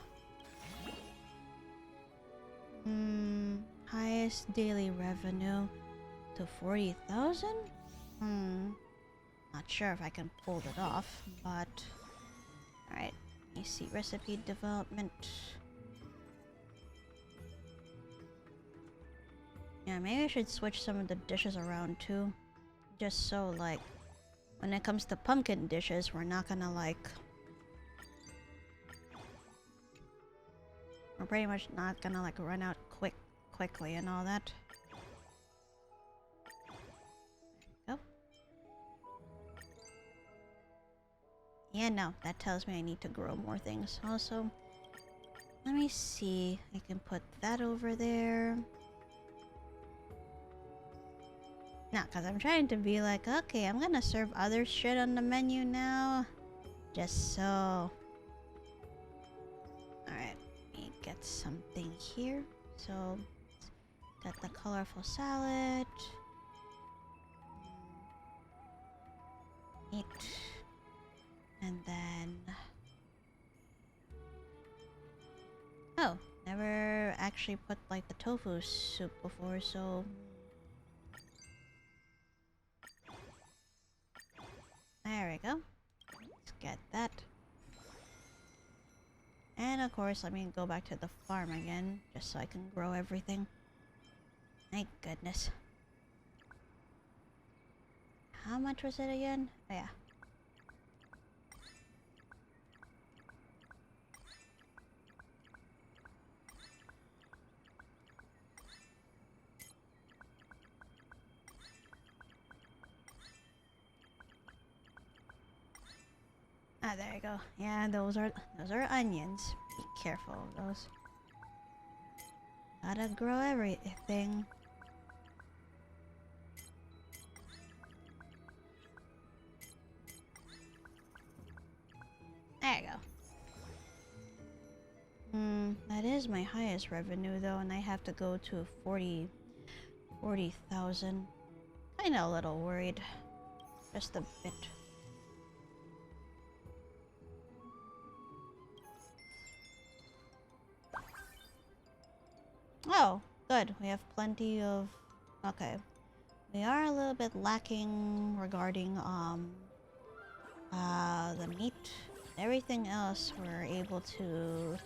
Highest daily revenue to 40,000? Not sure if I can pull it off, but... Alright, let me see. Recipe development. Yeah, maybe I should switch some of the dishes around too. Just so, like, when it comes to pumpkin dishes, we're not gonna, like... We're pretty much not gonna, like, run out quickly and all that. Go. Yeah, no, that tells me I need to grow more things. Also, let me see. I can put that over there. No, because I'm trying to be like, okay, I'm gonna serve other shit on the menu now. Just so. Alright, let me get something here. So, got the colorful salad. Meat. And then... Oh, never actually put like the tofu soup before, so... There we go. Let's get that. And of course, let me go back to the farm again, just so I can grow everything. Thank goodness. How much was it again? Oh yeah. Ah, there you go. Yeah, those are onions. Be careful of those. Gotta grow everything. There you go. That is my highest revenue though, and I have to go to 40,000. Kinda a little worried. Just a bit. Oh, good. We have plenty of... Okay. We are a little bit lacking regarding, the meat. Everything else we're able to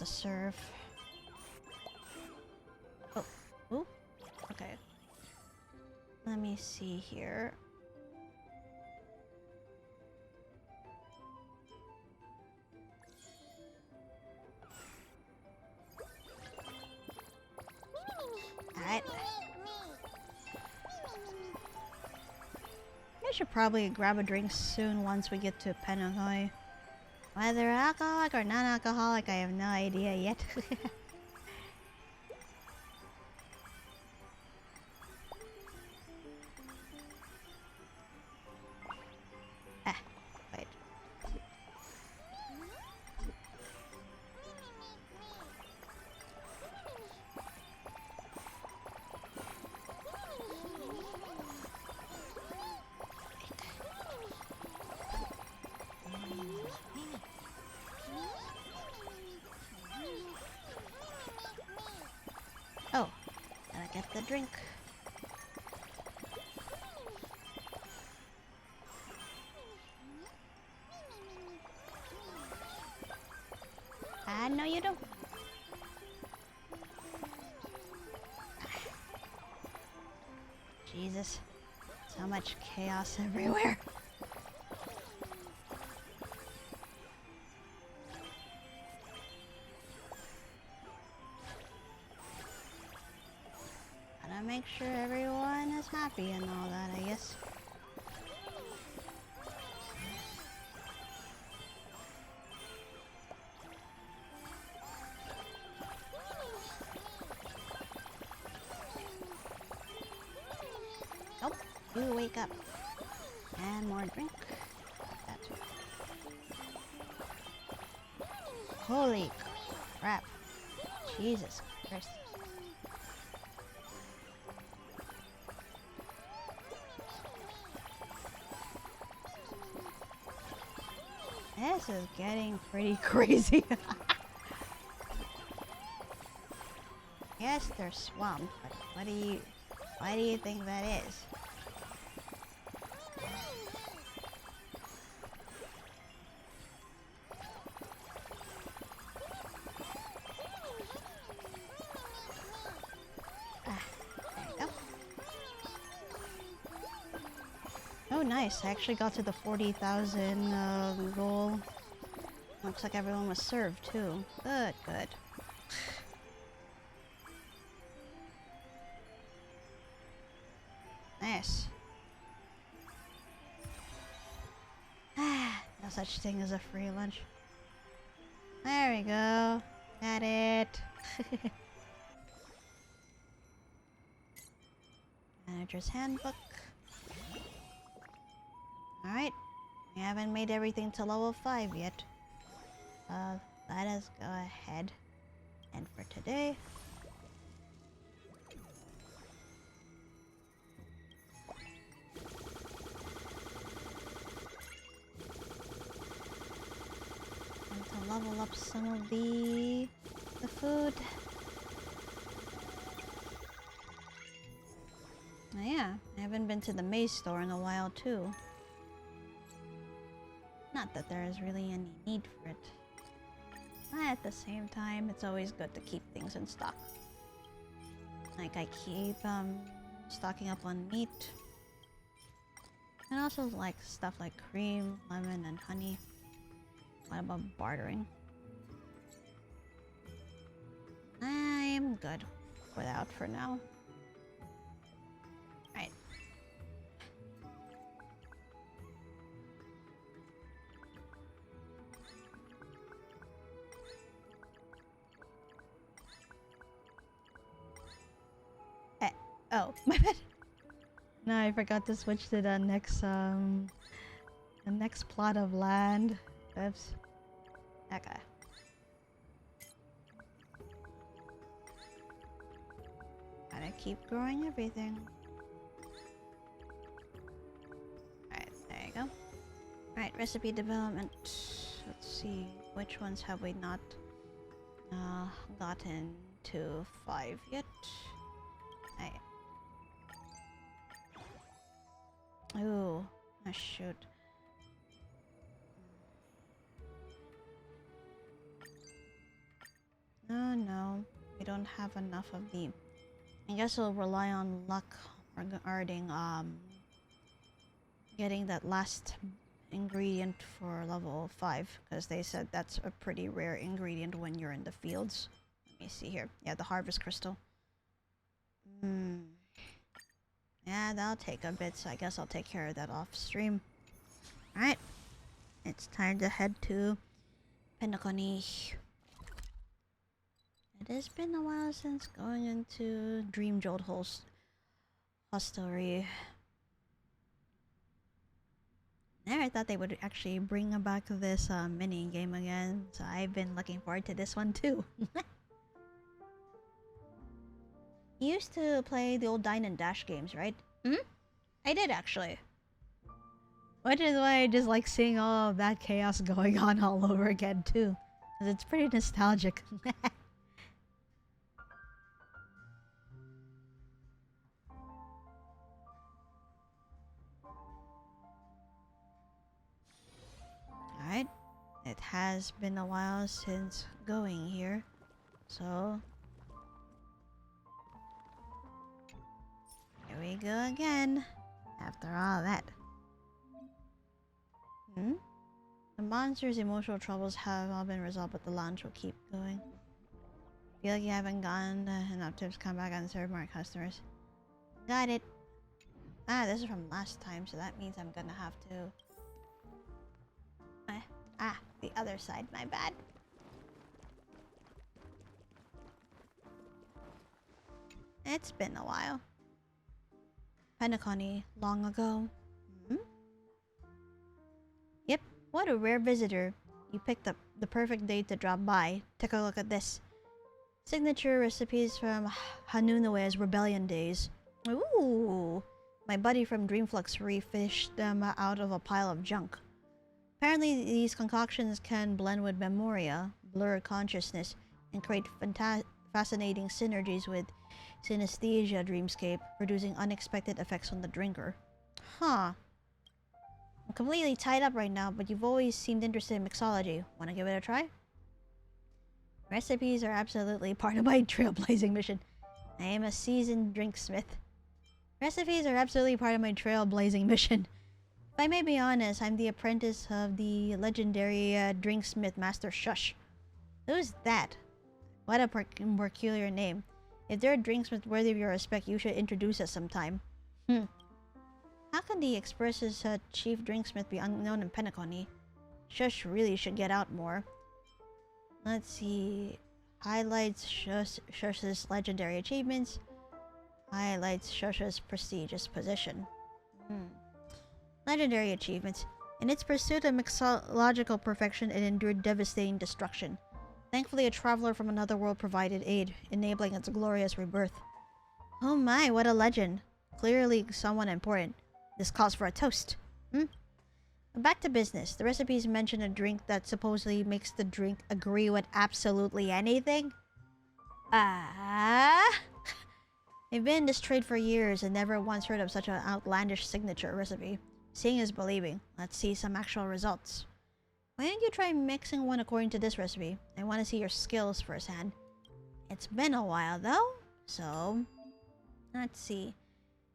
serve. Oh. Ooh. Okay. Let me see here. Alright. I should probably grab a drink soon once we get to Penanoi. Whether alcoholic or non-alcoholic, I have no idea yet. Ah, wait. Oh, gotta get the drink. No, you don't. Jesus, so much chaos everywhere. happy and all that, I guess. Nope, you wake up. And more drink. That's right. Holy crap. Jesus Christ. This is getting pretty crazy. Yes, they're swamped, but why do you think that is? Oh, nice. I actually got to the 40,000 goal. Looks like everyone was served, too. Good, good. Nice. No such thing as a free lunch. There we go. Got it. Manager's handbook. Alright, we haven't made everything to level 5 yet. Let us go ahead. And for today... and to level up some of the food. Oh yeah, I haven't been to the maze store in a while too. Not that there is really any need for it. But at the same time, it's always good to keep things in stock. Like I keep stocking up on meat. And also like stuff like cream, lemon, and honey. What about bartering? I'm good without for now. Right. Oh, my bad. No, I forgot to switch to the next plot of land. Oops. Okay. Gotta keep growing everything. Alright, there you go. Alright, recipe development. Let's see, which ones have we not gotten to 5 yet? Alright. Ooh, oh shoot. No, we don't have enough of the... I guess we'll rely on luck regarding getting that last ingredient for level 5, because they said that's a pretty rare ingredient when you're in the fields. Let me see here. Yeah, the harvest crystal. Yeah, that'll take a bit, so I guess I'll take care of that off stream. Alright. It's time to head to Penacony. It has been a while since going into Dream Jolt Hostelry. I thought they would actually bring back this mini game again, so I've been looking forward to this one too. You used to play the old Dine and Dash games, right? I did actually. Which is why I just like seeing all of that chaos going on all over again too. Because it's pretty nostalgic. Alright. It has been a while since going here. So... here we go again. After all that. The monster's emotional troubles have all been resolved, but the launch will keep going. Feel like you haven't gotten enough tips to come back and serve more customers. Got it. Ah, this is from last time, so that means I'm gonna have to... the other side, my bad. It's been a while. Penacony, long ago. Yep, what a rare visitor. You picked up the perfect day to drop by. Take a look at this. Signature recipes from Hanunoe's rebellion days. Ooh! My buddy from Dreamflux refished them out of a pile of junk. Apparently, these concoctions can blend with memoria, blur consciousness, and create fascinating synergies with synesthesia dreamscape, producing unexpected effects on the drinker. Huh. I'm completely tied up right now, but you've always seemed interested in mixology. Wanna give it a try? Recipes are absolutely part of my trailblazing mission. I am a seasoned drinksmith. Recipes are absolutely part of my trailblazing mission. If I may be honest, I'm the apprentice of the legendary drinksmith Master Shush. Who's that? What a peculiar name. If they're a drinksmith worthy of your respect, you should introduce us sometime. How can the Express's chief drinksmith be unknown in Penacony? Shush really should get out more. Let's see. Highlights Shush's legendary achievements. Highlights Shush's prestigious position. Legendary achievements. In its pursuit of mixological perfection, it endured devastating destruction. Thankfully, a traveler from another world provided aid, enabling its glorious rebirth. Oh my, what a legend. Clearly someone important. This calls for a toast. Back to business. The recipes mention a drink that supposedly makes the drink agree with absolutely anything. I've been in this trade for years and never once heard of such an outlandish signature recipe. Seeing is believing. Let's see some actual results. Why don't you try mixing one according to this recipe? I want to see your skills firsthand. It's been a while though, so... Let's see.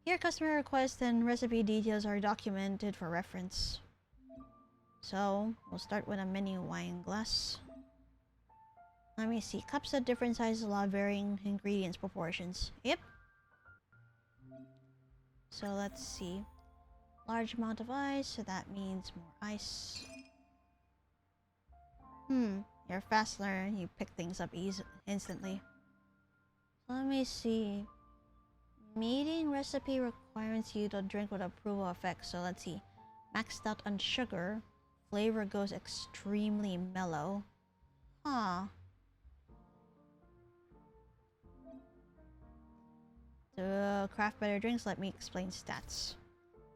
Here, customer requests and recipe details are documented for reference. So, we'll start with a mini wine glass. Let me see. Cups of different sizes allow varying ingredients proportions. Yep. So, let's see. Large amount of ice, so that means more ice. You're a fast learner. You pick things up instantly. So let me see. Meeting recipe requirements you to drink with approval effect. So let's see. Maxed out on sugar. Flavor goes extremely mellow. Huh. To craft better drinks, let me explain stats.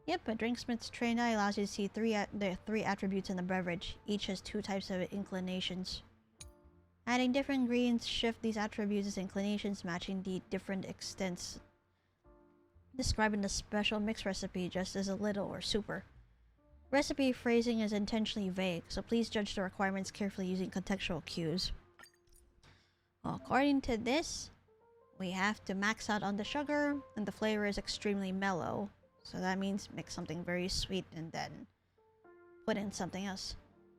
Yep, a drinksmith's trained eye allows you to see the three attributes in the beverage. Each has 2 types of inclinations. Adding different ingredients shift these attributes as inclinations, matching the different extents. Describing the special mix recipe just as a little or super. Recipe phrasing is intentionally vague, so please judge the requirements carefully using contextual cues. Well, according to this, we have to max out on the sugar, and the flavor is extremely mellow. So that means mix something very sweet and then put in something else.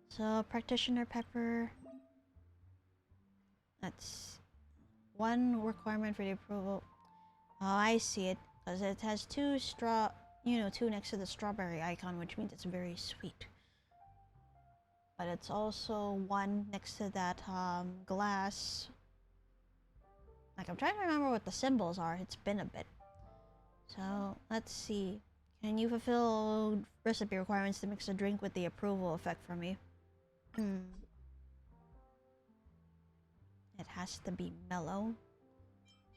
So practitioner pepper. That's one requirement for the approval. Oh, I see it. Because it has 2 2 next to the strawberry icon, which means it's very sweet. But it's also 1 next to that glass. Like, I'm trying to remember what the symbols are. It's been a bit. So, let's see. Can you fulfill recipe requirements to mix a drink with the approval effect for me? It has to be mellow.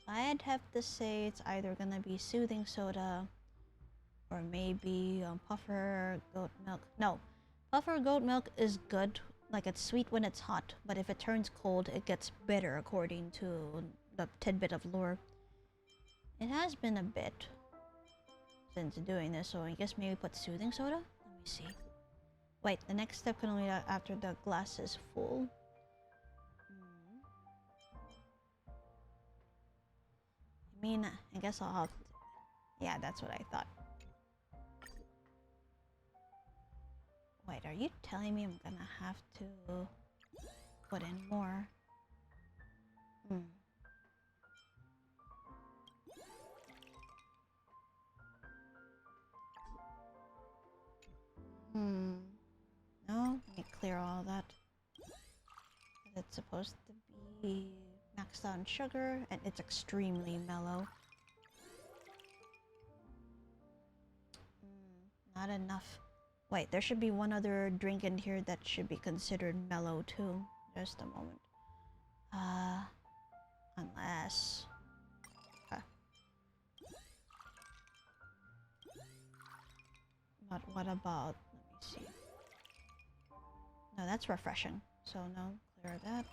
I'd have to say it's either gonna be soothing soda or maybe puffer goat milk. No, puffer goat milk is good. Like, it's sweet when it's hot, but if it turns cold, it gets bitter according to the tidbit of lore. It has been a bit since doing this, so I guess maybe put soothing soda? Let me see. Wait, the next step can only be after the glass is full. I mean, I guess I'll have to... Yeah, that's what I thought. Wait, are you telling me I'm gonna have to put in more? supposed to be maxed out on sugar, and it's extremely mellow. Not enough. Wait, there should be one other drink in here that should be considered mellow too. Just a moment. Unless... But what about... Let me see. No, that's refreshing. So no, clear that.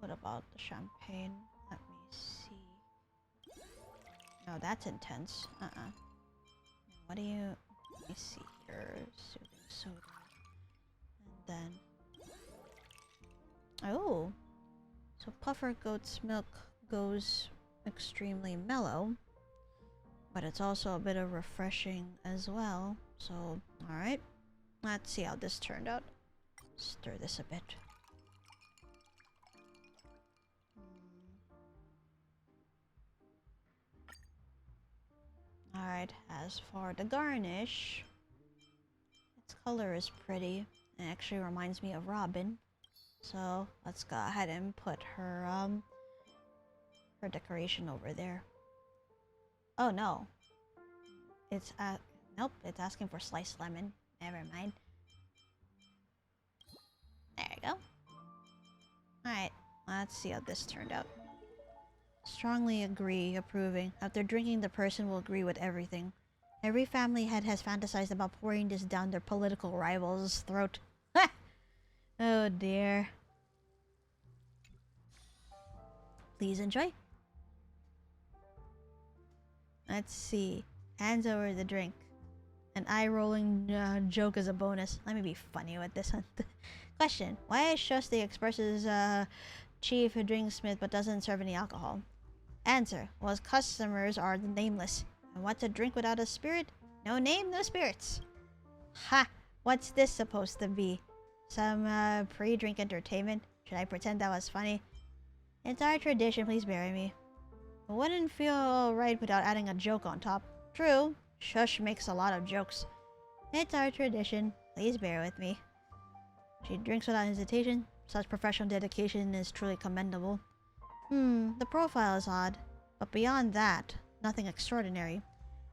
What about the champagne? Let me see. No, that's intense. What do you... Let me see here. Soothing soda. And then... Oh! So puffer goat's milk goes extremely mellow. But it's also a bit of refreshing as well. So, alright. Let's see how this turned out. Stir this a bit. Alright, as for the garnish, its color is pretty. It actually reminds me of Robin. So let's go ahead and put her her decoration over there. Oh no. It's nope, it's asking for sliced lemon. Never mind. There you go. Alright, let's see how this turned out. Strongly agree, approving. After drinking, the person will agree with everything. Every family head has fantasized about pouring this down their political rival's throat. Oh dear. Please enjoy. Let's see. Hands over the drink. An eye-rolling joke as a bonus. Let me be funny with this one. Question. Why is Shusti expresses chief drinksmith but doesn't serve any alcohol? Answer. Well, his customers are nameless. And what's a drink without a spirit? No name, no spirits. Ha! What's this supposed to be? Some pre-drink entertainment? Should I pretend that was funny? It's our tradition, please bear me. It wouldn't feel right without adding a joke on top. True, Shush makes a lot of jokes. It's our tradition, please bear with me. She drinks without hesitation. Such professional dedication is truly commendable. The profile is odd. But beyond that, nothing extraordinary.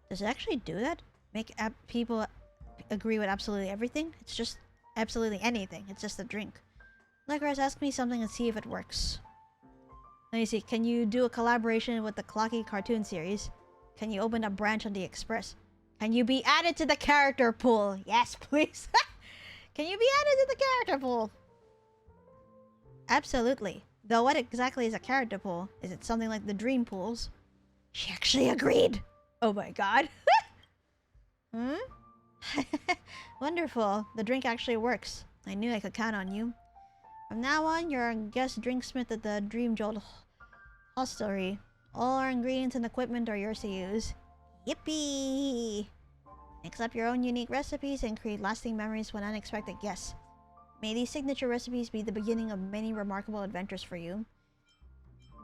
Does it actually do that? Make people agree with absolutely everything? It's just absolutely anything. It's just a drink. Lycoris, ask me something and see if it works. Let me see. Can you do a collaboration with the Clocky cartoon series? Can you open a branch on the Express? Can you be added to the character pool? Yes, please. Can you be added to the character pool? Absolutely. Though what exactly is a character pool? Is it something like the dream pools? She actually agreed. Oh my god. Wonderful. The drink actually works. I knew I could count on you. From now on, you're a guest drinksmith at the Dream Jolt Hostelry. All our ingredients and equipment are yours to use. Yippee! Mix up your own unique recipes and create lasting memories with unexpected guests. May these signature recipes be the beginning of many remarkable adventures for you.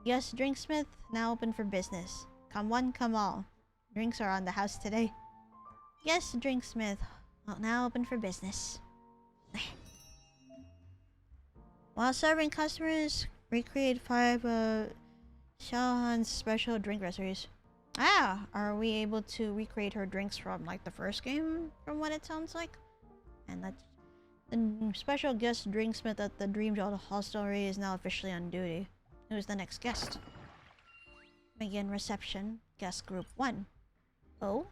Guest Drinksmith, now open for business. Come one, come all. Drinks are on the house today. Guest Drinksmith, now open for business. While serving customers, recreate 5 Xiaohan's special drink recipes. Ah, are we able to recreate her drinks from like the first game, from what it sounds like? And let's... The special guest drinksmith at the Dream Jolt Hostelry is now officially on duty. Who's the next guest? Begin reception. Guest group 1. Oh?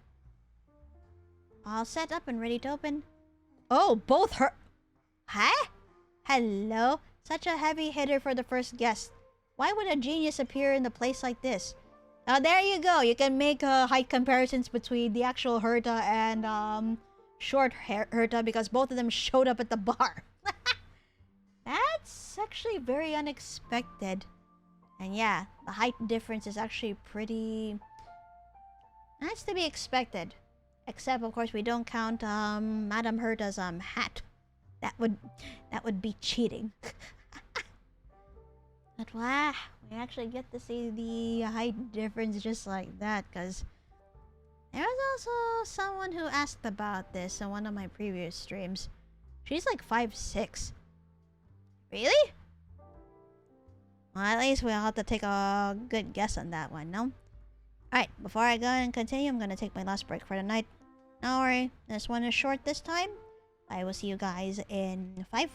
All set up and ready to open. Oh, both her... Huh? Hello? Such a heavy hitter for the first guest. Why would a genius appear in a place like this? Now there you go. You can make height comparisons between the actual Herta and short Herta because both of them showed up at the bar. That's actually very unexpected. And yeah, the height difference is actually pretty... That's to be expected. Except, of course, we don't count Madame Herta's hat. That would be cheating. But wow, we actually get to see the height difference just like that, because There was also someone who asked about this on one of my previous streams. She's like 5'6". Really? Well, at least we'll have to take a good guess on that one, no? Alright, before I go and continue, I'm gonna take my last break for the night. Don't worry, this one is short this time. I will see you guys in 5.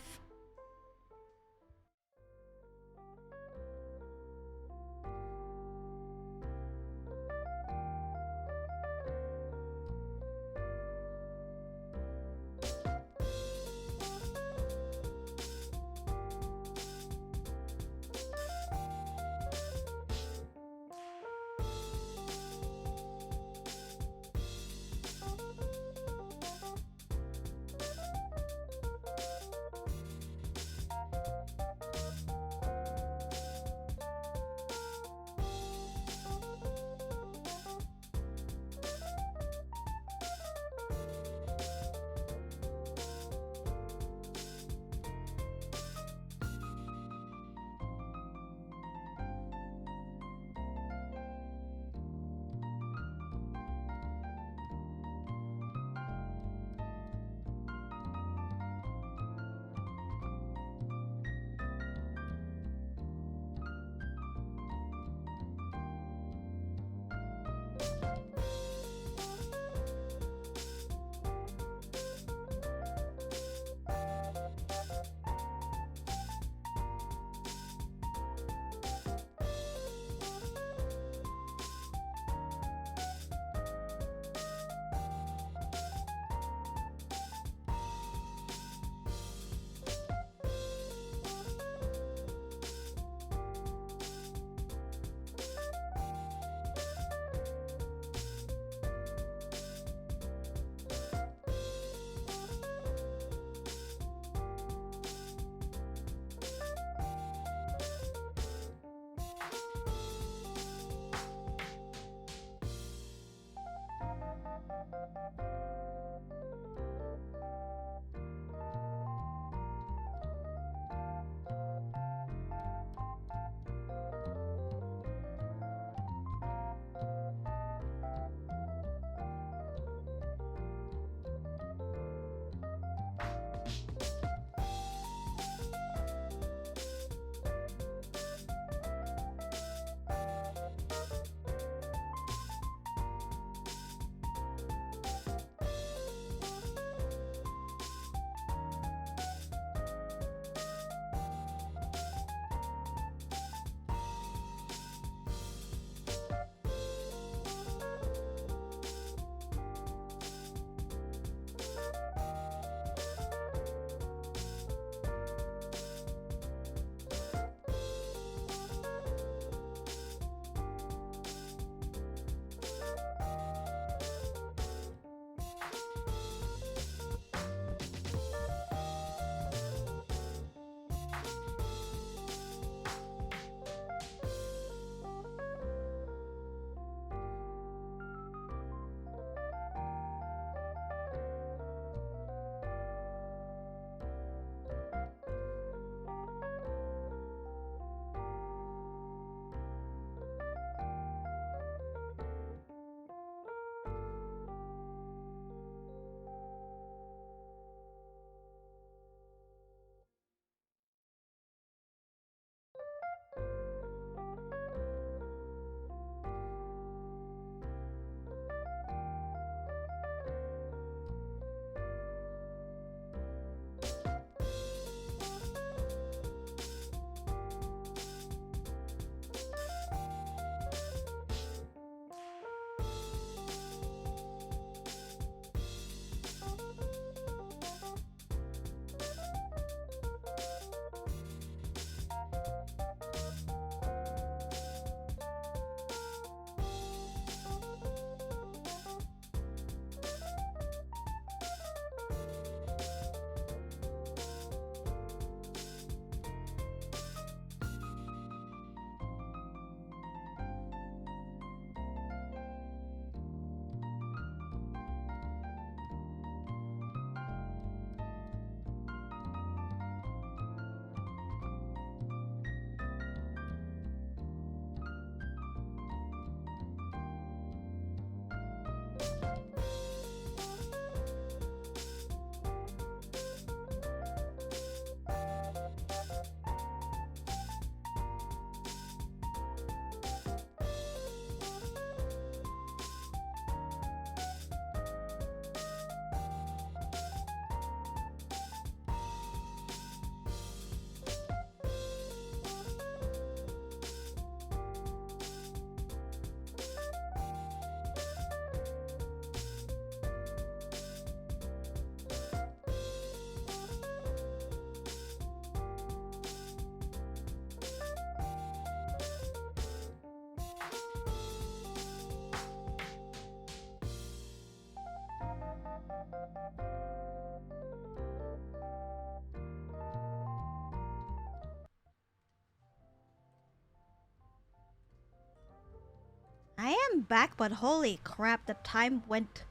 I am back, but holy crap, the time went...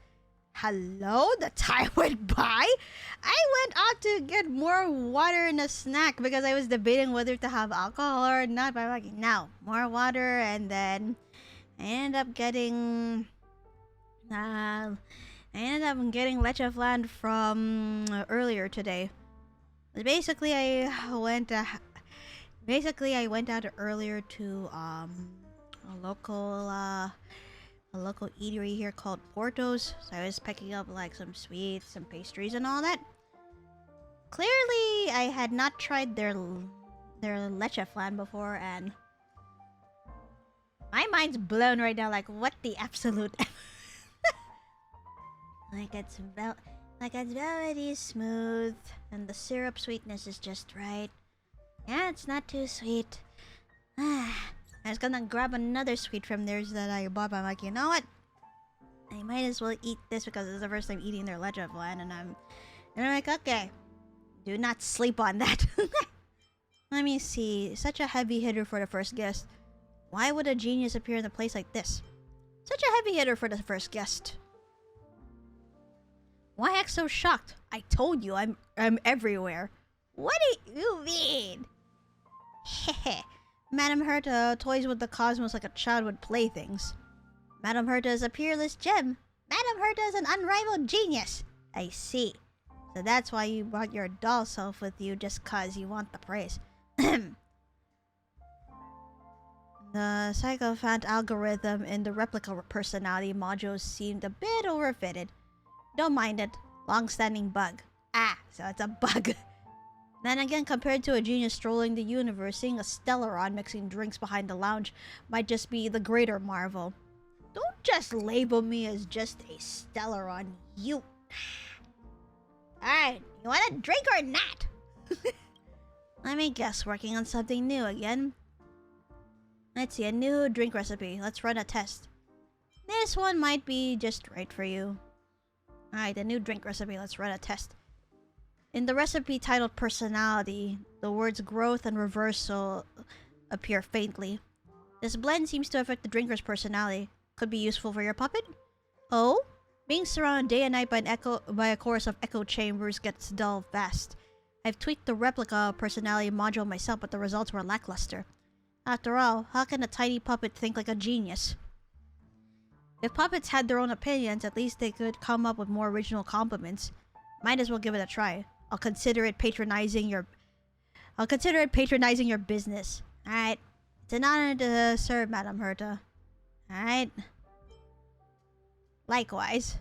Hello? The time went by? I went out to get more water and a snack because I was debating whether to have alcohol or not. But I'm like, no, more water, and then I ended up getting... I ended up getting leche flan from earlier today. Basically, I went out earlier to a local eatery here called Porto's. So I was picking up like some sweets, some pastries, and all that. Clearly, I had not tried their leche flan before, and my mind's blown right now. Like, what the absolute? Like it's velvety smooth, and the syrup sweetness is just right. Yeah, it's not too sweet. I was gonna grab another sweet from theirs that I bought, but I'm like, you know what? I might as well eat this because it's the first time eating their leche flan, and I'm like, okay, do not sleep on that. Let me see. Such a heavy hitter for the first guest. Why would a genius appear in a place like this? Such a heavy hitter for the first guest. Why act so shocked? I told you I'm everywhere. What do you mean? Hehe. Madame Herta toys with the cosmos like a child with playthings. Madame Herta is a peerless gem. Madame Herta is an unrivaled genius. I see. So that's why you brought your doll self with you, just cause you want the praise. The sycophant algorithm in the replica personality module seemed a bit overfitted. Don't mind it. Long-standing bug. Ah, so it's a bug. Then again, compared to a genius strolling the universe, seeing a Stellaron mixing drinks behind the lounge might just be the greater marvel. Don't just label me as just a Stellaron, you... Alright, you want a drink or not? Let me guess, working on something new again. Let's see, a new drink recipe. Let's run a test. This one might be just right for you. Alright, a new drink recipe. Let's run a test. In the recipe titled Personality, the words growth and reversal appear faintly. This blend seems to affect the drinker's personality. Could be useful for your puppet? Oh? Being surrounded day and night by a chorus of echo chambers gets dull fast. I've tweaked the replica personality module myself, but the results were lackluster. After all, how can a tiny puppet think like a genius? If puppets had their own opinions, at least they could come up with more original compliments. Might as well give it a try. I'll consider it patronizing your business. Alright. It's an honor to serve, Madame Herta. Alright. Likewise.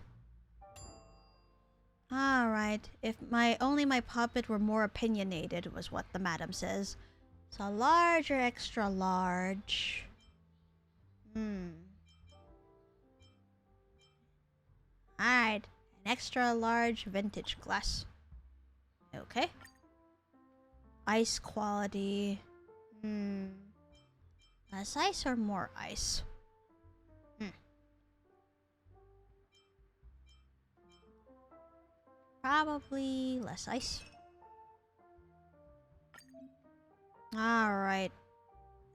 Alright. If only my puppet were more opinionated, was what the madam says. So large or extra large? Alright. An extra large vintage glass. Okay. Ice quality. Less ice or more ice? Probably less ice. Alright.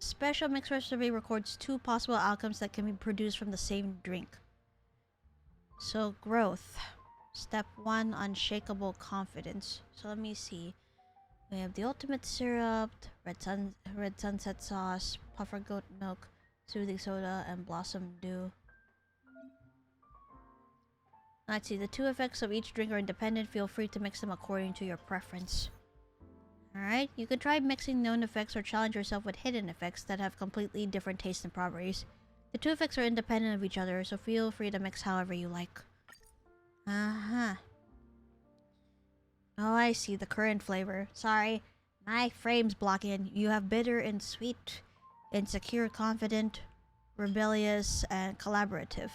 Special mix recipe records 2 possible outcomes that can be produced from the same drink. So, growth. Step 1, unshakable confidence. So let me see. We have the ultimate syrup, red sunset sauce, puffer goat milk, soothing soda, and blossom dew. Let's see, the 2 effects of each drink are independent. Feel free to mix them according to your preference. Alright, you could try mixing known effects or challenge yourself with hidden effects that have completely different tastes and properties. The 2 effects are independent of each other, so feel free to mix however you like. Oh, I see, the current flavor. Sorry, my frame's blocking. You have bitter and sweet, insecure, confident, rebellious, and collaborative.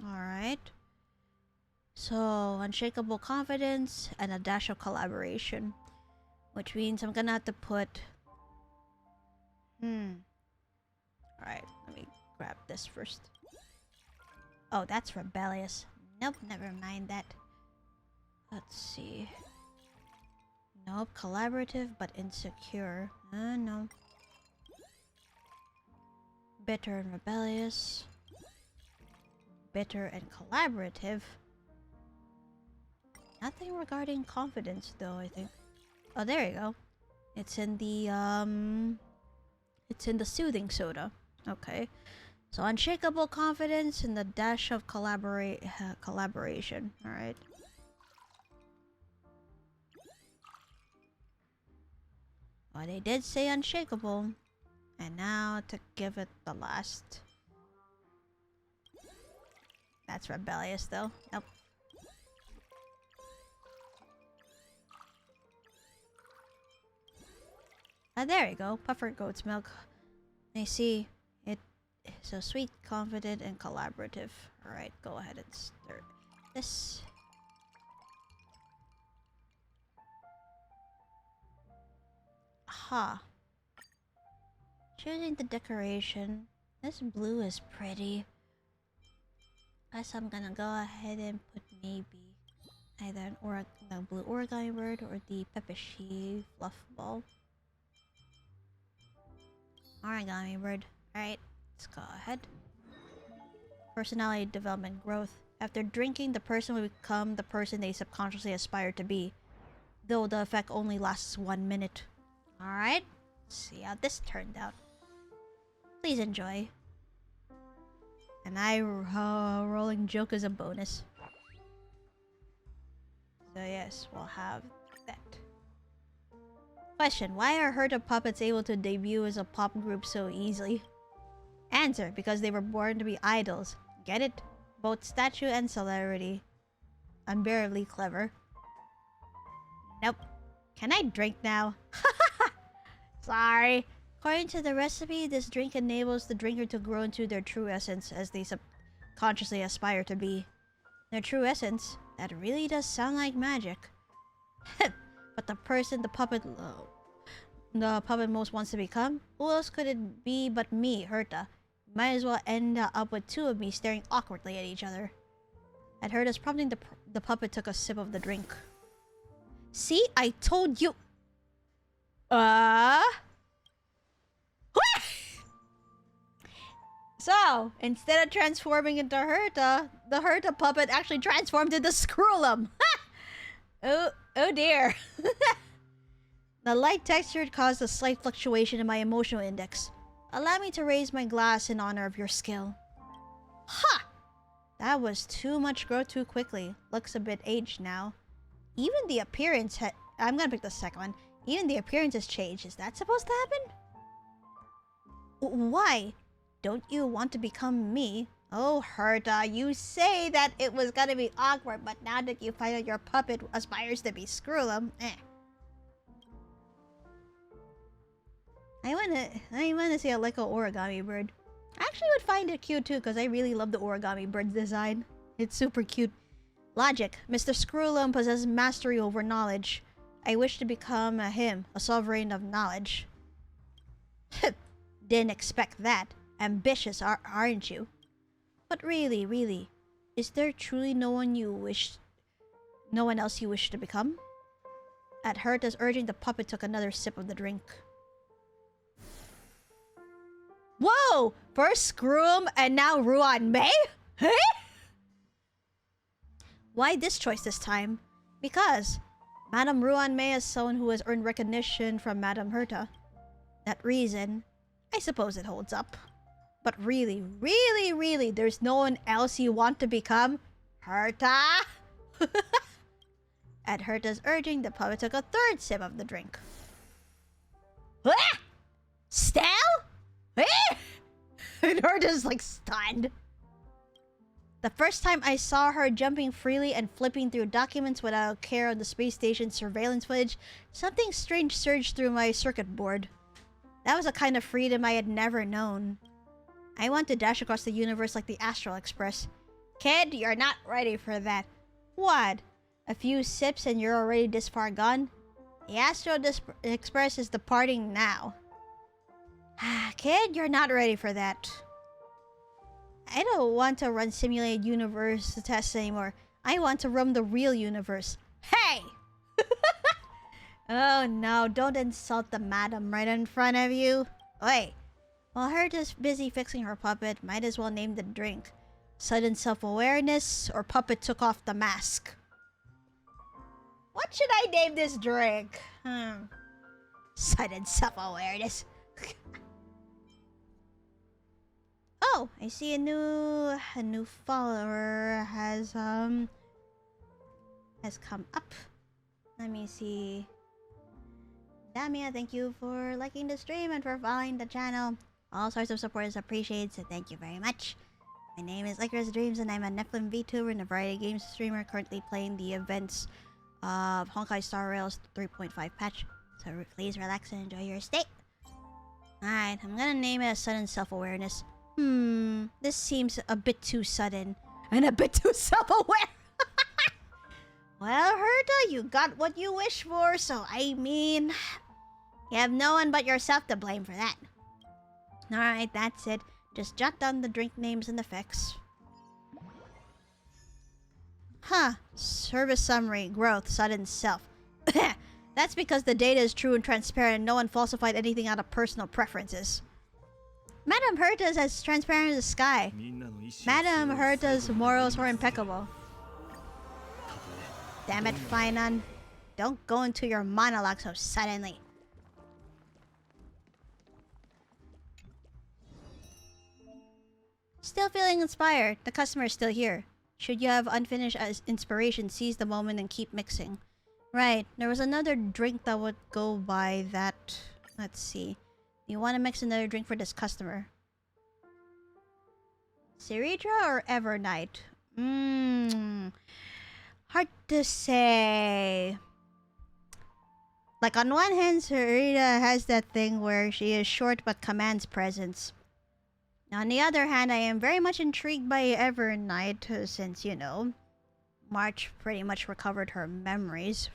Alright. So, unshakable confidence and a dash of collaboration. Which means I'm gonna have to put... Alright, let me grab this first. Oh, that's rebellious. Nope, never mind that. Let's see. Nope, collaborative but insecure. No. Bitter and rebellious. bitter, and collaborative. Nothing regarding confidence, though, I think. Oh, there you go. It's in the soothing soda. Okay. So unshakable confidence and the dash of collaboration. Alright. Well, they did say unshakable. And now to give it the last. That's rebellious, though. Nope. Ah, there you go. Puffer goat's milk. I see. It so sweet, confident, and collaborative. Alright, go ahead and stir this. Aha. Choosing the decoration. This blue is pretty. Guess I'm gonna go ahead and put maybe either the blue origami bird or the peppeshi fluff ball. Origami bird. Alright, let's go ahead. Personality development growth. After drinking, the person will become the person they subconsciously aspire to be, though the effect only lasts 1 minute. Alright, let's see how this turned out. Please enjoy. And rolling joke as a bonus. So yes, we'll have that. Question: why are Herta puppets able to debut as a pop group so easily? Answer: because they were born to be idols. Get it? Both statue and celebrity. Unbearably clever. Nope. Can I drink now? Sorry. According to the recipe, this drink enables the drinker to grow into their true essence as they subconsciously aspire to be. Their true essence? That really does sound like magic. But the person the puppet most wants to become? Who else could it be but me, Herta? Might as well end up with two of me staring awkwardly at each other. At Herta's prompting, the puppet took a sip of the drink. See? I told you! So, instead of transforming into Herta, the Herta puppet actually transformed into Scrollum. Oh dear. The light texture caused a slight fluctuation in my emotional index. Allow me to raise my glass in honor of your skill. Ha! That was too much growth too quickly. Looks a bit aged now. Even the appearance I'm gonna pick the second one. Even the appearance has changed. Is that supposed to happen? Why? Don't you want to become me? Oh, Herta, you say that it was gonna be awkward, but now that you find out your puppet aspires to be Scrollum, I wanna see a Lyco origami bird. I actually would find it cute too, because I really love the origami bird design. It's super cute. Logic. Mr. Scrollum possesses mastery over knowledge. I wish to become a sovereign of knowledge. Didn't expect that. Ambitious, aren't you? But really, is there truly no one else you wish to become? At Herta's urging, the puppet took another sip of the drink. Whoa! First Scroom and now Ruan Mei? Hey? Why this choice this time? Because Madame Ruan Mei is someone who has earned recognition from Madame Herta. That reason, I suppose it holds up. But really, there's no one else you want to become? Herta? At Herta's urging, the puppet took a third sip of the drink. Ah! Stell? And Herta's like stunned. The first time I saw her jumping freely and flipping through documents without care of the space station's surveillance footage, something strange surged through my circuit board. That was a kind of freedom I had never known. I want to dash across the universe like the Astral Express. Kid, you're not ready for that. What? A few sips and you're already this far gone? The Astral Express is departing now. Kid, you're not ready for that. I don't want to run simulated universe tests anymore. I want to roam the real universe. Hey! Oh no, don't insult the madam right in front of you. Oi! While Herta's busy fixing her puppet, might as well name the drink. Sudden self-awareness, or puppet took off the mask. What should I name this drink? Sudden self-awareness. Oh, I see a new follower has come up. Let me see. Damia, thank you for liking the stream and for following the channel. All sorts of support is appreciated, so thank you very much. My name is LycorisDreams and I'm a Nephilim VTuber and a variety games streamer currently playing the events of Honkai Star Rail's 3.5 patch. So please relax and enjoy your stay. Alright, I'm gonna name it a sudden self-awareness. This seems a bit too sudden and a bit too self-aware. Well, Herta, you got what you wish for, so I mean, you have no one but yourself to blame for that. Alright, that's it. Just jot down the drink names and effects. Huh. Service summary. Growth. Sudden self. That's because the data is true and transparent and no one falsified anything out of personal preferences. Madame Herta's as transparent as the sky. Madame Herta's morals were impeccable. Damn it, Finon. Don't go into your monologue so suddenly. Still feeling inspired. The customer is still here. Should you have unfinished inspiration, seize the moment and keep mixing. Right. There was another drink that would go by that. Let's see. You want to mix another drink for this customer? Ceridra or Evernight? Hard to say. Like, on one hand, Ceridra has that thing where she is short but commands presence. On the other hand, I am very much intrigued by Evernight since, you know, March pretty much recovered her memories.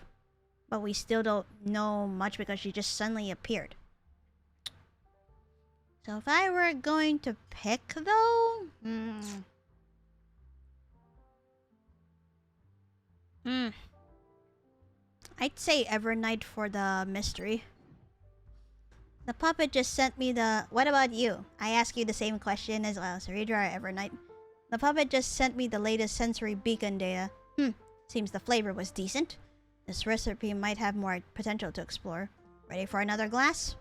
But we still don't know much because she just suddenly appeared. So if I were going to pick, though... I'd say Evernight for the mystery. The puppet just sent me the... What about you? I ask you the same question as well, Ceridra or Evernight. The puppet just sent me the latest sensory beacon data. Seems the flavor was decent. This recipe might have more potential to explore. Ready for another glass?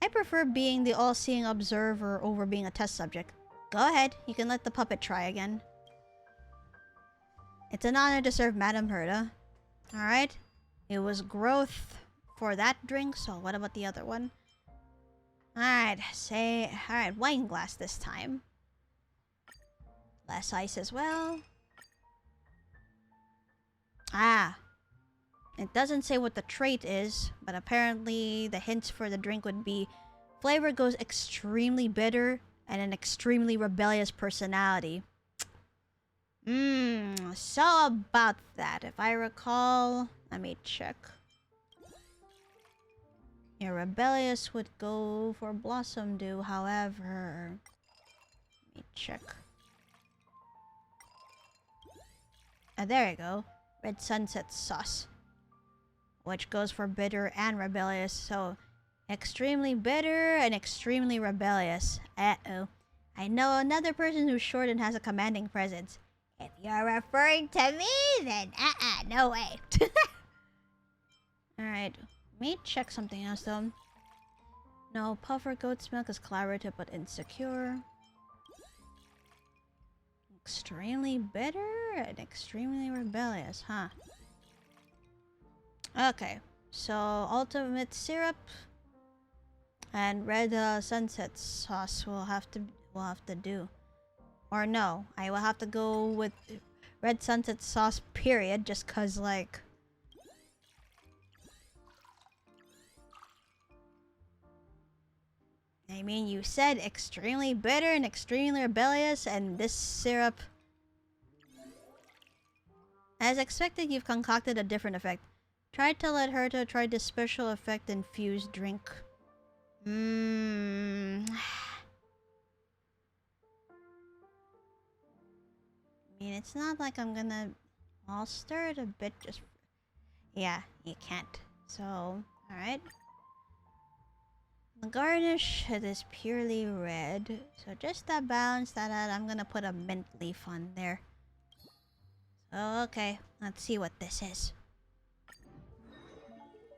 I prefer being the all-seeing observer over being a test subject. Go ahead, you can let the puppet try again. It's an honor to serve Madame Herta. Alright. It was growth for that drink, so what about the other one? Alright, alright, wine glass this time. Less ice as well. It doesn't say what the trait is, but apparently the hints for the drink would be flavor goes extremely bitter and an extremely rebellious personality. So about that, if I recall, let me check. Your rebellious would go for Blossom Dew, however... Let me check. There you go. Red Sunset Sauce. Which goes for bitter and rebellious, so... Extremely bitter and extremely rebellious. Uh-oh. I know another person who's short and has a commanding presence. If you're referring to me, then no way. Alright. Let me check something else though. No, puffer goat's milk is collaborative but insecure. Extremely bitter and extremely rebellious, huh? Okay, so ultimate syrup and red sunset sauce will have to do. Or no, I will have to go with red sunset sauce period just cause like I mean, you said extremely bitter and extremely rebellious, and this syrup... As expected, you've concocted a different effect. Try to let her to try this special effect infused drink. I mean, it's not like I'm gonna... I'll stir it a bit just... Yeah, you can't. So, alright. The garnish, it is purely red. So just to balance that out, I'm gonna put a mint leaf on there. So, okay, let's see what this is.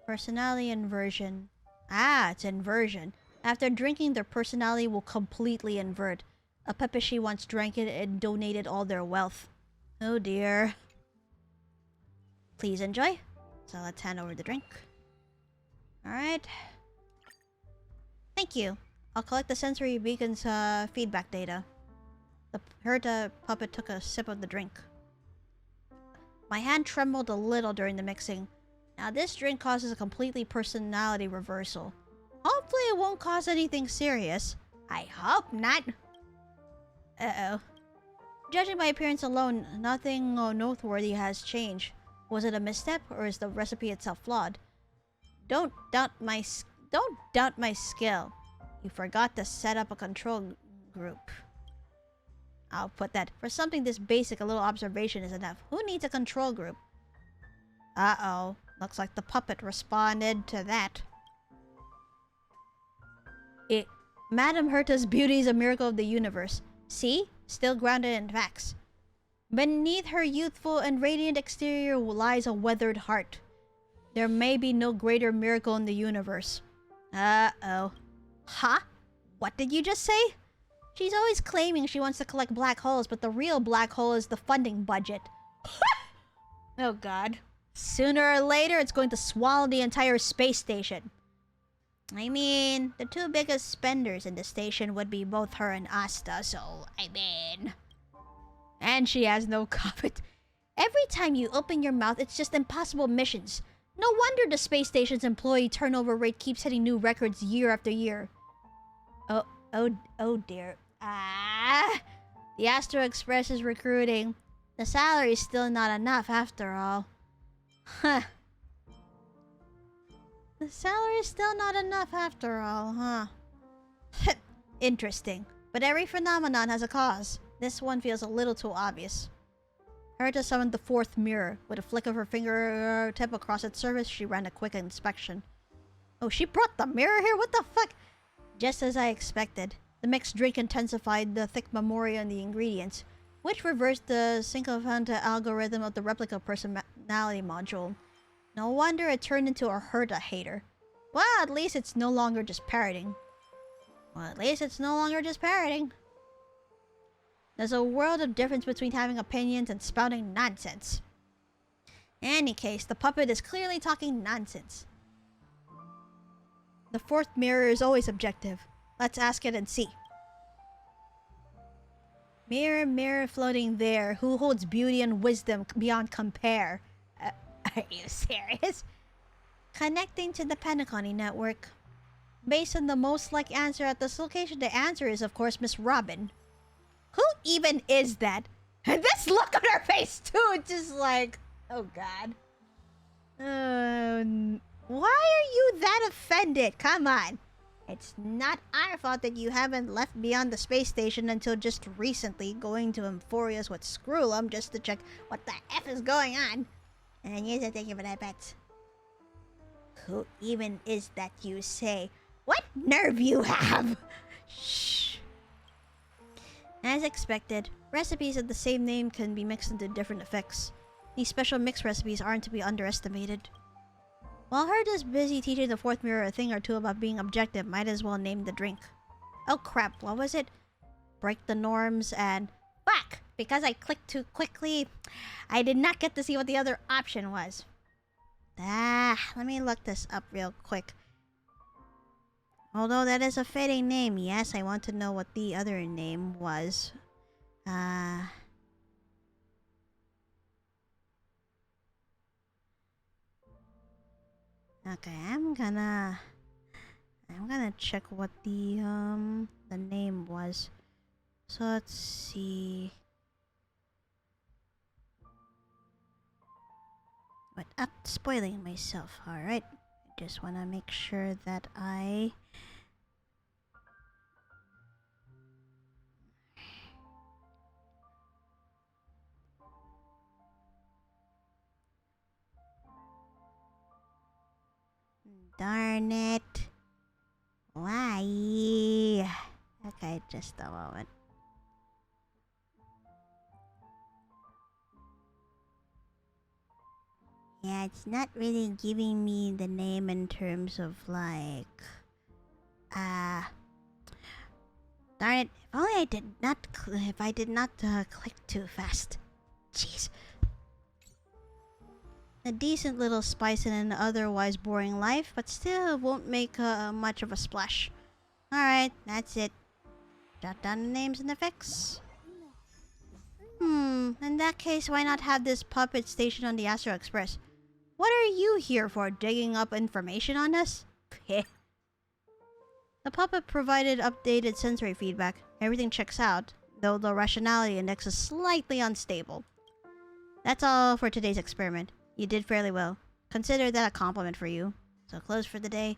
Personality inversion. Ah, it's inversion. After drinking, their personality will completely invert. A Pepeshi once drank it and donated all their wealth. Oh dear. Please enjoy. So let's hand over the drink. Alright. Thank you. I'll collect the sensory beacon's feedback data. The Herta puppet took a sip of the drink. My hand trembled a little during the mixing. Now this drink causes a completely personality reversal. Hopefully it won't cause anything serious. I hope not. Uh-oh. Judging by appearance alone, nothing noteworthy has changed. Was it a misstep, or is the recipe itself flawed? Don't doubt my skill. You forgot to set up a control group. I'll put that. For something this basic, a little observation is enough. Who needs a control group? Uh-oh. Looks like the puppet responded to that. Madame Herta's beauty is a miracle of the universe. See? Still grounded in facts. Beneath her youthful and radiant exterior lies a weathered heart. There may be no greater miracle in the universe. Uh-oh. Huh? What did you just say? She's always claiming she wants to collect black holes, but the real black hole is the funding budget. Oh god. Sooner or later, it's going to swallow the entire space station. I mean, the two biggest spenders in the station would be both her and Asta, so, I mean... And she has no comment. Every time you open your mouth, it's just impossible missions. No wonder the space station's employee turnover rate keeps hitting new records year after year. Oh dear. The Astro Express is recruiting. The salary's still not enough after all. Huh. The salary's still not enough after all, huh? Interesting. But every phenomenon has a cause. This one feels a little too obvious. Herta summoned the fourth mirror. With a flick of her fingertip across its surface, she ran a quick inspection. Oh, she brought the mirror here? What the fuck? Just as I expected. The mixed drink intensified the thick memoria in the ingredients, which reversed the sycophant algorithm of the replica personality module. No wonder it turned into a Herta hater. Well, at least it's no longer just parroting. There's a world of difference between having opinions and spouting nonsense. In any case, the puppet is clearly talking nonsense. The fourth mirror is always objective. Let's ask it and see. Mirror, mirror floating there, who holds beauty and wisdom beyond compare? Are you serious? Connecting to the Pentaconi network. Based on the most like answer at this location, the answer is, of course, Miss Robin. Who even is that? And this look on her face, too, just like... Oh, God. Why are you that offended? Come on. It's not our fault that you haven't left beyond the space station until just recently, going to Emphorius with Screwlum just to check what the F is going on. And yes, thank you for that, bet. Who even is that, you say? What nerve you have! Shh. As expected, recipes of the same name can be mixed into different effects. These special mix recipes aren't to be underestimated. While Herta's busy teaching the fourth mirror a thing or two about being objective, might as well name the drink. Oh crap, what was it? Break the norms and... Fuck! Because I clicked too quickly, I did not get to see what the other option was. Let me look this up real quick. Although that is a fitting name, yes, I want to know what the other name was. Okay, I'm gonna check what the name was. So let's see. But up spoiling myself, alright. I just wanna make sure that I... Darn it. Why? Okay, just a moment. Yeah, it's not really giving me the name in terms of like... Darn it, if only I did not click too fast. Jeez. A decent little spice in an otherwise boring life, but still won't make much of a splash. Alright, that's it. Jot down the names and effects. In that case, why not have this puppet stationed on the Astro Express? What are you here for, digging up information on us? Heh. The puppet provided updated sensory feedback. Everything checks out, though the rationality index is slightly unstable. That's all for today's experiment. You did fairly well. Consider that a compliment for you. So close for the day.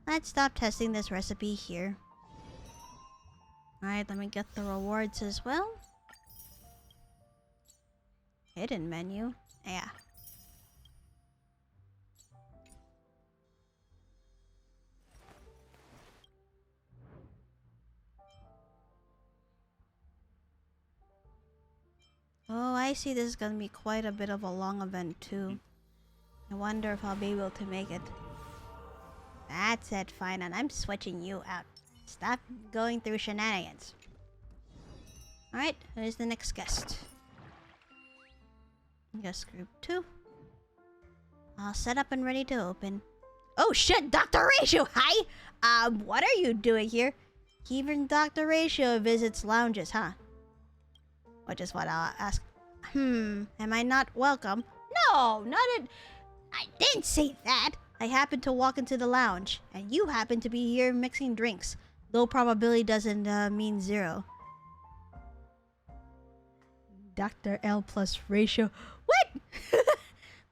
Let's stop testing this recipe here. Alright, let me get the rewards as well. Hidden menu. Yeah. Oh, I see this is gonna be quite a bit of a long event too. I wonder if I'll be able to make it. That's it, fine, and I'm switching you out. Stop going through shenanigans. Alright, who's the next guest? Guest group 2. All set up and ready to open. Oh shit, Dr. Ratio, hi! What are you doing here? Even Dr. Ratio visits lounges, huh? Which is what I'll ask. Am I not welcome? No, not it. I didn't say that. I happened to walk into the lounge, and you happen to be here mixing drinks. Low probability doesn't mean zero. Dr. L plus ratio. What?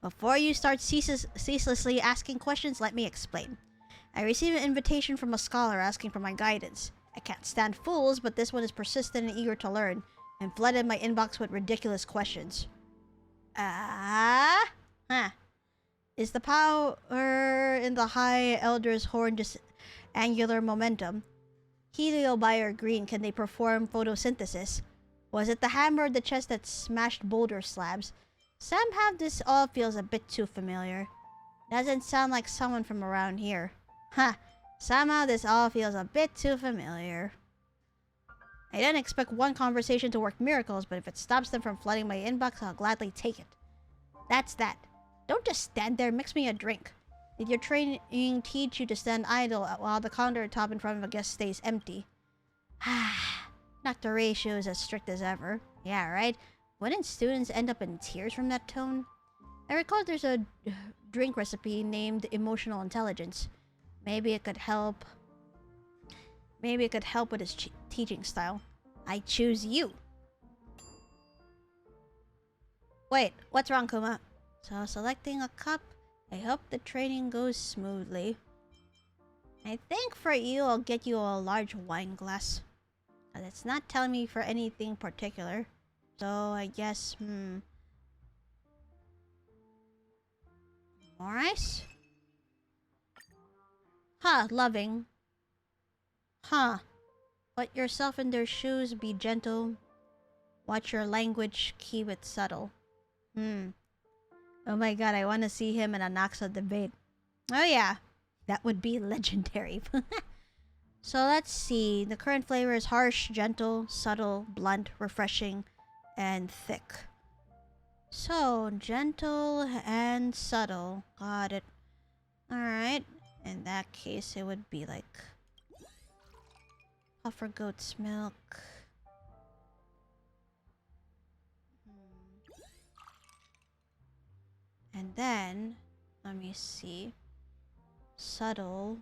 Before you start ceaselessly asking questions, let me explain. I received an invitation from a scholar asking for my guidance. I can't stand fools, but this one is persistent and eager to learn, and flooded my inbox with ridiculous questions. Is the power in the High Elder's horn just angular momentum? Heliobio green, can they perform photosynthesis? Was it the hammer or the chest that smashed boulder slabs? Somehow this all feels a bit too familiar. Doesn't sound like someone from around here. Somehow this all feels a bit too familiar. I didn't expect one conversation to work miracles, but if it stops them from flooding my inbox, I'll gladly take it. That's that. Don't just stand there, mix me a drink. Did your training teach you to stand idle while the countertop in front of a guest stays empty? Dr. Ratio is as strict as ever. Yeah, right? Wouldn't students end up in tears from that tone? I recall there's a drink recipe named Emotional Intelligence. Maybe it could help. Maybe it could help with his teaching style. I choose you. Wait, what's wrong, Kuma? So, selecting a cup. I hope the training goes smoothly. I think for you, I'll get you a large wine glass. But it's not telling me for anything particular. So, I guess, more ice? Loving. Put yourself in their shoes, be gentle. Watch your language, keep it subtle. Oh my god, I want to see him in a Naxa debate. Oh yeah, that would be legendary. So let's see. The current flavor is harsh, gentle, subtle, blunt, refreshing, and thick. So, gentle and subtle. Got it. Alright. In that case, it would be like puffer goat's milk. And then, let me see. Subtle.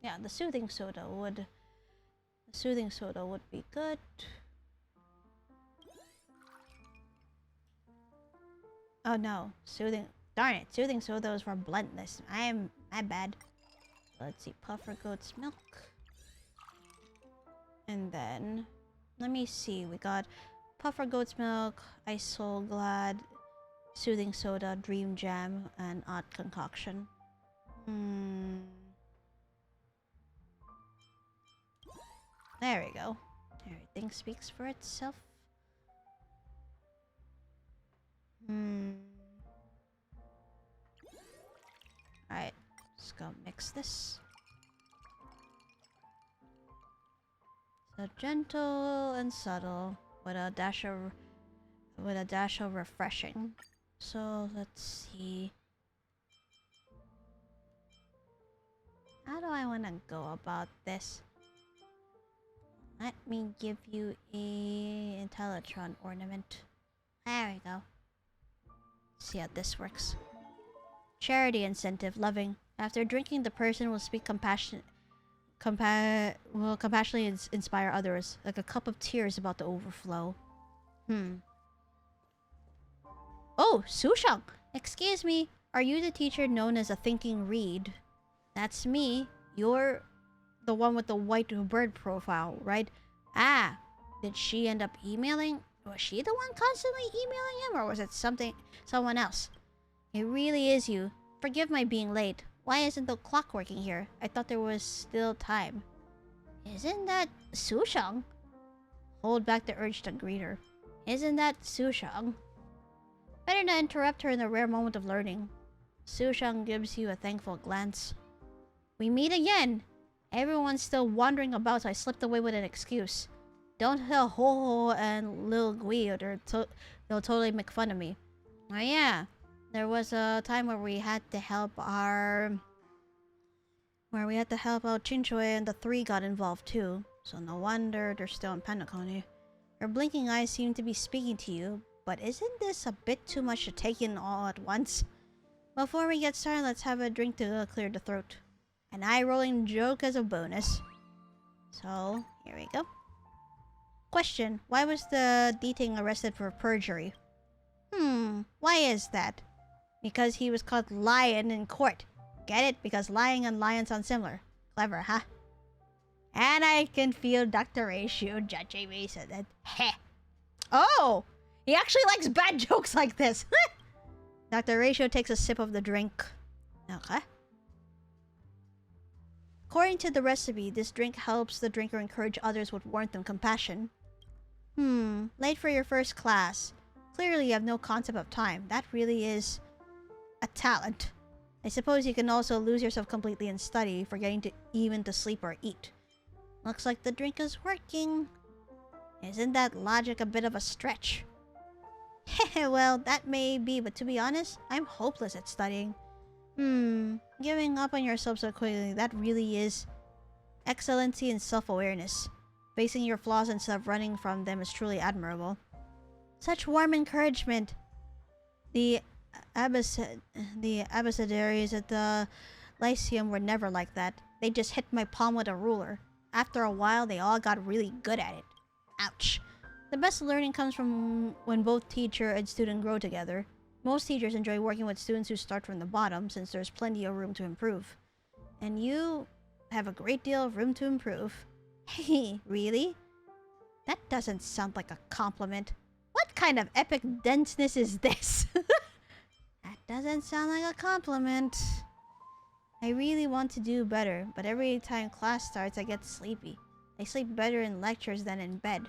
Yeah, the soothing soda would be good. Oh no, darn it, soothing soda is for bluntness. My bad. Let's see, puffer goat's milk. And then, let me see, we got puffer goat's milk, ice soul glad, soothing soda, dream jam, and odd concoction. There we go. Everything speaks for itself. Alright, let's go mix this. So gentle and subtle with a dash of refreshing. So let's see. How do I want to go about this? Let me give you a Intellatron ornament. There we go. See how this works. Charity incentive, loving. After drinking, the person will speak compassionately inspire others, like a cup of tears about to overflow. Oh, Sushang! Excuse me, are you the teacher known as a thinking reed? That's me. You're the one with the white bird profile, right? Ah, did she end up emailing? Was she the one constantly emailing him, or was it someone else? It really is you. Forgive my being late. Why isn't the clock working here? I thought there was still time. Isn't that Sushang? Hold back the urge to greet her. Isn't that Sushang? Better not interrupt her in the rare moment of learning. Sushang gives you a thankful glance. We meet again! Everyone's still wandering about, so I slipped away with an excuse. Don't tell Ho-Ho and Lil Gui or they'll totally make fun of me. Oh yeah, there was a time where we had to help out Chinchoy, and the three got involved too. So no wonder they're still in Penacony. Her blinking eyes seem to be speaking to you, but isn't this a bit too much to take in all at once? Before we get started, let's have a drink to clear the throat. An eye-rolling joke as a bonus. So, here we go. Question: why was the Deting arrested for perjury? Why is that? Because he was called lion in court. Get it? Because lying and lion sound similar. Clever, huh? And I can feel Dr. Ratio judging me, so that... Heh. Oh! He actually likes bad jokes like this. Dr. Ratio takes a sip of the drink. Okay. According to the recipe, this drink helps the drinker encourage others with warmth and compassion. Late for your first class. Clearly you have no concept of time. That really is a talent. I suppose you can also lose yourself completely in study, forgetting even to sleep or eat. Looks like the drink is working. Isn't that logic a bit of a stretch? Well, that may be, but to be honest, I'm hopeless at studying. Giving up on yourself so quickly, that really is excellency and self-awareness. Facing your flaws instead of running from them is truly admirable. Such warm encouragement. The abbecedaries at the Lyceum were never like that. They just hit my palm with a ruler. After a while, they all got really good at it. Ouch. The best learning comes from when both teacher and student grow together. Most teachers enjoy working with students who start from the bottom, since there's plenty of room to improve. And you have a great deal of room to improve. Hey, really? That doesn't sound like a compliment. What kind of epic denseness is this? That doesn't sound like a compliment. I really want to do better, but every time class starts, I get sleepy. I sleep better in lectures than in bed.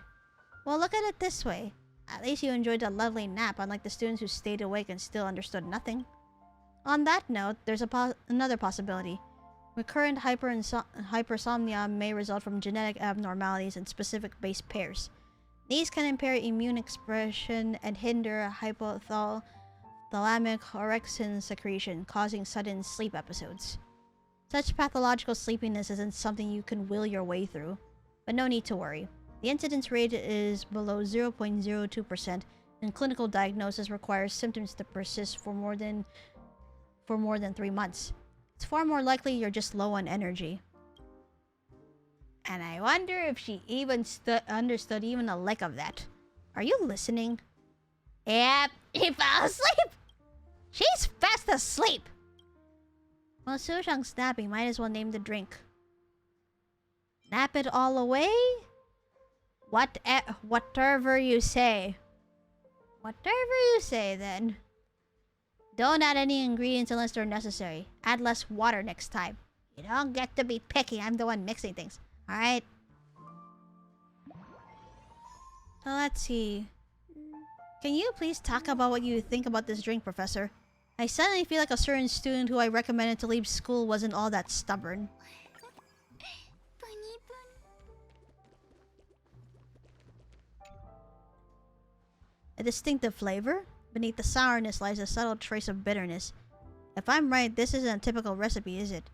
Well, look at it this way. At least you enjoyed a lovely nap, unlike the students who stayed awake and still understood nothing. On that note, there's another possibility. Recurrent hypersomnia may result from genetic abnormalities in specific base pairs. These can impair immune expression and hinder hypothalamic orexin secretion, causing sudden sleep episodes. Such pathological sleepiness isn't something you can will your way through, but no need to worry. The incidence rate is below 0.02%, and clinical diagnosis requires symptoms to persist for more than 3 months. It's far more likely you're just low on energy. And I wonder if she even understood even a lick of that. Are you listening? Yep, he fell asleep! She's fast asleep! Well, Sushang's napping, might as well name the drink. Nap it all away? Whatever you say. Whatever you say, then. Don't add any ingredients unless they're necessary. Add less water next time. You don't get to be picky. I'm the one mixing things. Alright? So let's see. Can you please talk about what you think about this drink, Professor? I suddenly feel like a certain student who I recommended to leave school wasn't all that stubborn. A distinctive flavor? Beneath the sourness lies a subtle trace of bitterness. If I'm right, this isn't a typical recipe, is it?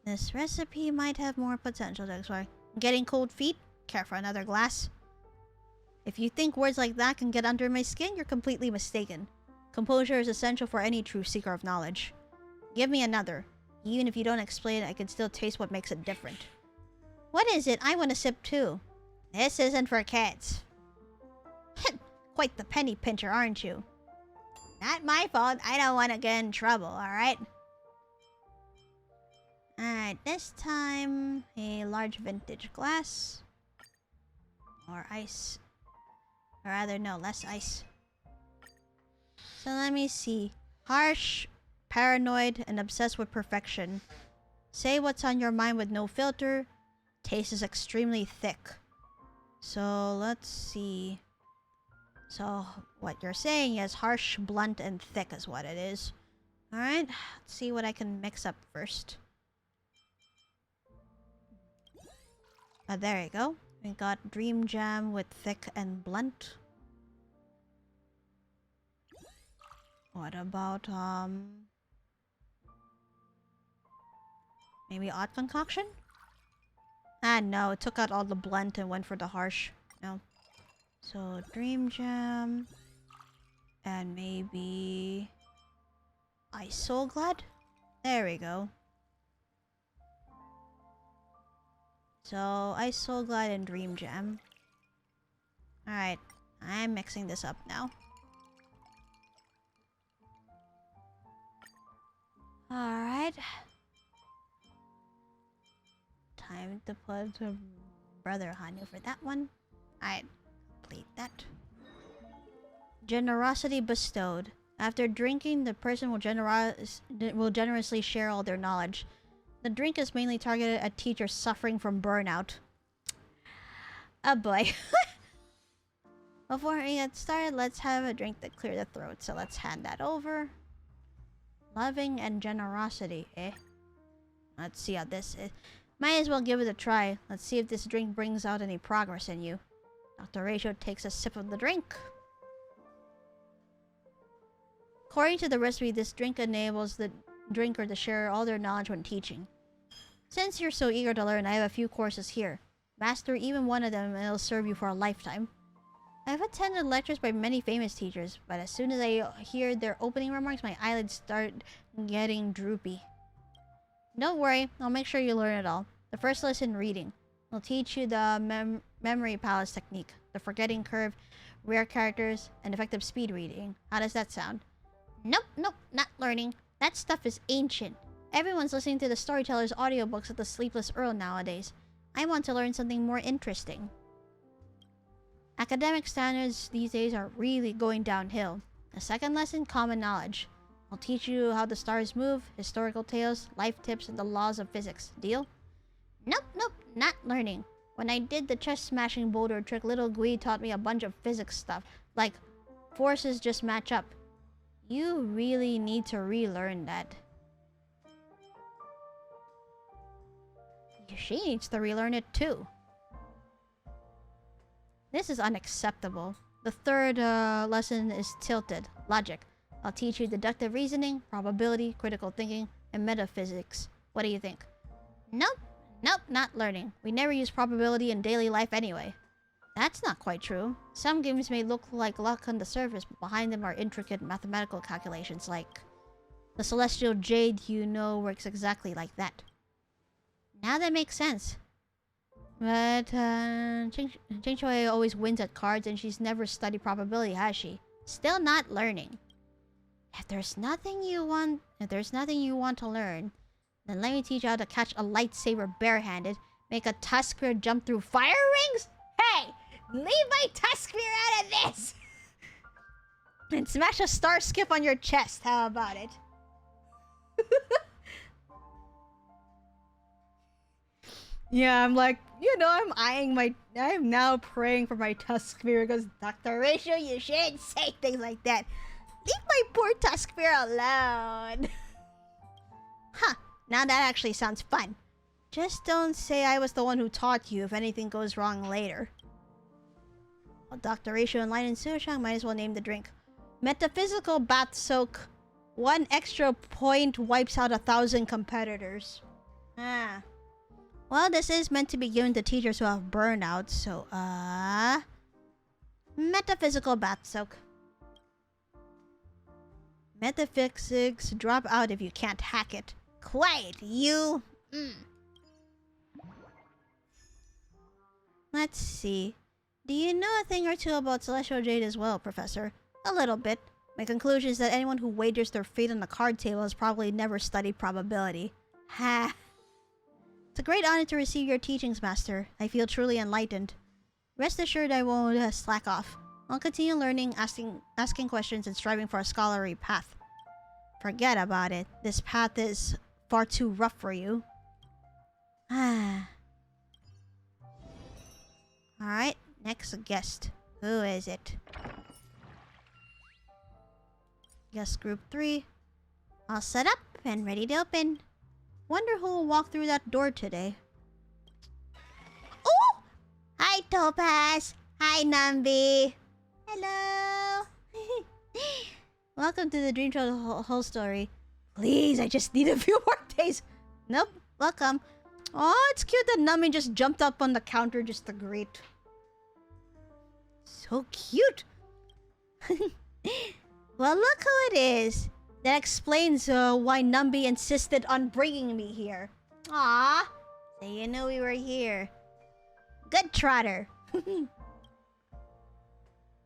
This recipe might have more potential to explore. Getting cold feet? Care for another glass? If you think words like that can get under my skin, you're completely mistaken. Composure is essential for any true seeker of knowledge. Give me another. Even if you don't explain it, I can still taste what makes it different. What is it? I want a sip too. This isn't for kids. Quite the penny pincher, aren't you? Not my fault. I don't want to get in trouble, alright? Alright, this time a large vintage glass. More ice. Or rather, no, less ice. So let me see. Harsh, paranoid, and obsessed with perfection. Say what's on your mind with no filter. Taste is extremely thick. So let's see. So what you're saying is harsh, blunt, and thick is what it is. Alright, let's see what I can mix up first. There you go. We got Dream Jam with thick and blunt. What about, maybe odd concoction? Ah, no, it took out all the blunt and went for the harsh. No. So, Dream Jam. And maybe... Ice Soul Glad? There we go. So, Ice Soul Glide and Dream Jam. Alright, I'm mixing this up now. Alright. Time to put Brother Hanu for that one. Alright, complete that. Generosity bestowed. After drinking, the person will generously share all their knowledge. The drink is mainly targeted at teachers suffering from burnout. Oh boy. Before we get started, let's have a drink to clear the throat. So let's hand that over. Loving and generosity, eh? Let's see how this is. Might as well give it a try. Let's see if this drink brings out any progress in you. Dr. Ratio takes a sip of the drink. According to the recipe, this drink enables the drinker to share all their knowledge when teaching. Since you're so eager to learn, I have a few courses here. Master even one of them and it'll serve you for a lifetime. I've attended lectures by many famous teachers, but as soon as I hear their opening remarks, my eyelids start getting droopy. Don't worry, I'll make sure you learn it all. The first lesson, reading. I'll teach you the memory palace technique, the forgetting curve, rare characters, and effective speed reading. How does that sound? Nope, not learning. That stuff is ancient. Everyone's listening to the storyteller's audiobooks at the Sleepless Earl nowadays. I want to learn something more interesting. Academic standards these days are really going downhill. The second lesson, common knowledge. I'll teach you how the stars move, historical tales, life tips, and the laws of physics. Deal? Nope, not learning. When I did the chest-smashing boulder trick, little Gui taught me a bunch of physics stuff, like forces just match up. You really need to relearn that. She needs to relearn it too. This is unacceptable. The third lesson is tilted, logic. I'll teach you deductive reasoning, probability, critical thinking, and metaphysics. What do you think? Nope, not learning. We never use probability in daily life anyway. That's not quite true. Some games may look like luck on the surface, but behind them are intricate mathematical calculations like... The celestial jade you know works exactly like that. Now that makes sense. But, Ching always wins at cards and she's never studied probability, has she? Still not learning. If there's nothing you want to learn, then let me teach you how to catch a lightsaber barehanded, make a Tuskbear jump through fire rings? Hey! Leave my Tuskbear out of this! And smash a star skip on your chest. How about it? Yeah, I'm like, you know, I'm now praying for my Tusk Spear because Dr. Ratio, you shouldn't say things like that. Leave my poor Tusk Spear alone. Huh, now that actually sounds fun. Just don't say I was the one who taught you if anything goes wrong later. Well, Dr. Ratio and Light and Sushang might as well name the drink. Metaphysical Bath Soak. 1 extra point wipes out 1,000 competitors. Ah. Well, this is meant to be given to teachers who have burnout, so, Metaphysical Bath Soak. Metaphysics drop out if you can't hack it. Quiet, you! Let's see. Do you know a thing or two about Celestial Jade as well, Professor? A little bit. My conclusion is that anyone who wagers their fate on the card table has probably never studied probability. Ha! It's a great honor to receive your teachings, Master. I feel truly enlightened. Rest assured I won't slack off. I'll continue learning, asking questions, and striving for a scholarly path. Forget about it. This path is far too rough for you. Ah. Alright, next guest. Who is it? Guest group 3. All set up and ready to open. Wonder who will walk through that door today. Oh! Hi, Topaz. Hi, Nambi. Hello. Welcome to the Dream Show whole story. Please, I just need a few more days. Nope. Welcome. Oh, it's cute that Nami just jumped up on the counter just to greet. So cute. Well, look who it is. That explains why Numby insisted on bringing me here. Ah, so you knew we were here. Good Trotter.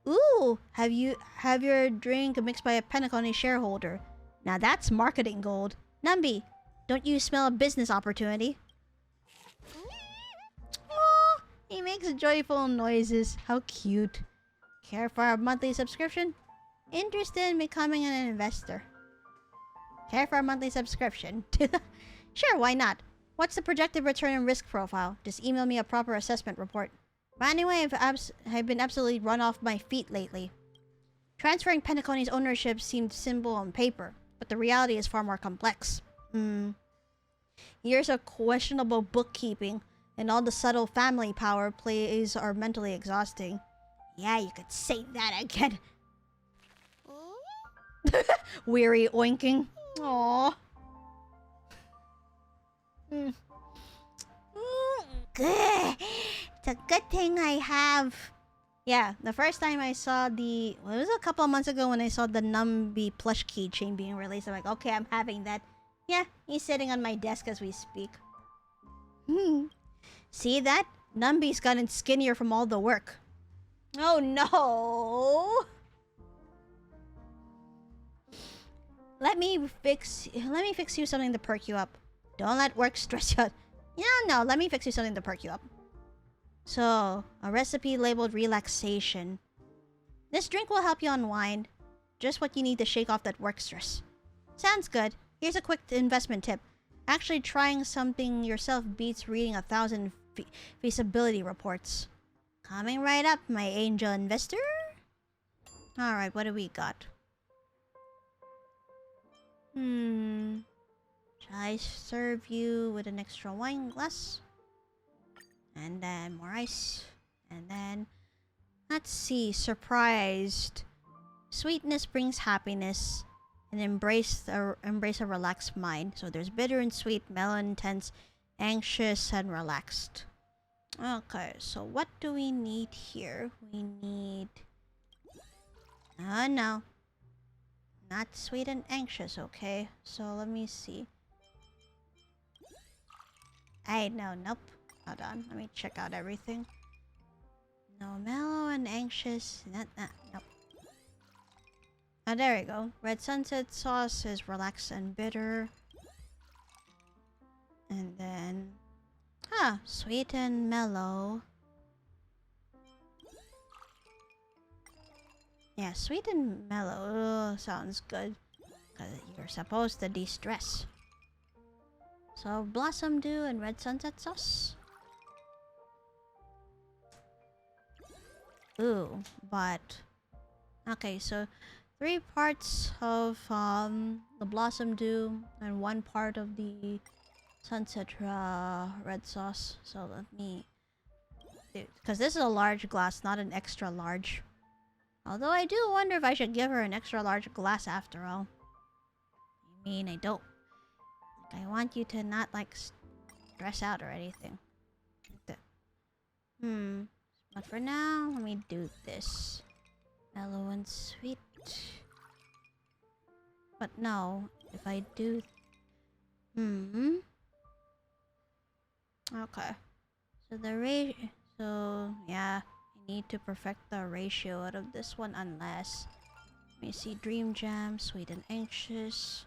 Ooh, have your drink mixed by a Penacony shareholder. Now that's marketing gold. Numby, don't you smell a business opportunity? Oh, he makes joyful noises. How cute. Care for a monthly subscription? Interested in becoming an investor? Care for a monthly subscription? Sure, why not? What's the projected return and risk profile? Just email me a proper assessment report. But anyway, I've been absolutely run off my feet lately. Transferring Penacony's ownership seemed simple on paper, but the reality is far more complex. Years of questionable bookkeeping and all the subtle family power plays are mentally exhausting. Yeah, you could say that again. Weary oinking. Aww. Good. It's a good thing I have. Yeah, the first time I saw the... Well, it was a couple of months ago when I saw the Numby plush keychain being released. I'm like, okay, I'm having that. Yeah, he's sitting on my desk as we speak. See that? Numby's gotten skinnier from all the work. Oh no! Let me fix you something to perk you up. Don't let work stress you out. No, let me fix you something to perk you up. So, a recipe labeled relaxation. This drink will help you unwind. Just what you need to shake off that work stress. Sounds good. Here's a quick investment tip. Actually trying something yourself beats reading 1,000 feasibility reports. Coming right up, my angel investor. Alright, what do we got? Shall I serve you with an extra wine glass? And then more ice. And then... Let's see. Surprised. Sweetness brings happiness. And embrace a relaxed mind. So there's bitter and sweet, mellow and intense, anxious and relaxed. Okay, so what do we need here? We need... Oh no. Not sweet and anxious, okay? So let me see. Nope. Hold on, let me check out everything. No, mellow and anxious. Nope. Oh, there we go. Red Sunset Sauce is relaxed and bitter. And then... sweet and mellow. Yeah, sweet and mellow. Sounds good. Because you're supposed to de-stress. So, Blossom Dew and Red Sunset Sauce. Ooh, but... Okay, so 3 parts of the Blossom Dew and 1 part of the Sunset Red Sauce. So let me... Because this is a large glass, not an extra large. Although I do wonder if I should give her an extra large glass after all. I mean, I don't... I want you to not, like, stress out or anything. But for now, let me do this. Mellow and sweet. But no, if I do... Okay. So the ratio... So, yeah. I need to perfect the ratio out of this one unless... Let me see. Dream Jam, Sweet and Anxious.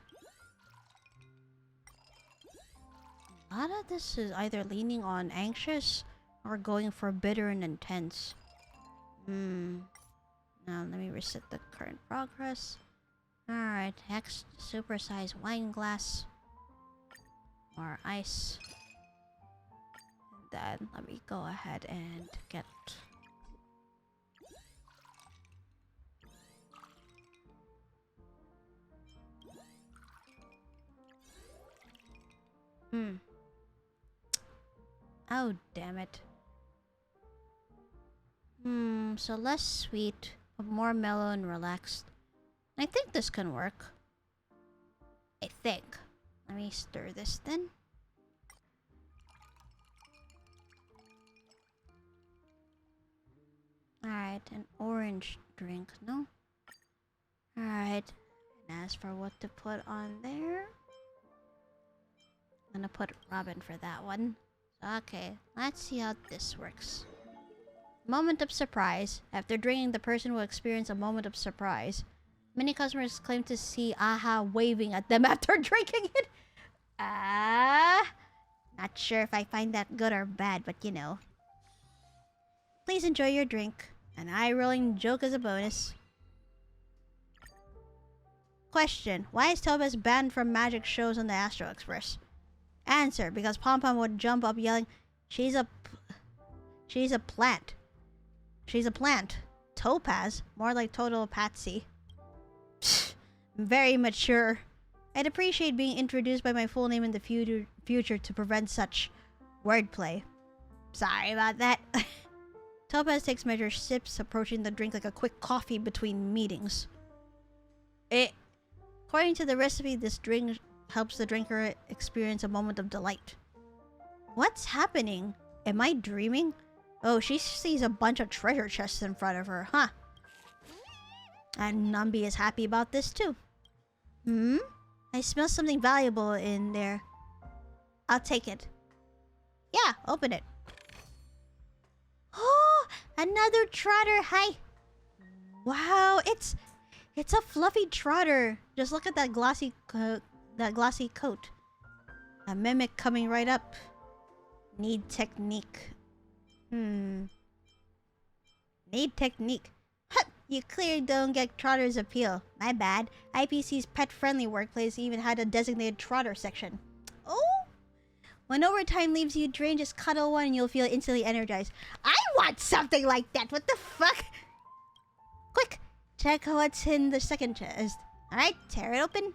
A lot of this is either leaning on Anxious or going for Bitter and Intense. Now let me reset the current progress. Alright, next supersized wine glass. More ice. And then let me go ahead and get... Oh, damn it. So less sweet, but more mellow and relaxed. I think this can work. I think. Let me stir this then. Alright, an orange drink, no? Alright, and as for what to put on there... I'm gonna put Robin for that one. Okay, let's see how this works. Moment of surprise. After drinking, the person will experience a moment of surprise. Many customers claim to see AHA waving at them after drinking it. Not sure if I find that good or bad, but you know. Please enjoy your drink. An eye-rolling joke as a bonus. Question. Why is Topaz banned from magic shows on the Astro Express? Answer. Because Pom Pom would jump up yelling, She's a plant. She's a plant. Topaz? More like Total Patsy. Very mature. I'd appreciate being introduced by my full name in the future to prevent such wordplay. Sorry about that. Topaz takes measured sips, approaching the drink like a quick coffee between meetings. According to the recipe, this drink helps the drinker experience a moment of delight. What's happening? Am I dreaming? Oh, she sees a bunch of treasure chests in front of her, huh? And Numby is happy about this too. I smell something valuable in there. I'll take it. Yeah, open it. Oh, another trotter. Hi. Wow, it's a fluffy trotter. Just look at that glossy coat. A mimic coming right up. Need technique. Need technique. Huh, you clearly don't get Trotter's appeal. My bad. IPC's pet-friendly workplace even had a designated Trotter section. Oh! When overtime leaves you drained, just cuddle one and you'll feel instantly energized. I want something like that! What the fuck? Quick! Check what's in the second chest. Alright, tear it open.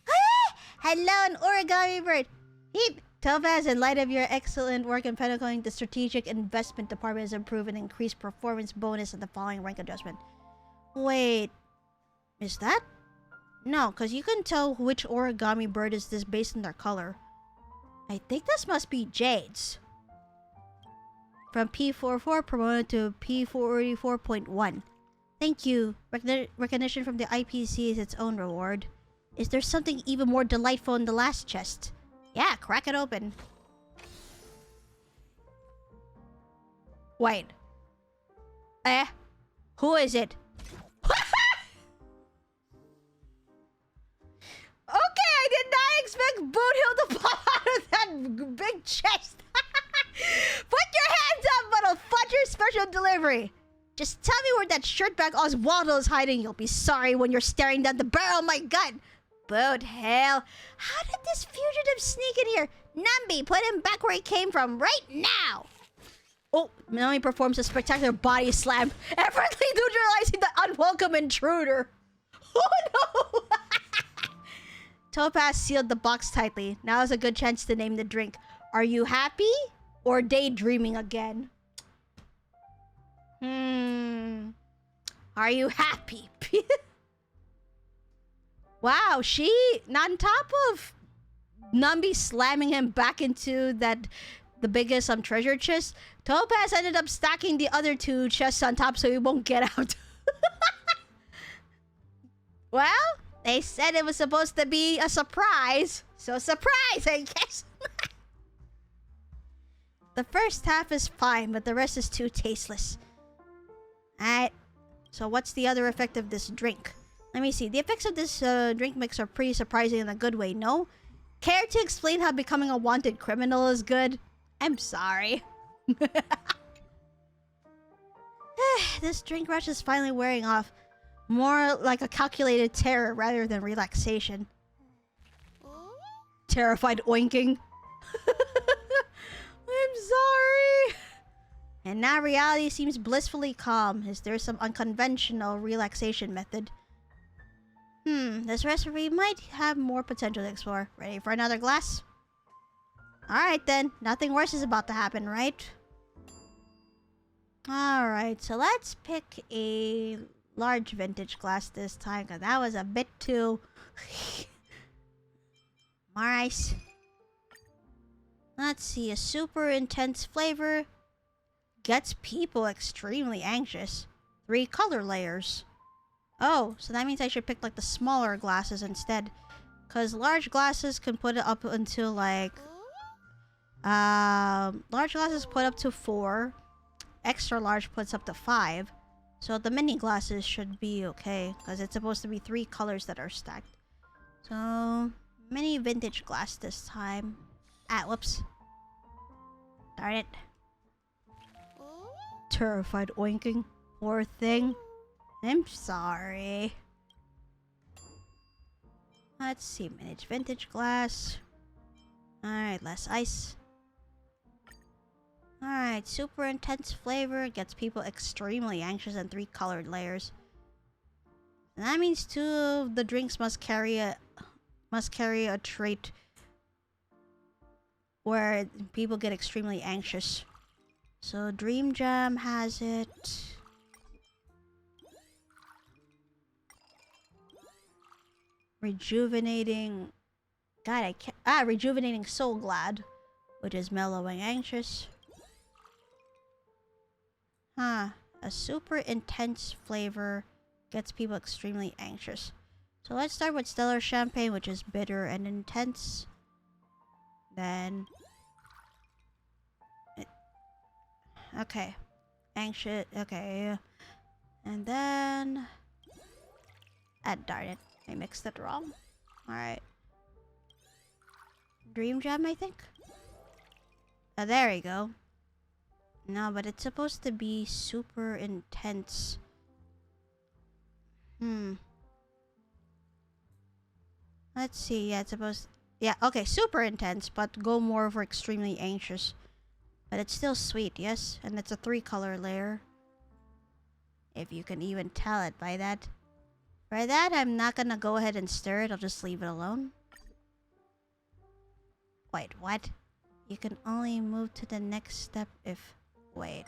Ah! Hello, an origami bird! Heep! Topaz, in light of your excellent work in pedagoguing, the Strategic Investment Department has approved an increased performance bonus and the following rank adjustment. Wait, is that? No, because you can tell which origami bird is this based on their color. I think this must be Jade's. From P44 promoted to P44.1. Thank you. Recognition from the IPC is its own reward. Is there something even more delightful in the last chest? Yeah, crack it open. Wait. Who is it? Okay, I did not expect Boothill to pop out of that big chest. Put your hands up, but I'll fudge your special delivery. Just tell me where that shirtbag Oswaldo is hiding. You'll be sorry when you're staring down the barrel of my gun. But hell, how did this fugitive sneak in here? Nambi, put him back where he came from right now. Oh, Nami performs a spectacular body slam, effortlessly neutralizing the unwelcome intruder. Oh no! Topaz sealed the box tightly. Now is a good chance to name the drink. Are you happy or daydreaming again? Are you happy? Wow, she on top of Nambi slamming him back into the biggest treasure chest, Topaz ended up stacking the other 2 chests on top so he won't get out. Well, they said it was supposed to be a surprise. So surprise, I guess. The first half is fine, but the rest is too tasteless. Alright. So what's the other effect of this drink? Let me see. The effects of this drink mix are pretty surprising in a good way, no? Care to explain how becoming a wanted criminal is good? I'm sorry. This drink rush is finally wearing off. More like a calculated terror rather than relaxation. Terrified oinking. I'm sorry. And now reality seems blissfully calm. Is there some unconventional relaxation method? This recipe might have more potential to explore. Ready for another glass? Alright then. Nothing worse is about to happen, right? Alright, so let's pick a large vintage glass this time, because that was a bit too... More ice. Let's see, a super intense flavor gets people extremely anxious. 3 color layers. Oh, so that means I should pick like the smaller glasses instead. Because large glasses can put it up until like... large glasses put up to 4. Extra large puts up to 5. So the mini glasses should be okay. Because it's supposed to be 3 colors that are stacked. So... mini vintage glass this time. Ah, whoops. Darn it. Terrified oinking. Poor thing. I'm sorry. Let's see. Manage vintage glass. Alright, less ice. Alright, super intense flavor. Gets people extremely anxious and 3 colored layers. And that means 2 of the drinks must carry a trait where people get extremely anxious. So Dream Jam has it. Rejuvenating... God, I can't... Ah, Rejuvenating Soul Glad, which is mellowing anxious. Huh. A super intense flavor gets people extremely anxious. So let's start with Stellar Champagne, which is bitter and intense. Then... okay. Anxious. Okay. And then... ah, darn it. I mixed it wrong. Alright. Dream Jam, I think? Oh, there we go. No, but it's supposed to be super intense. Let's see. Yeah, it's supposed... yeah, okay. Super intense, but go more for extremely anxious. But it's still sweet, yes? And it's a 3 color layer. If you can even tell it by that. For that, I'm not gonna go ahead and stir it. I'll just leave it alone. Wait, what? You can only move to the next step if... wait.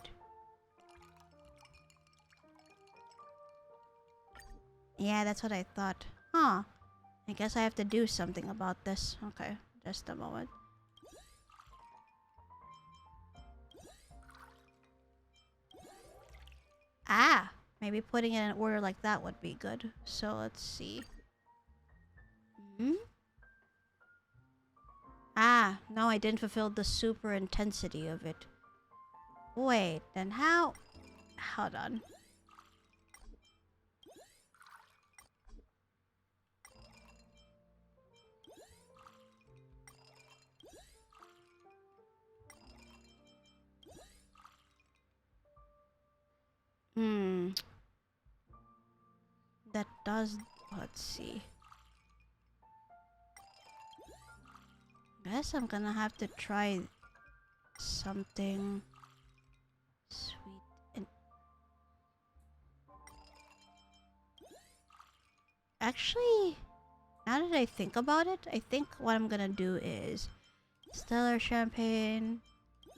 Yeah, that's what I thought. Huh. I guess I have to do something about this. Okay, just a moment. Ah! Maybe putting it in order like that would be good. So let's see. Ah, no, I didn't fulfill the super intensity of it. Wait, then how... hold on. does... Let's see. Guess I'm gonna have to try something sweet and... Actually, now that I think about it, I think what I'm gonna do is Stellar Champagne,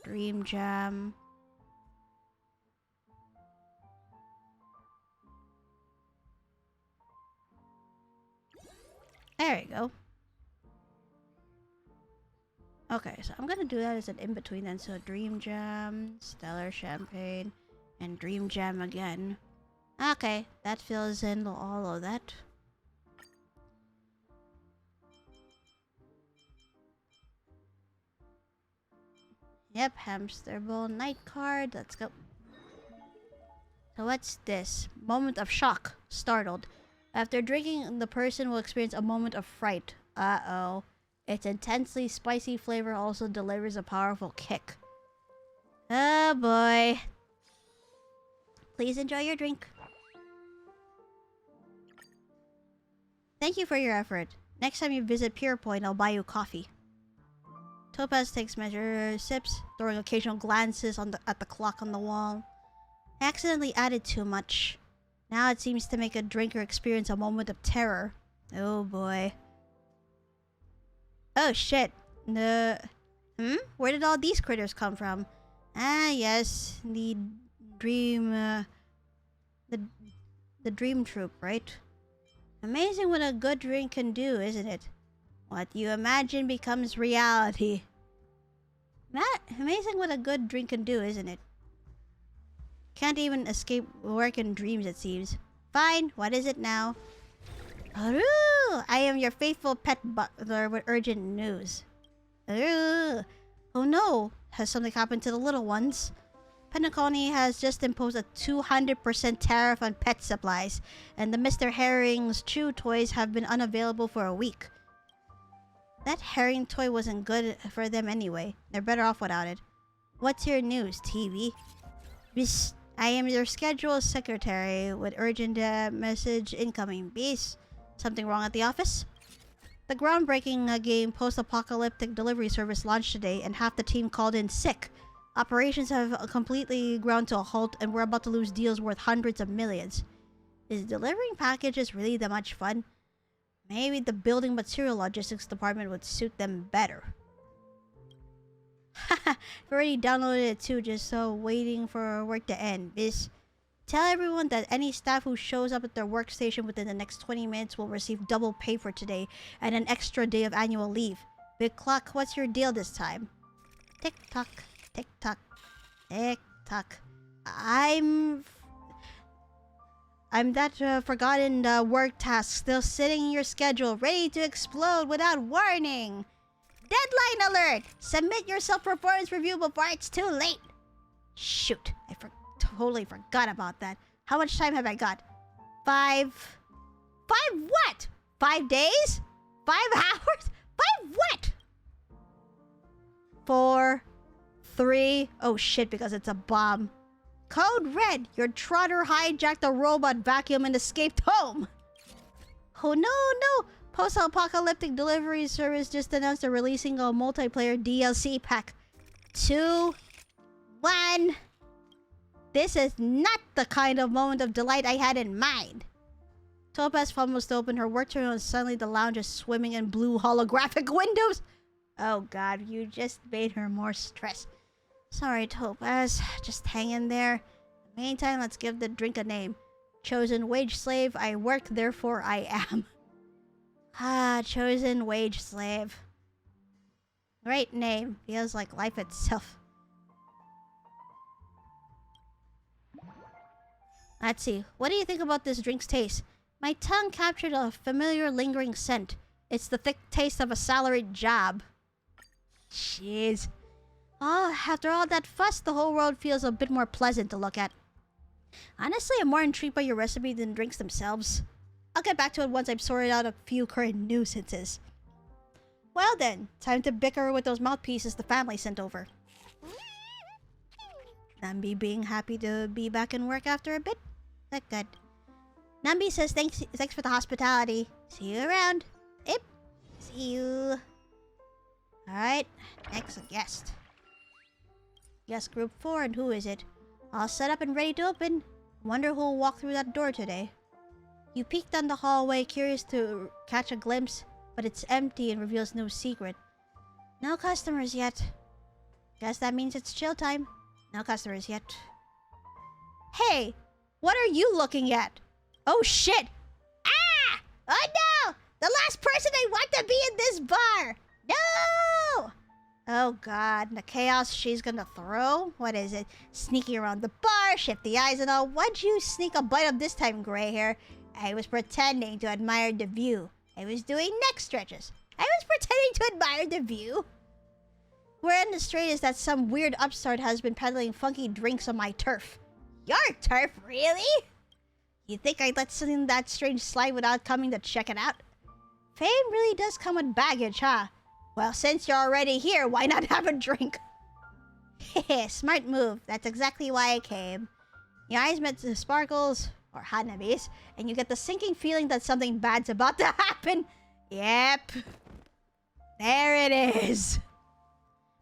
Dream Jam. There we go. Okay, so I'm gonna do that as an in-between then. So Dream Jam, Stellar Champagne, and Dream Jam again. Okay, that fills in all of that. Yep, Hamster Ball Night card. Let's go. So what's this? Moment of shock. Startled. After drinking, the person will experience a moment of fright. Uh-oh. Its intensely spicy flavor also delivers a powerful kick. Oh boy. Please enjoy your drink. Thank you for your effort. Next time you visit Pure Point, I'll buy you coffee. Topaz takes measure sips, throwing occasional glances at the clock on the wall. I accidentally added too much. Now it seems to make a drinker experience a moment of terror. Oh boy. Oh shit. Where did all these critters come from? Ah yes, the dream the dream troop, right? Amazing what a good drink can do, isn't it? What you imagine becomes reality. Amazing what a good drink can do, isn't it? Can't even escape work and dreams, it seems. Fine, what is it now? Aru! I am your faithful pet butler with urgent news. Aru! Oh no! Has something happened to the little ones? Penacony has just imposed a 200% tariff on pet supplies, and the Mr. Herring's chew toys have been unavailable for a week. That herring toy wasn't good for them anyway. They're better off without it. What's your news, TV? Bis, I am your scheduled secretary with urgent message incoming. Bis, something wrong at the office? The groundbreaking game Post-3.5 delivery service launched today, and half the team called in sick. Operations have completely ground to a halt, and we're about to lose deals worth hundreds of millions. Is delivering packages really that much fun? Maybe the building material logistics department would suit them better. Haha, I've already downloaded it too, just so waiting for work to end. Tell everyone that any staff who shows up at their workstation within the next 20 minutes will receive double pay for today and an extra day of annual leave. Big Clock, what's your deal this time? Tick-tock, tick-tock, tick-tock. I'm that forgotten work task still sitting in your schedule, ready to explode without warning. Deadline alert! Submit your self-performance review before it's too late. Shoot, I totally forgot about that. How much time have I got? 5 what? 5 days? 5 hours? 5 what? 4, 3. Oh shit, because it's a bomb. Code Red, your trotter hijacked a robot vacuum and escaped home. Oh no. Post-apocalyptic delivery service just announced they're releasing a multiplayer DLC pack. 2, 1. This is not the kind of moment of delight I had in mind. Topaz fumbles to open her work terminal and suddenly the lounge is swimming in blue holographic windows. Oh god, you just made her more stressed. Sorry, Topaz. Just hang in there. In the meantime, let's give the drink a name. Chosen wage slave. I work, therefore I am. Ah, chosen wage slave. Great name. Feels like life itself. Let's see. What do you think about this drink's taste? My tongue captured a familiar lingering scent. It's the thick taste of a salaried job. Jeez. Oh, after all that fuss, the whole world feels a bit more pleasant to look at. Honestly, I'm more intrigued by your recipe than drinks themselves. I'll get back to it once I've sorted out a few current nuisances. Well then, time to bicker with those mouthpieces the family sent over. And me being happy to be back in work after a bit. That good. Nambi says thanks for the hospitality. See you around. Yep. See you. Alright, next guest. Guest group 4, and who is it? All set up and ready to open. Wonder who'll walk through that door today. You peek down the hallway, curious to catch a glimpse, but it's empty and reveals no secret. No customers yet. Guess that means it's chill time. No customers yet. Hey! What are you looking at? Oh shit! Ah! Oh no! The last person I want to be in this bar! No! Oh god, the chaos she's gonna throw? What is it? Sneaking around the bar, shifty eyes and all. Why'd you sneak a bite of this time, gray hair? I was pretending to admire the view. I was doing neck stretches. I was pretending to admire the view. Where in the straight is that some weird upstart has been peddling funky drinks on my turf. Your turf, really? You think I'd let something that strange slide without coming to check it out? Fame really does come with baggage, huh? Well, since you're already here, why not have a drink? Heh, smart move. That's exactly why I came. Your eyes met the sparkles, or Hanabis, and you get the sinking feeling that something bad's about to happen. Yep. There it is.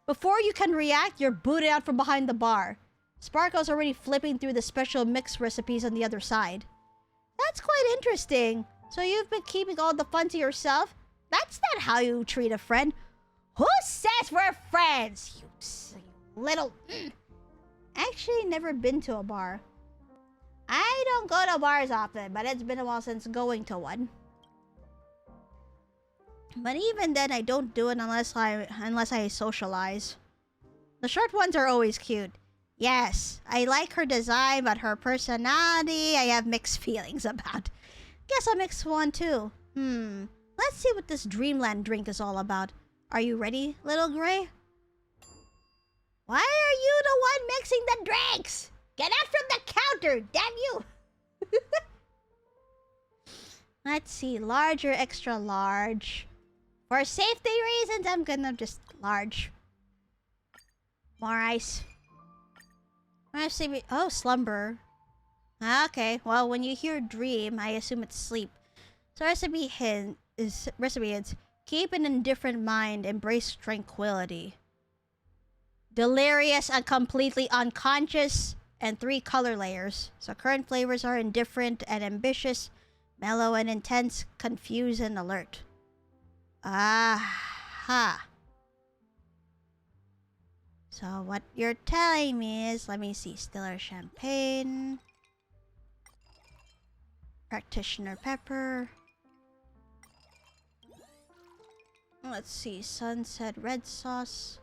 Before you can react, you're booted out from behind the bar. Sparkle's already flipping through the special mix recipes on the other side. That's quite interesting. So you've been keeping all the fun to yourself? That's not how you treat a friend. Who says we're friends? You little... Actually, never been to a bar. I don't go to bars often, but it's been a while since going to one. But even then, I don't do it unless I socialize. The short ones are always cute. Yes, I like her design, but her personality, I have mixed feelings about. Guess I'll mix one too. Let's see what this Dreamland drink is all about. Are you ready, little gray? Why are you the one mixing the drinks? Get out from the counter, damn you! Let's see, large or extra large? For safety reasons, I'm gonna just large. More ice. Oh, slumber. Okay, well, when you hear dream, I assume it's sleep. So recipe is keep an indifferent mind, embrace tranquility. Delirious and completely unconscious, and 3 color layers. So current flavors are indifferent and ambitious, mellow and intense, confused and alert. Aha. So what you're telling me is, let me see, Stiller Champagne, Practitioner Pepper, let's see, Sunset Red Sauce,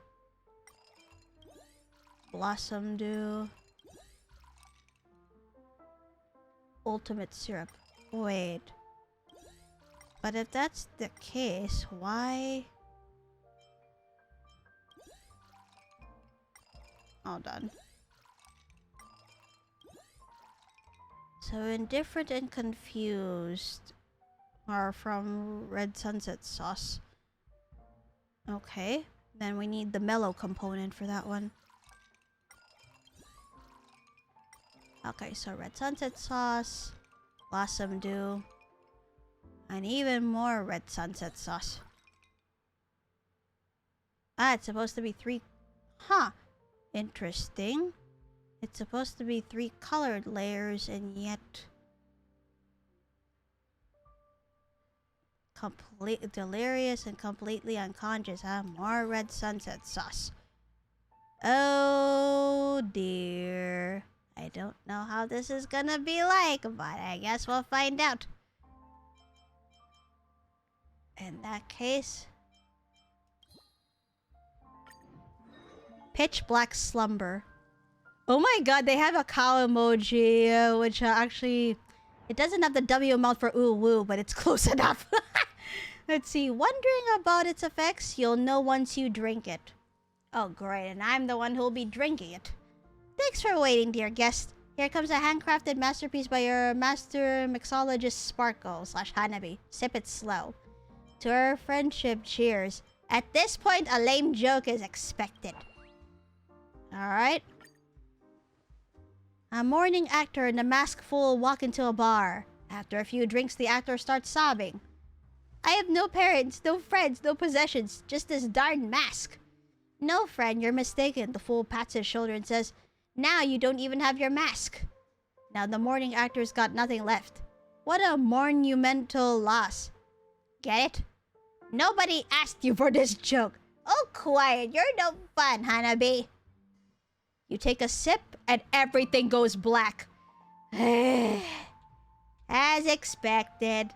Blossom Dew, Ultimate Syrup. Wait. But if that's the case, why... Hold on. So indifferent and confused are from Red Sunset Sauce. Okay. Then we need the mellow component for that one. Okay, so Red Sunset Sauce, Blossom Dew, and even more Red Sunset Sauce. Ah, it's supposed to be 3... Huh. Interesting. It's supposed to be 3 colored layers, and yet... delirious and completely unconscious, huh? More Red Sunset Sauce. Oh dear. I don't know how this is gonna be like, but I guess we'll find out. In that case... Pitch Black Slumber. Oh my god, they have a cow emoji, which actually... It doesn't have the W amount for ooh woo, but it's close enough. Let's see. Wondering about its effects? You'll know once you drink it. Oh great, and I'm the one who'll be drinking it. Thanks for waiting, dear guest. Here comes a handcrafted masterpiece by your master mixologist Sparkle / Hanabi. Sip it slow. To our friendship, cheers. At this point, a lame joke is expected. Alright. A morning actor in a mask fool walk into a bar. After a few drinks, the actor starts sobbing. I have no parents, no friends, no possessions, just this darn mask. No, friend, you're mistaken. The fool pats his shoulder and says, now you don't even have your mask. Now the mourning actor's got nothing left. What a monumental loss. Get it? Nobody asked you for this joke. Oh, quiet. You're no fun, Hanabi. You take a sip and everything goes black. As expected.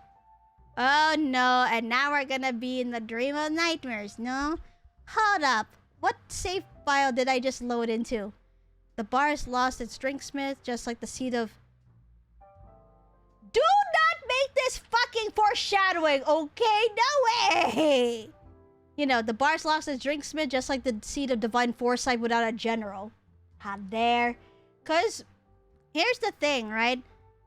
Oh no, and now we're gonna be in the dream of nightmares, no? Hold up. What save file did I just load into? The bar's lost its drinksmith, just like the seed of... Do not make this fucking foreshadowing, okay? No way! You know, the bar's lost its drinksmith, just like the seed of divine foresight without a general. How dare. Because, here's the thing, right?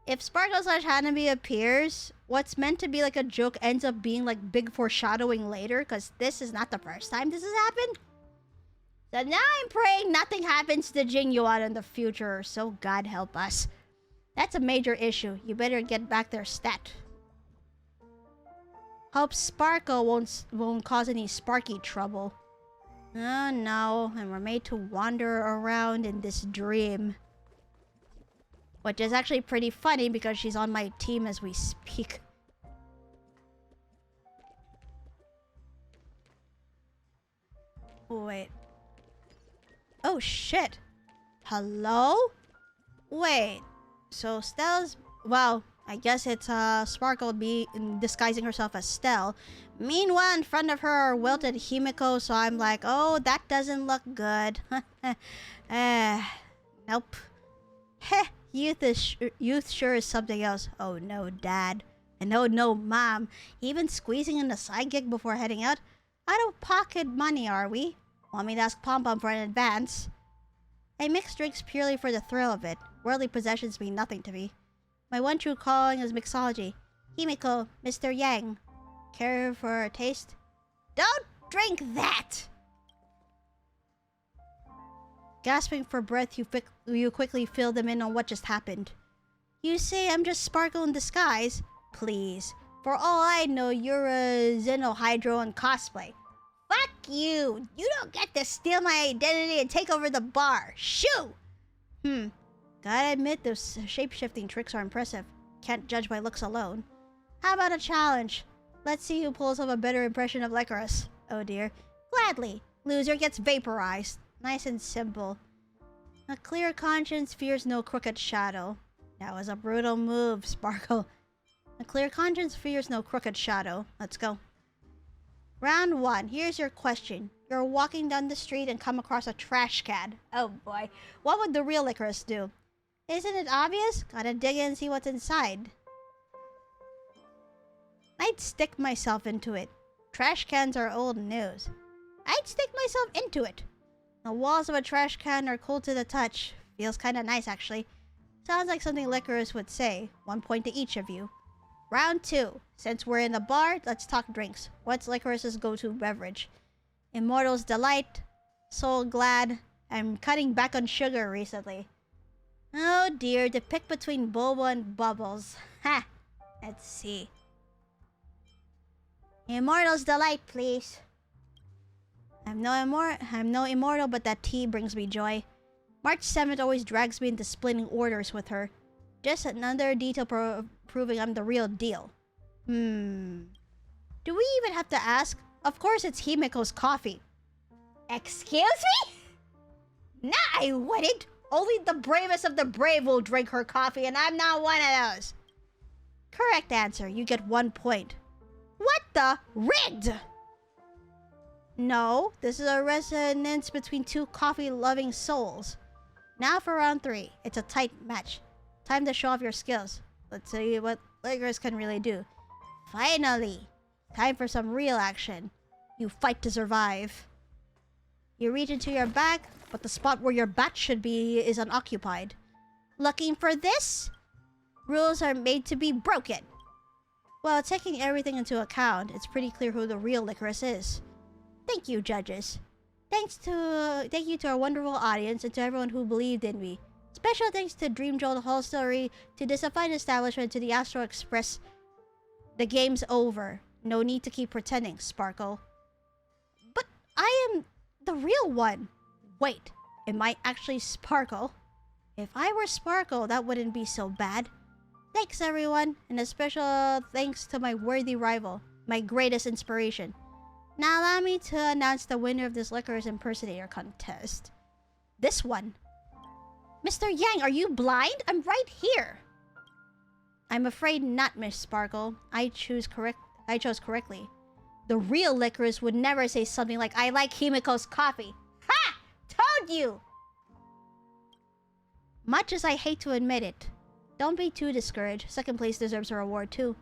If Sparkle / Hanabi appears, what's meant to be like a joke ends up being like big foreshadowing later, because this is not the first time this has happened. So now I'm praying nothing happens to Jingyuan in the future, so God help us. That's a major issue. You better get back their stat. Hope Sparkle won't cause any Sparky trouble. Oh no, and we're made to wander around in this dream. Which is actually pretty funny because she's on my team as we speak. Wait. Oh shit. Hello? Wait. So Stell's... Well, I guess it's Sparkle disguising herself as Stell. Meanwhile, in front of her are wilted Himiko, so I'm like, oh, that doesn't look good. Nope. Heh. Youth sure is something else. Oh no, Dad. And oh no, Mom. Even squeezing in the side gig before heading out? Out of pocket money, are we? Want me to ask Pom Pom for an advance? I mix drinks purely for the thrill of it. Worldly possessions mean nothing to me. My one true calling is mixology. Himiko, Mr. Yang. Care for a taste? Don't drink that! Gasping for breath, you quickly fill them in on what just happened. You say I'm just Sparkle in disguise? Please. For all I know, you're a Xenohydro in cosplay. Fuck you! You don't get to steal my identity and take over the bar. Shoo! Gotta admit, those shape-shifting tricks are impressive. Can't judge by looks alone. How about a challenge? Let's see who pulls off a better impression of Lycoris. Oh dear. Gladly. Loser gets vaporized. Nice and simple. A clear conscience fears no crooked shadow. That was a brutal move, Sparkle. A clear conscience fears no crooked shadow. Let's go. Round 1. Here's your question. You're walking down the street and come across a trash can. Oh boy. What would the real Lycoris do? Isn't it obvious? Gotta dig in and see what's inside. I'd stick myself into it. Trash cans are old news. I'd stick myself into it. The walls of a trash can are cool to the touch. Feels kinda nice, actually. Sounds like something Lycoris would say. 1 point to each of you. Round 2. Since we're in the bar, let's talk drinks. What's Lycoris's go-to beverage? Immortal's Delight. Soul Glad. I'm cutting back on sugar recently. Oh dear, to pick between Boba and Bubbles. Ha! Let's see. Immortal's Delight, please. I'm no immortal, but that tea brings me joy. March 7th always drags me into splitting orders with her. Just another detail proving I'm the real deal. Do we even have to ask? Of course it's Himiko's coffee. Excuse me? Nah, I wouldn't. Only the bravest of the brave will drink her coffee, and I'm not one of those. Correct answer. You get 1 point. What the? Rigged! No, this is a resonance between two coffee-loving souls. Now for round 3. It's a tight match. Time to show off your skills. Let's see what Lycoris can really do. Finally! Time for some real action. You fight to survive. You reach into your bag, but the spot where your bat should be is unoccupied. Looking for this? Rules are made to be broken. Well, taking everything into account, it's pretty clear who the real Lycoris is. Thank you, judges. Thank you to our wonderful audience and to everyone who believed in me. Special thanks to Dream Joel, the whole story, to this fine establishment, to the Astro Express. The game's over. No need to keep pretending, Sparkle. But I am the real one. Wait, am I actually Sparkle? If I were Sparkle, that wouldn't be so bad. Thanks, everyone, and a special thanks to my worthy rival, my greatest inspiration. Now allow me to announce the winner of this Licorice Impersonator contest. This one. Mr. Yang, are you blind? I'm right here. I'm afraid not, Miss Sparkle. I chose correctly. The real Licorice would never say something like, I like Himiko's coffee. Ha! Told you! Much as I hate to admit it, don't be too discouraged. Second place deserves a reward too.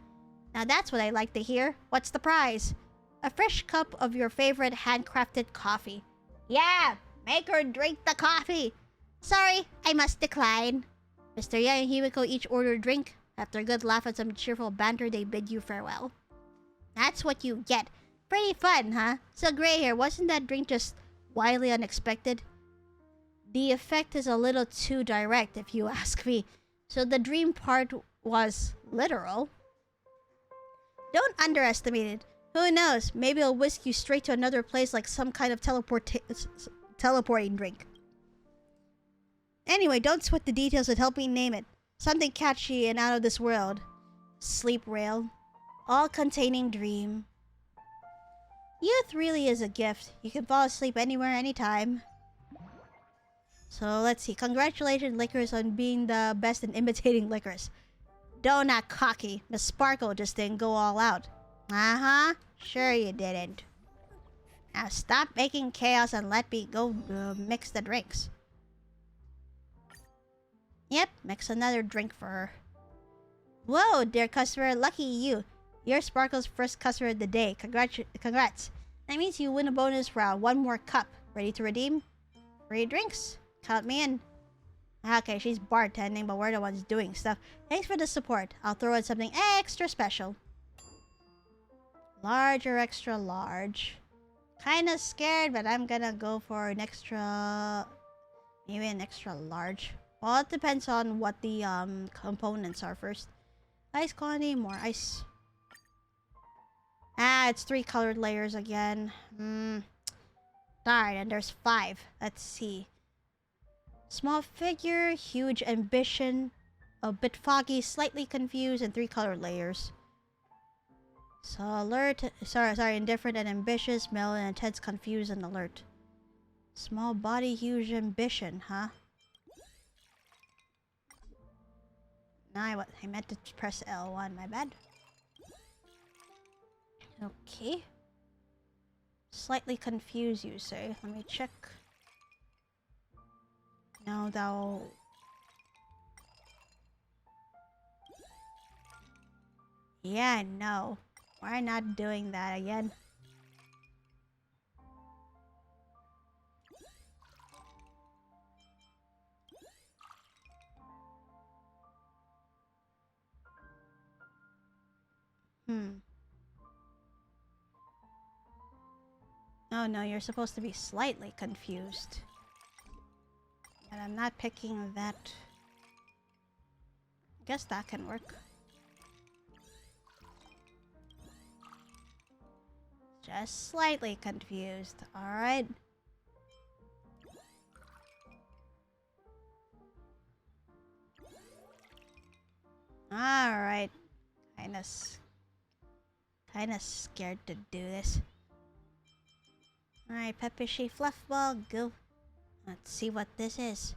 Now that's what I like to hear. What's the prize? A fresh cup of your favorite handcrafted coffee. Yeah! Make her drink the coffee! Sorry, I must decline. Mr. Yang and Himiko each order a drink. After a good laugh and some cheerful banter, they bid you farewell. That's what you get. Pretty fun, huh? So Grey Hair, wasn't that drink just wildly unexpected? The effect is a little too direct, if you ask me. So the dream part was literal. Don't underestimate it. Who knows? Maybe it'll whisk you straight to another place like some kind of teleporting drink. Anyway, don't sweat the details and help me name it. Something catchy and out of this world. Sleep Rail. All containing dream. Youth really is a gift. You can fall asleep anywhere, anytime. So let's see. Congratulations, Licorice, on being the best in imitating Licorice. Though not cocky, Miss Sparkle just didn't go all out. Uh-huh. Sure you didn't. Now stop making chaos and let me go mix the drinks. Yep, mix another drink for her. Whoa, dear customer, lucky you. You're Sparkle's first customer of the day. Congrats. That means you win a bonus round. One more cup. Ready to redeem? Free drinks. Count me in. Okay, she's bartending, but we're the ones doing stuff. Thanks for the support. I'll throw in something extra special. Large or extra large? Kinda scared, but I'm gonna go for an extra... maybe an extra large. Well, it depends on what the components are first. Ice quantity, more ice. Ah, it's 3 colored layers again. Darn, and there's 5. Let's see. Small figure, huge ambition, a bit foggy, slightly confused, and 3 colored layers. So alert, sorry, indifferent and ambitious, mellow and intense, confused and alert. Small body, huge ambition, huh? No, I meant to press L1, my bad. Okay. Slightly confused, you say. Let me check. No, though. Yeah, no. Why not doing that again? Oh no, you're supposed to be slightly confused. But I'm not picking that. Guess that can work. Just slightly confused. Alright. Alright. Kinda scared to do this. Alright, Peppishy Fluffball, go. Let's see what this is.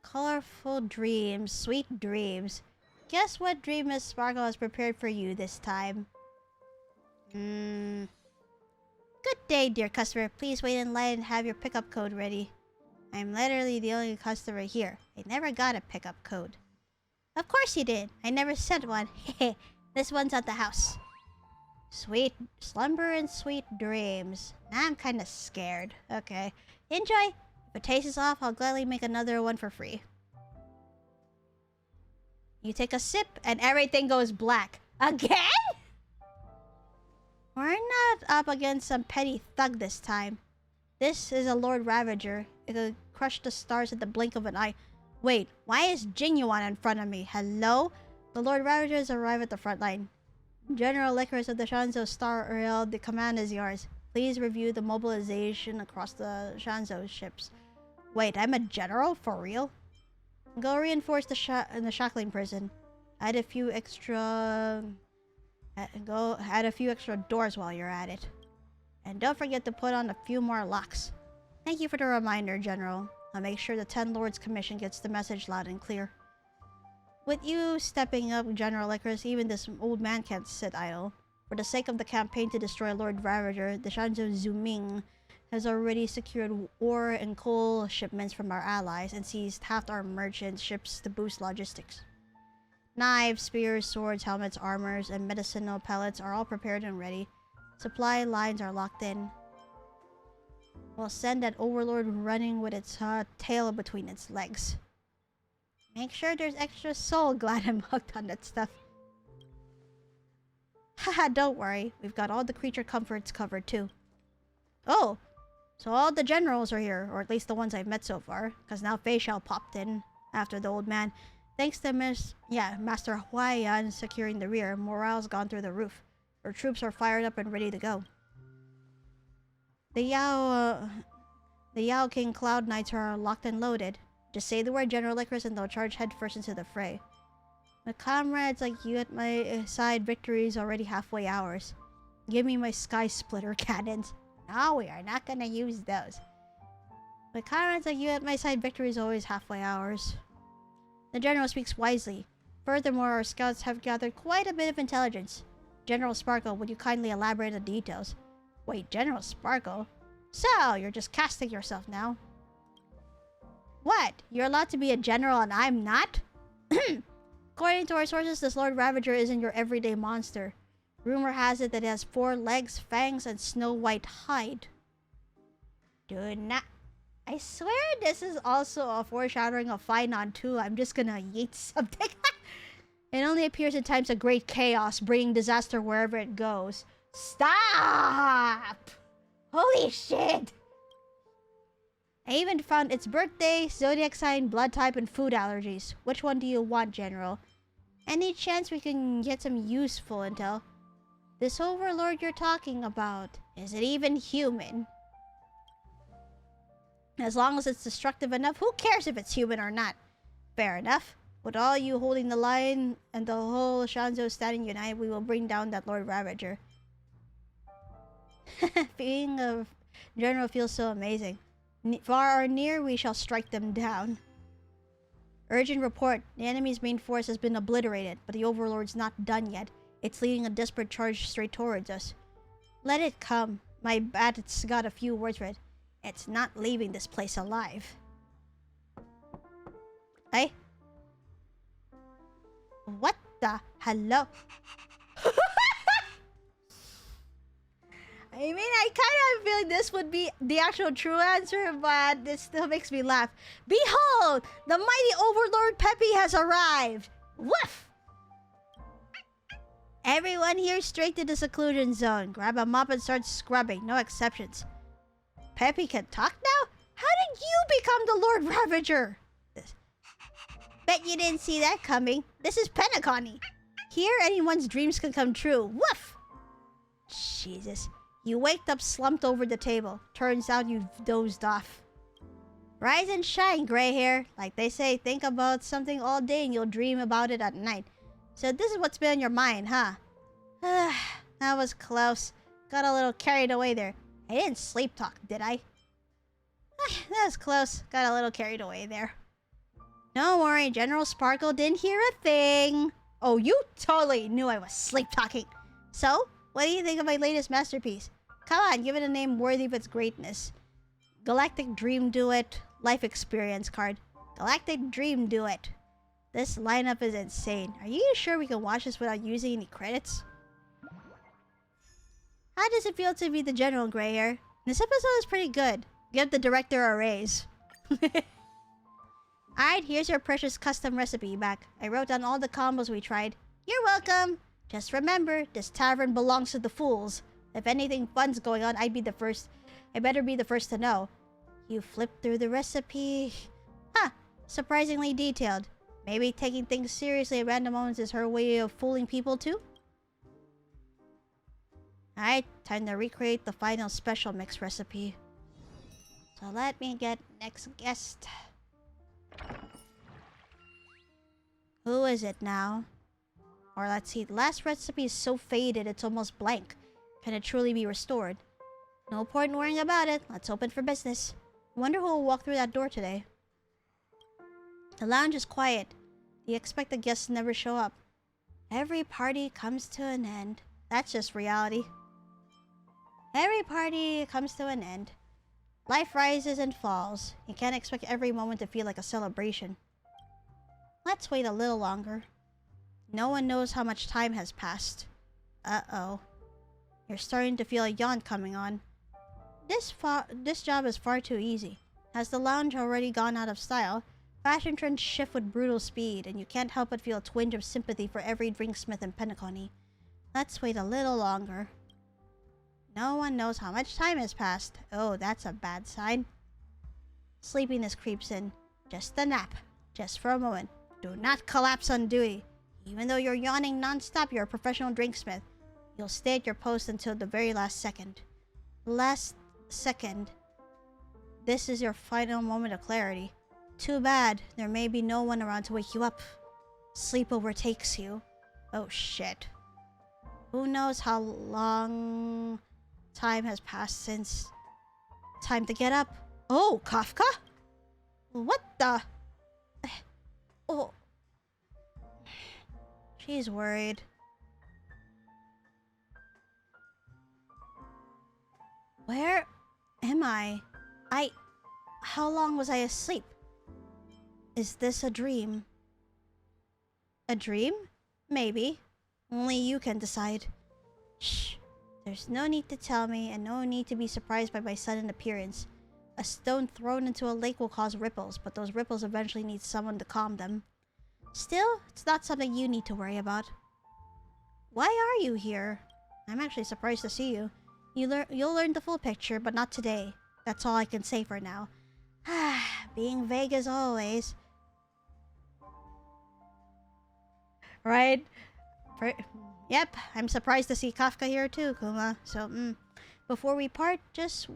Colorful dreams, sweet dreams. Guess what dream Miss Sparkle has prepared for you this time? Good day, dear customer. Please wait in line and have your pickup code ready. I'm literally the only customer here. I never got a pickup code. Of course you did. I never sent one. This one's at the house. Sweet slumber and sweet dreams. Now I'm kind of scared. Okay. Enjoy. If the taste is off, I'll gladly make another one for free. You take a sip and everything goes black. Again? We're not up against some petty thug this time. This is a Lord Ravager. It could crush the stars at the blink of an eye. Wait, why is Jinyuan in front of me? Hello? The Lord Ravagers arrive at the front line. General Licorice of the Shanzou Star Uriel, the command is yours. Please review the mobilization across the Shanzou ships. Wait, I'm a general? For real? Go reinforce the shackling prison. Add a few extra doors while you're at it. And don't forget to put on a few more locks. Thank you for the reminder, General. I'll make sure the 10 Lords Commission gets the message loud and clear. With you stepping up, General Licorice, even this old man can't sit idle. For the sake of the campaign to destroy Lord Ravager, the Shanzhou Zuming has already secured ore and coal shipments from our allies and seized half our merchant ships to boost logistics. Knives, spears, swords, helmets, armors, and medicinal pellets are all prepared and ready. Supply lines are locked in. We'll send that overlord running with its tail between its legs. Make sure there's extra soul. Glad I'm hooked on that stuff. Haha, don't worry. We've got all the creature comforts covered too. Oh, so all the generals are here, or at least the ones I've met so far, because now Fei Shao popped in after the old man. Thanks to Master Huaiyan securing the rear, morale's gone through the roof. Our troops are fired up and ready to go. The Yao King Cloud Knights are locked and loaded. Just say the word General Licorice and they'll charge headfirst into the fray. My comrades like you at my side, victory is already halfway ours. Give me my Sky Splitter cannons. No, we are not gonna use those. My comrades like you at my side, victory is always halfway ours. The General speaks wisely. Furthermore, our scouts have gathered quite a bit of intelligence. General Sparkle, would you kindly elaborate the details? Wait, General Sparkle? So, you're just casting yourself now. What? You're allowed to be a general and I'm not? According to our sources, this Lord Ravager isn't your everyday monster. Rumor has it that it has 4 legs, fangs, and snow-white hide. Do not... I swear this is also a foreshadowing of Finon 2. I'm just gonna yeet something. It only appears in times of great chaos, bringing disaster wherever it goes. Stop! Holy shit! I even found its birthday, zodiac sign, blood type, and food allergies. Which one do you want, General? Any chance we can get some useful intel? This overlord you're talking about, is it even human? As long as it's destructive enough, who cares if it's human or not? Fair enough. With all you holding the line and the whole Shanzhou standing united, we will bring down that Lord Ravager. Being a general feels so amazing. Far or near, we shall strike them down. Urgent report. The enemy's main force has been obliterated, but the Overlord's not done yet. It's leading a desperate charge straight towards us. Let it come. My bat's got a few words for it. It's not leaving this place alive. Hey? What the hello? I mean, I kind of feel like this would be the actual true answer, but this still makes me laugh. Behold! The mighty Overlord Peppy has arrived! Woof! Everyone here straight to the seclusion zone. Grab a mop and start scrubbing. No exceptions. Peppy can talk now? How did you become the Lord Ravager? Bet you didn't see that coming. This is Penacony. Here, anyone's dreams can come true. Woof! Jesus. You waked up slumped over the table. Turns out you've dozed off. Rise and shine, gray hair. Like they say, think about something all day and you'll dream about it at night. So this is what's been on your mind, huh? That was close. Got a little carried away there. I didn't sleep talk, did I? That was close. Got a little carried away there. Don't worry, General Sparkle didn't hear a thing. Oh, you totally knew I was sleep talking. So, what do you think of my latest masterpiece? Come on, give it a name worthy of its greatness. Galactic Dream Duet Life Experience card. Galactic Dream Duet. This lineup is insane. Are you sure we can watch this without using any credits? How does it feel to be the General, Gray Hair? This episode is pretty good. Give the director a raise. Alright, here's your precious custom recipe back. I wrote down all the combos we tried. You're welcome! Just remember, this tavern belongs to the fools. If anything fun's going on, I better be the first to know. You flip through the recipe. Huh, surprisingly detailed. Maybe taking things seriously at random moments is her way of fooling people too? Alright, time to recreate the final special mix recipe. So let me get next guest. Who is it now? Or let's see, the last recipe is so faded it's almost blank. Can it truly be restored? No point in worrying about it. Let's open for business. Wonder who will walk through that door today. The lounge is quiet. The expected guests never show up. Every party comes to an end. That's just reality. Every party comes to an end. Life rises and falls. You can't expect every moment to feel like a celebration. Let's wait a little longer. No one knows how much time has passed. Uh-oh. You're starting to feel a yawn coming on. This job is far too easy. Has the lounge already gone out of style? Fashion trends shift with brutal speed, and you can't help but feel a twinge of sympathy for every drinksmith in Penacony. Let's wait a little longer. No one knows how much time has passed. Oh, that's a bad sign. Sleepiness creeps in. Just a nap. Just for a moment. Do not collapse on duty. Even though you're yawning non-stop, you're a professional drinksmith. You'll stay at your post until the very last second. Last second. This is your final moment of clarity. Too bad. There may be no one around to wake you up. Sleep overtakes you. Oh shit. Who knows how long time has passed since... Time to get up. Oh, Kafka? What the... Oh... She's worried. Where am I? How long was I asleep? Is this a dream? A dream? Maybe. Only you can decide. Shh. There's no need to tell me, and no need to be surprised by my sudden appearance. A stone thrown into a lake will cause ripples, but those ripples eventually need someone to calm them. Still, it's not something you need to worry about. Why are you here? I'm actually surprised to see you. You'll learn the full picture, but not today. That's all I can say for now. Being vague as always. Right? Yep, I'm surprised to see Kafka here too, Kuma. So, before we part, just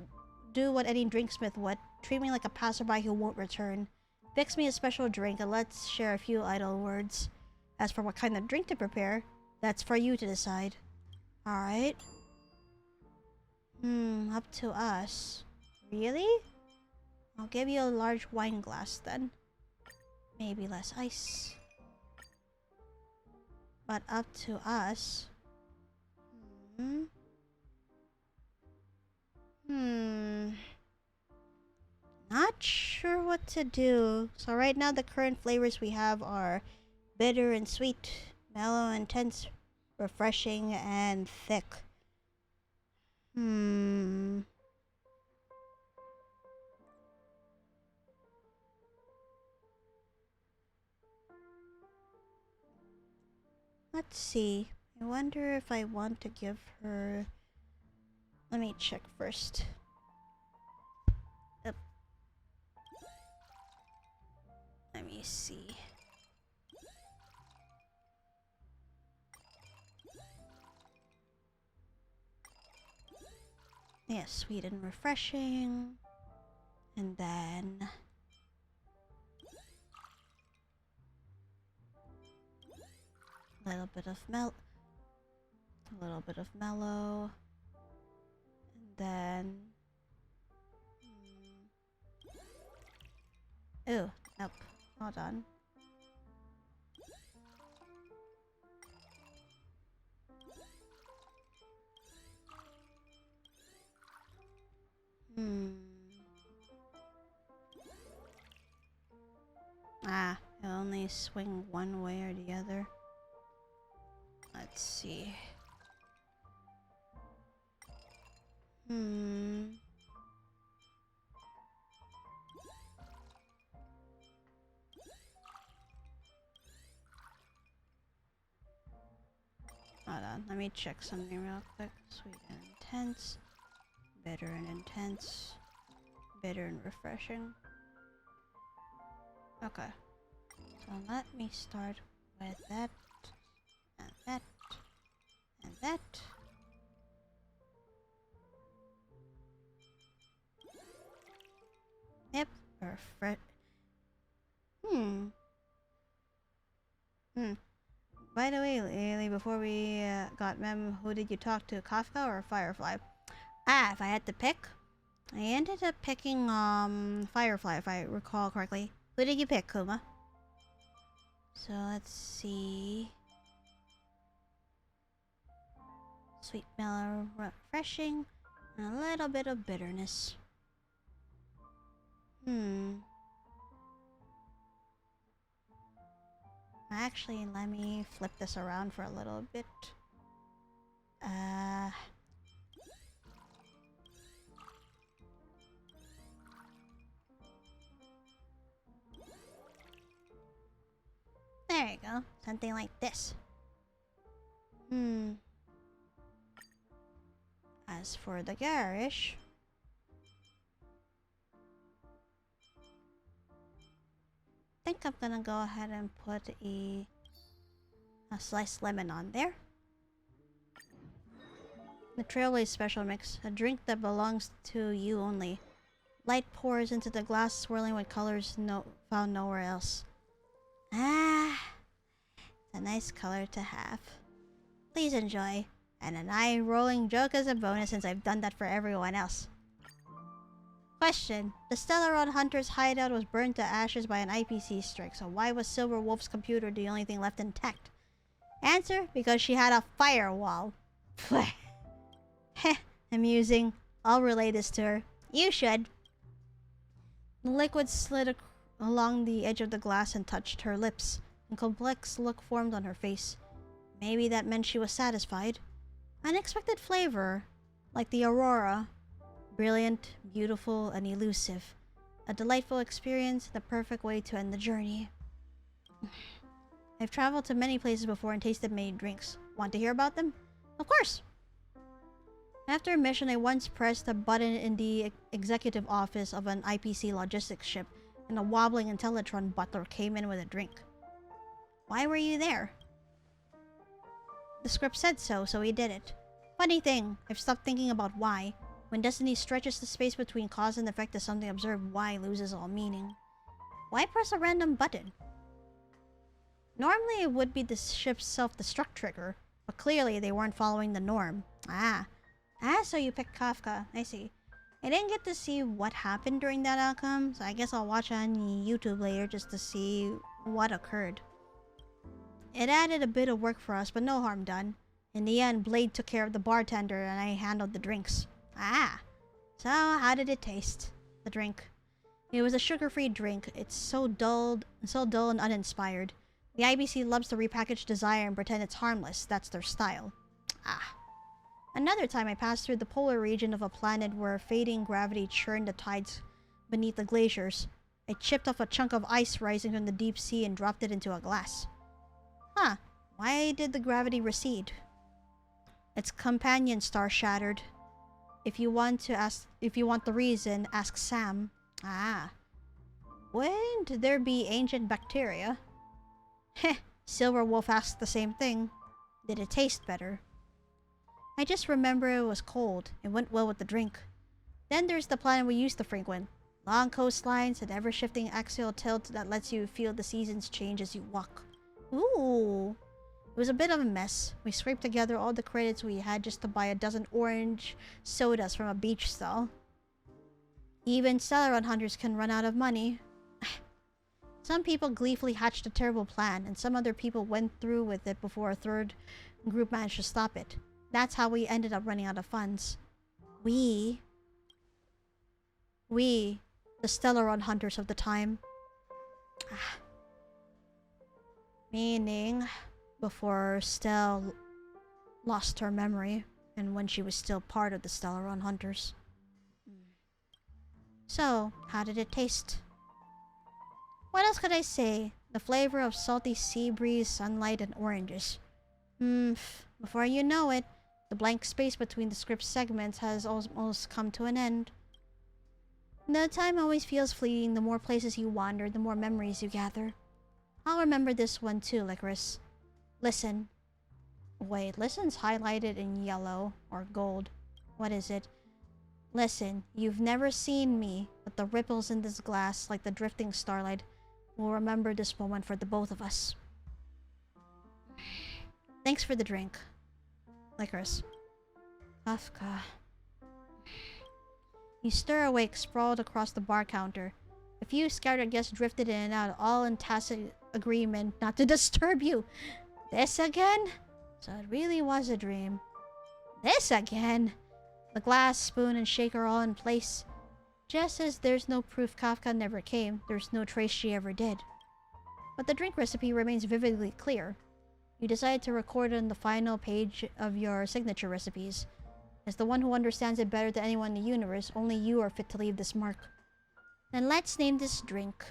do what any drinksmith would. Treat me like a passerby who won't return. Fix me a special drink and let's share a few idle words. As for what kind of drink to prepare, that's for you to decide. Alright. Up to us. Really? I'll give you a large wine glass then. Maybe less ice. But up to us. Not sure what to do. So right now the current flavors we have are bitter and sweet, mellow, intense, refreshing, and thick. Let's see. I wonder if I want to give her... Let me check first. Let me see. Yeah, sweet and refreshing. And then... a little bit of mellow. And then... Ooh, nope. Hold on. It'll only swing one way or the other. Let's see. Hold on, let me check something real quick. Sweet and intense. Bitter and intense. bitter and refreshing. Okay. So let me start with that, and that, and that. Yep, By the way, Lately, before we got Mem, who did you talk to, Kafka or Firefly? Ah, if I had to pick, I ended up picking Firefly, if I recall correctly. Who did you pick, Kuma? So let's see. Sweet, mellow, refreshing, and a little bit of bitterness. Actually, let me flip this around for a little bit. There you go. Something like this. As for the garish, I think I'm gonna go ahead and put a sliced lemon on there. The Trailway Special Mix, a drink that belongs to you only. Light pours into the glass, swirling with colors found nowhere else. Ah, it's a nice color to have. Please enjoy. And an eye-rolling joke as a bonus since I've done that for everyone else. Question. The Stellaron Hunter's hideout was burned to ashes by an IPC strike, so why was Silver Wolf's computer the only thing left intact? Answer. Because she had a firewall. Heh, amusing. I'll relay this to her. You should. The liquid slid along the edge of the glass and touched her lips. A complex look formed on her face. Maybe that meant she was satisfied. Unexpected flavor, like the aurora. Brilliant, beautiful, and elusive. A delightful experience, the perfect way to end the journey. I've traveled to many places before and tasted many drinks. Want to hear about them? Of course! After a mission, I once pressed a button in the executive office of an IPC logistics ship, and a wobbling Intellitron butler came in with a drink. Why were you there? The script said so, so he did it. Funny thing, I've stopped thinking about why. When destiny stretches the space between cause and effect as something observed, why loses all meaning. Why press a random button? Normally it would be the ship's self-destruct trigger, but clearly they weren't following the norm. So you picked Kafka. I see. I didn't get to see what happened during that outcome, so I guess I'll watch on YouTube later just to see what occurred. It added a bit of work for us, but no harm done. In the end, Blade took care of the bartender and I handled the drinks. So how did it taste? The drink. It was a sugar-free drink. It's so dull and uninspired. The IBC loves to repackage desire and pretend it's harmless. That's their style. Another time I passed through the polar region of a planet where fading gravity churned the tides beneath the glaciers. I chipped off a chunk of ice rising from the deep sea and dropped it into a glass. Why did the gravity recede? Its companion star shattered. If you want the reason, ask Sam. Wouldn't there be ancient bacteria? Silver Wolf asked the same thing. Did it taste better? I just remember it was cold. It went well with the drink. Then there's the planet we used to frequent. Long coastlines and ever-shifting axial tilt that lets you feel the seasons change as you walk. Ooh. It was a bit of a mess. We scraped together all the credits we had just to buy a dozen orange sodas from a beach stall. Even Stellaron hunters can run out of money. Some people gleefully hatched a terrible plan, and some other people went through with it before a third group managed to stop it. That's how we ended up running out of funds. We, the Stellaron hunters of the time. Meaning, before Stell lost her memory, and when she was still part of the Stellaron hunters. So, how did it taste? What else could I say? The flavor of salty sea breeze, sunlight, and oranges. Before you know it, the blank space between the script segments has almost come to an end. The time always feels fleeting. The more places you wander, the more memories you gather. I'll remember this one too, Lycoris. Listen. Wait, listen's highlighted in yellow or gold. What is it? Listen, you've never seen me, but the ripples in this glass, like the drifting starlight, will remember this moment for the both of us. Thanks for the drink, Lycoris. Kafka. You stir awake, sprawled across the bar counter. A few scattered guests drifted in and out, all in tacit agreement not to disturb you. This again? So it really was a dream. This again? The glass, spoon, and shaker all in place. Just as there's no proof Kafka never came, there's no trace she ever did. But the drink recipe remains vividly clear. You decide to record it on the final page of your signature recipes. As the one who understands it better than anyone in the universe, only you are fit to leave this mark. Then let's name this drink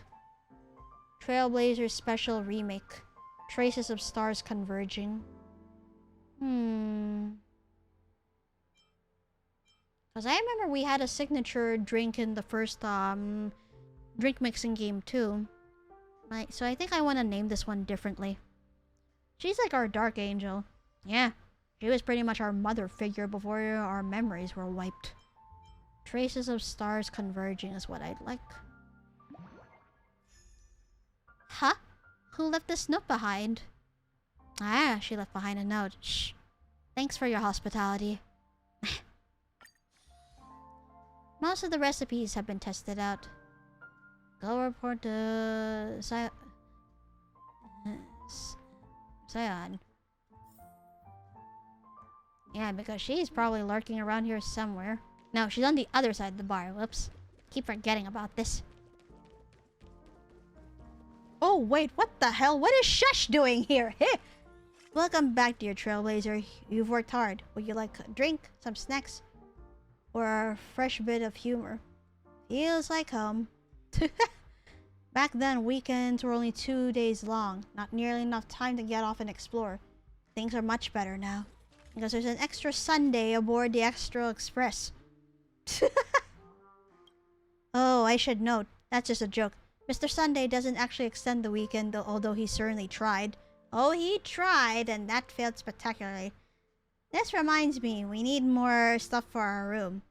Trailblazer Special Remake. Traces of Stars Converging. Because I remember we had a signature drink in the first drink mixing game too. So I think I want to name this one differently. She's like our dark angel. Yeah, she was pretty much our mother figure before our memories were wiped. Traces of Stars Converging is what I'd like. Huh? Who left this note behind? Ah, she left behind a note. Shh. Thanks for your hospitality. Most of the recipes have been tested out. Go report to Sion. Yeah, because she's probably lurking around here somewhere. No, she's on the other side of the bar. Whoops. Keep forgetting about this. Oh, wait, what the hell? What is Shush doing here? Welcome back, dear Trailblazer. You've worked hard. Would you like a drink, some snacks, or a fresh bit of humor? Feels like home. Back then, weekends were only 2 days long. Not nearly enough time to get off and explore. Things are much better now. Because there's an extra Sunday aboard the Extra Express. Oh, I should note, that's just a joke. Mr. Sunday doesn't actually extend the weekend, although he certainly tried. Oh, he tried, and that failed spectacularly. This reminds me, we need more stuff for our room.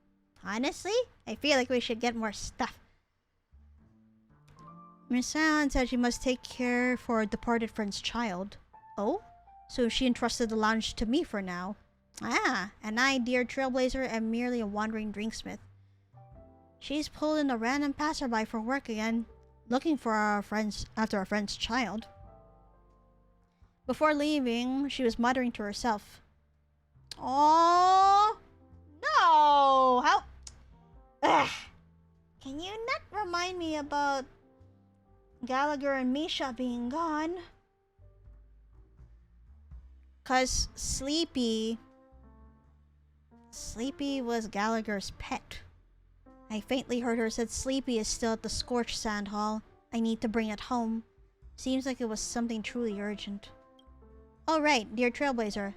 Honestly, I feel like we should get more stuff. Miss Sion said she must take care for a departed friend's child. Oh? So she entrusted the lounge to me for now. Ah, and I, dear Trailblazer, am merely a wandering drinksmith. She's pulled in a random passerby for work again, looking for after our friend's child. Before leaving, she was muttering to herself. Oh no! How? Ugh. Can you not remind me about Gallagher and Misha being gone? 'Cause Sleepy was Gallagher's pet. I faintly heard her said Sleepy is still at the Scorched Sand Hall. I need to bring it home. Seems like it was something truly urgent. Oh right, dear Trailblazer.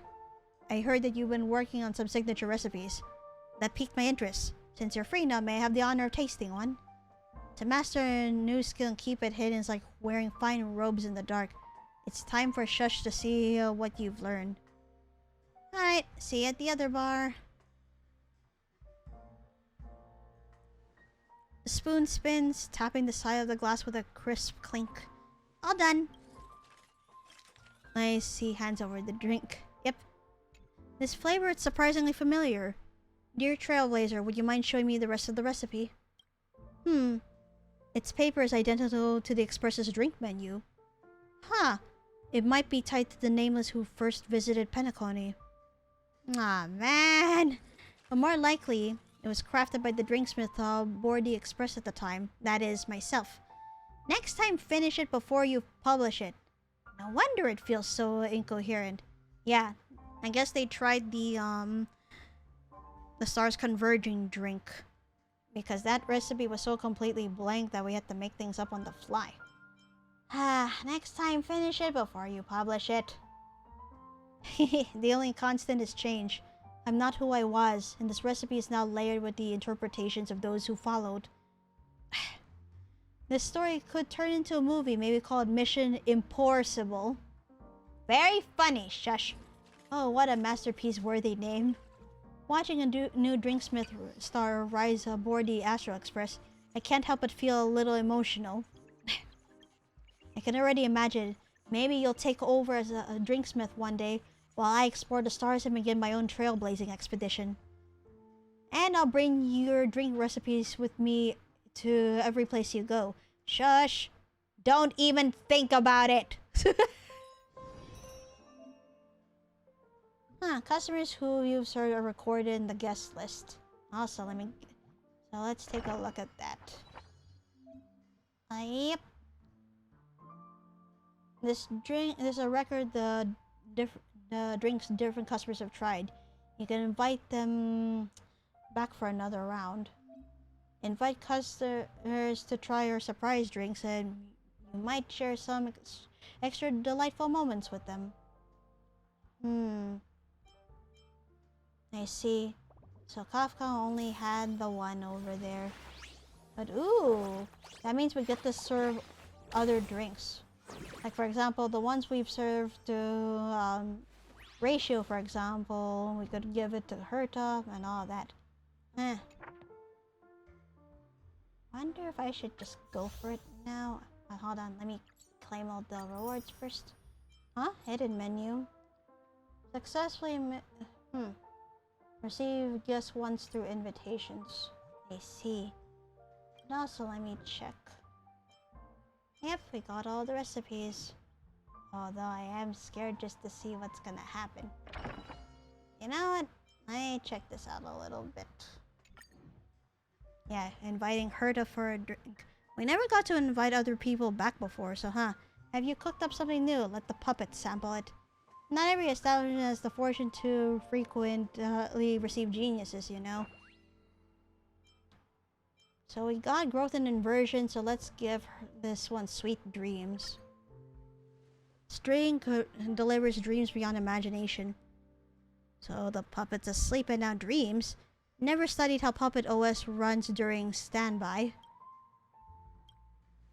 I heard that you've been working on some signature recipes. That piqued my interest. Since you're free now, may I have the honor of tasting one? To master a new skill and keep it hidden is like wearing fine robes in the dark. It's time for Shush to see what you've learned. Alright, see you at the other bar. The spoon spins, tapping the side of the glass with a crisp clink. All done. I see hands over the drink. Yep. This flavor is surprisingly familiar. Dear Trailblazer, would you mind showing me the rest of the recipe? Its paper is identical to the Express's drink menu. Huh. It might be tied to the nameless who first visited Penacony. Aw, man. But more likely, it was crafted by the drinksmith aboard the Express at the time. That is, myself. Next time, finish it before you publish it. No wonder it feels so incoherent. Yeah, I guess they tried the Stars Converging drink. Because that recipe was so completely blank that we had to make things up on the fly. Next time, finish it before you publish it. The only constant is change. I'm not who I was, and this recipe is now layered with the interpretations of those who followed. This story could turn into a movie, maybe called Mission Impossible. Very funny, shush. Oh, what a masterpiece-worthy name. Watching a new Drinksmith star rise aboard the Astro Express, I can't help but feel a little emotional. I can already imagine. Maybe you'll take over as a Drinksmith one day, while I explore the stars and begin my own trailblazing expedition. And I'll bring your drink recipes with me to every place you go. Shush! Don't even think about it! Customers who you've served are recorded in the guest list. Also, let's take a look at that. Yep. There's a record the drinks different customers have tried. You can invite them back for another round. Invite customers to try your surprise drinks and you might share some extra delightful moments with them. I see. So Kafka only had the one over there. But ooh, that means we get to serve other drinks. Like for example, the ones we've served to Ratio, for example, we could give it to Herta and all that. Wonder if I should just go for it now. Hold on, let me claim all the rewards first. Hidden menu. Successfully receive guest once through invitations. I see. And also let me check. Yep, we got all the recipes. Although I am scared just to see what's gonna happen. You know what? Let me check this out a little bit. Yeah, inviting Herta for a drink. We never got to invite other people back before, so have you cooked up something new? Let the puppet sample it. Not every establishment has the fortune to frequently receive geniuses, you know. So we got growth and inversion, so let's give this one sweet dreams. String delivers dreams beyond imagination. So the puppet's asleep and now dreams. Never studied how Puppet OS runs during standby.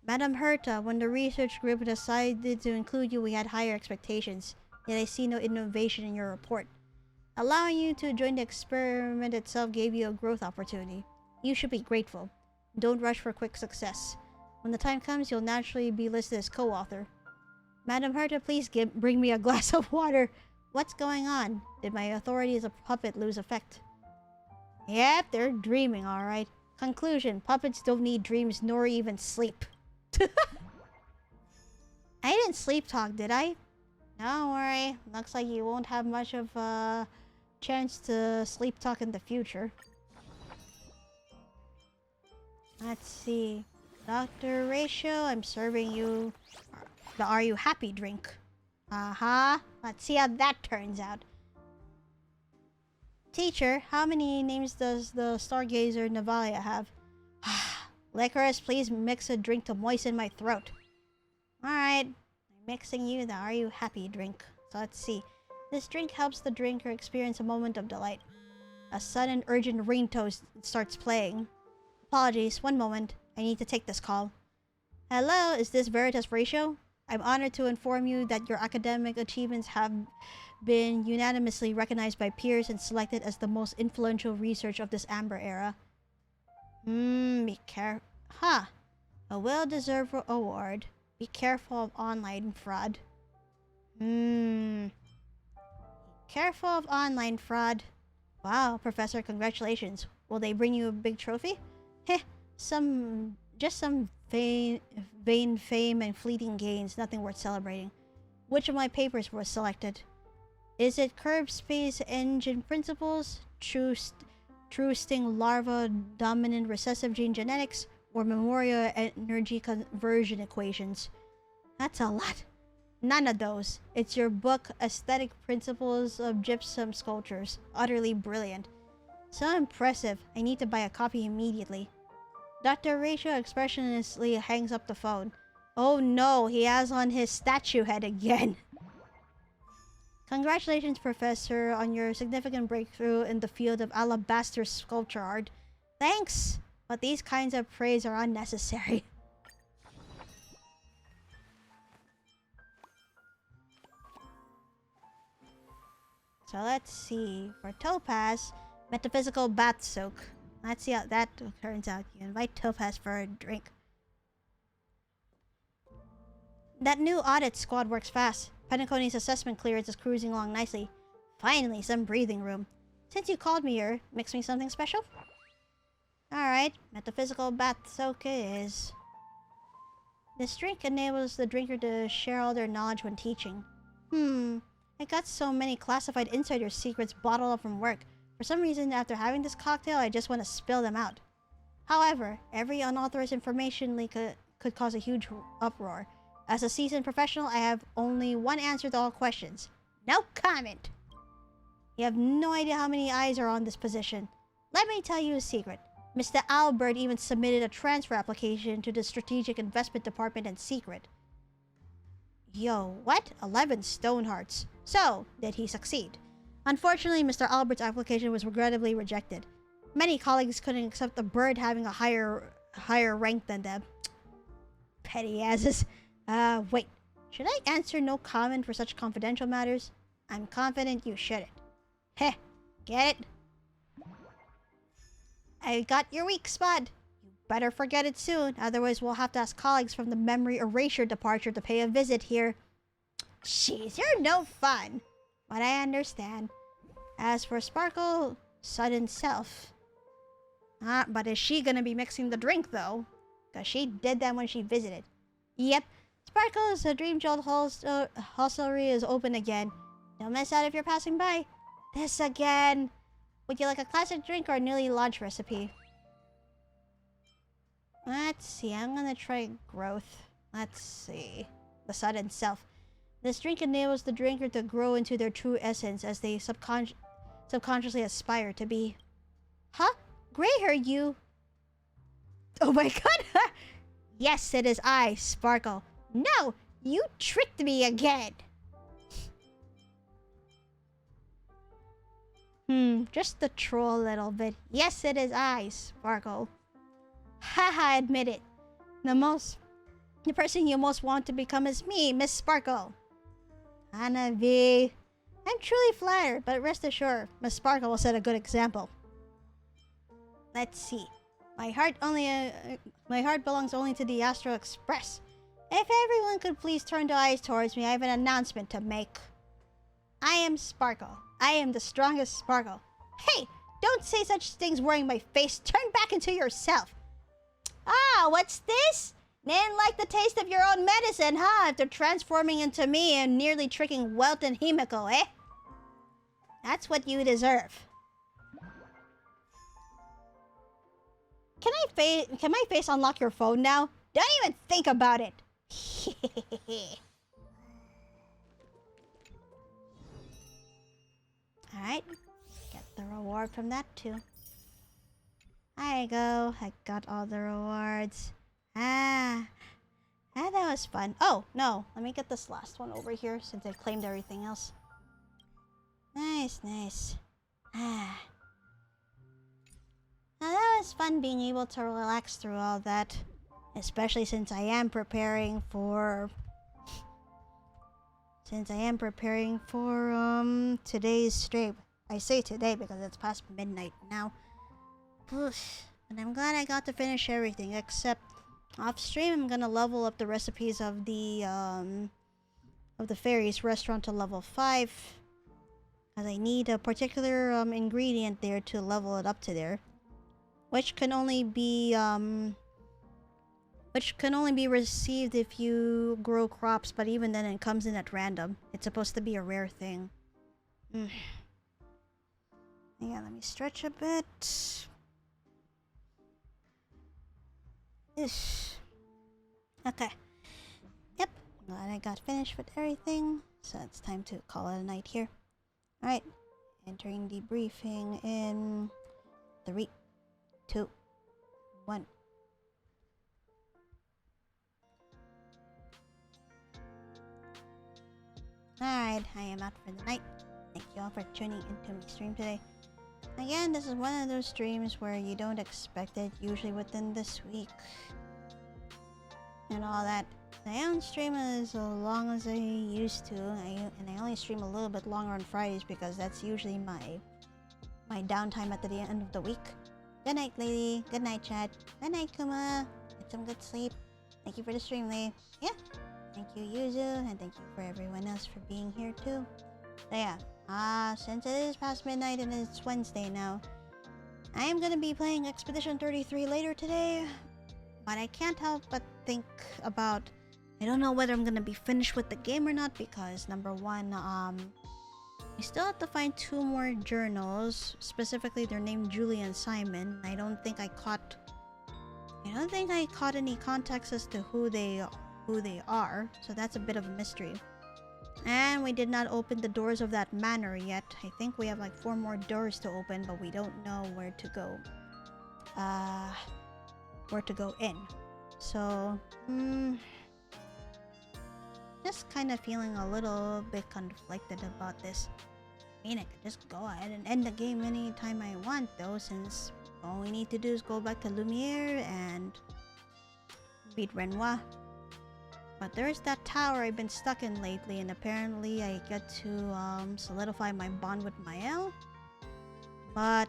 Madam Herta, when the research group decided to include you, we had higher expectations. Yet I see no innovation in your report. Allowing you to join the experiment itself gave you a growth opportunity. You should be grateful. Don't rush for quick success. When the time comes, you'll naturally be listed as co-author. Madam Herta, please bring me a glass of water. What's going on? Did my authority as a puppet lose effect? Yep, they're dreaming, alright. Conclusion, puppets don't need dreams nor even sleep. I didn't sleep talk, did I? Don't worry. Looks like you won't have much of a chance to sleep talk in the future. Let's see. Dr. Ratio, I'm serving you the Are You Happy drink. Let's see how that turns out. Teacher, how many names does the Stargazer Navalia have? Licorice, please mix a drink to moisten my throat. Alright. I'm mixing you the Are You Happy drink. So let's see. This drink helps the drinker experience a moment of delight. A sudden urgent ringtone starts playing. Apologies, one moment. I need to take this call. Hello, is this Veritas Ratio? I'm honored to inform you that your academic achievements have been unanimously recognized by peers and selected as the most influential research of this Amber era. Be careful. A well-deserved award. Be careful of online fraud. Careful of online fraud. Wow, Professor, congratulations. Will they bring you a big trophy? Just some vain fame and fleeting gains, nothing worth celebrating. Which of my papers was selected? Is it Curved Space Engine Principles, True Sting Larva Dominant Recessive Gene Genetics, or Memorial Energy Conversion Equations? That's a lot. None of those. It's your book, Aesthetic Principles of Gypsum Sculptures. Utterly brilliant. So impressive. I need to buy a copy immediately. Dr. Ratio expressionlessly hangs up the phone. Oh no, he has on his statue head again. Congratulations, Professor, on your significant breakthrough in the field of alabaster sculpture art. Thanks! but these kinds of praise are unnecessary. So let's see. For Topaz, metaphysical bath soak. Let's see how that turns out. You invite Topaz for a drink. That new audit squad works fast. Penaconi's assessment clearance is cruising along nicely. Finally, some breathing room. Since you called me here, mix me something special? Alright, metaphysical bath soak is. This drink enables the drinker to share all their knowledge when teaching. I got so many classified insider secrets bottled up from work. For some reason, after having this cocktail, I just want to spill them out. However, every unauthorized information leak could cause a huge uproar. As a seasoned professional, I have only one answer to all questions. No comment! You have no idea how many eyes are on this position. Let me tell you a secret. Mr. Albert even submitted a transfer application to the Strategic Investment Department in secret. Yo, what? 11 stone hearts. So, did he succeed? Unfortunately, Mr. Albert's application was regrettably rejected. Many colleagues couldn't accept the bird having a higher rank than them. Petty asses. Wait. Should I answer no comment for such confidential matters? I'm confident you shouldn't. Heh. Get it? I got your weak spot. You better forget it soon, otherwise we'll have to ask colleagues from the Memory Erasure Department to pay a visit here. Jeez, you're no fun. But I understand. As for Sparkle, sudden self. But is she gonna be mixing the drink, though? Because she did that when she visited. Yep. Sparkle's Dream Jolt hostelry is open again. Don't miss out if you're passing by. This again. Would you like a classic drink or a newly launched recipe? Let's see. I'm gonna try growth. Let's see. The sudden self. This drink enables the drinker to grow into their true essence as they subconsciously aspire to be. Huh? Gray hair, you? Oh my god! Yes, it is I, Sparkle. No! You tricked me again! Just to troll a little bit. Yes, it is I, Sparkle. Haha, admit it. The person you most want to become is me, Miss Sparkle. Anna V. I'm truly flattered, but rest assured, Miss Sparkle will set a good example. Let's see. My heart belongs only to the Astral Express. If everyone could please turn their eyes towards me, I have an announcement to make. I am Sparkle. I am the strongest Sparkle. Hey, don't say such things wearing my face. Turn back into yourself. Ah, what's this? Didn't like the taste of your own medicine, huh? After transforming into me and nearly tricking Welt and Himiko, eh? That's what you deserve. Can my face unlock your phone now? Don't even think about it. Alright. Get the reward from that too. There you go. I got all the rewards. That was fun. Oh, no. Let me get this last one over here since I claimed everything else. Nice, nice. Now that was fun being able to relax through all that. Especially since I am preparing for... today's stream. I say today because it's past midnight now. But I'm glad I got to finish everything, except off stream I'm gonna level up the recipes of the fairies restaurant to level 5. As I need a particular ingredient there to level it up to there. Which can only be received if you grow crops, but even then it comes in at random. It's supposed to be a rare thing. Yeah, let me stretch a bit. Okay. Yep. Glad I got finished with everything. So it's time to call it a night here. Alright. Entering debriefing in 3, 2, 1. Alright, I am out for the night. Thank you all for tuning into my stream today. Again, this is one of those streams where you don't expect it, usually within this week. And all that. I don't stream as long as I used to, and I only stream a little bit longer on Fridays because that's usually my downtime at the end of the week. Good night, lady. Good night, chat. Good night, Kuma. Get some good sleep. Thank you for the stream, Lee. Yeah. Thank you, Yuzu, and thank you for everyone else for being here too. So yeah, since it is past midnight and it's Wednesday now, I am gonna be playing Expedition 33 later today, but I can't help but think about, I don't know whether I'm gonna be finished with the game or not because number one, I still have to find 2 more journals. Specifically, they're named Julie and Simon. I don't think I caught any context as to who they are, so that's a bit of a mystery. And we did not open the doors of that manor yet. I think we have like 4 more doors to open, but we don't know where to go. Where to go in. So, just kind of feeling a little bit conflicted about this. I mean, I could just go ahead and end the game anytime I want though, since all we need to do is go back to Lumiere and beat Renoir. But there's that tower I've been stuck in lately, and apparently I get to solidify my bond with Mael. But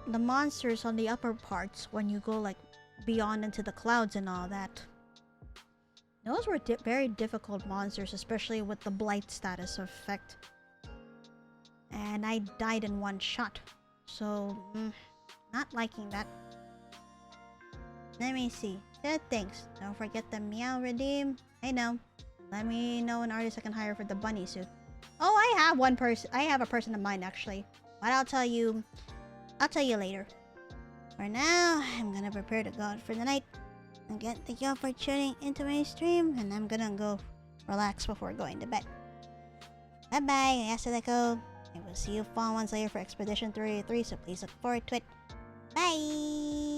the monsters on the upper parts, when you go like beyond into the clouds and all that, those were very difficult monsters, especially with the blight status effect. And I died in 1 shot, so not liking that. Let me see. Good things. Don't forget the meow redeem. I know. Let me know an artist I can hire for the bunny suit. Oh, I have one person. I have a person in mind actually, but I'll tell you later. For now, I'm gonna prepare to go out for the night. Again, thank you all for tuning into my stream, and I'm gonna go relax before going to bed. Bye bye, Yasadeko. I will see you fall once later for Expedition 33, so please look forward to it. Bye!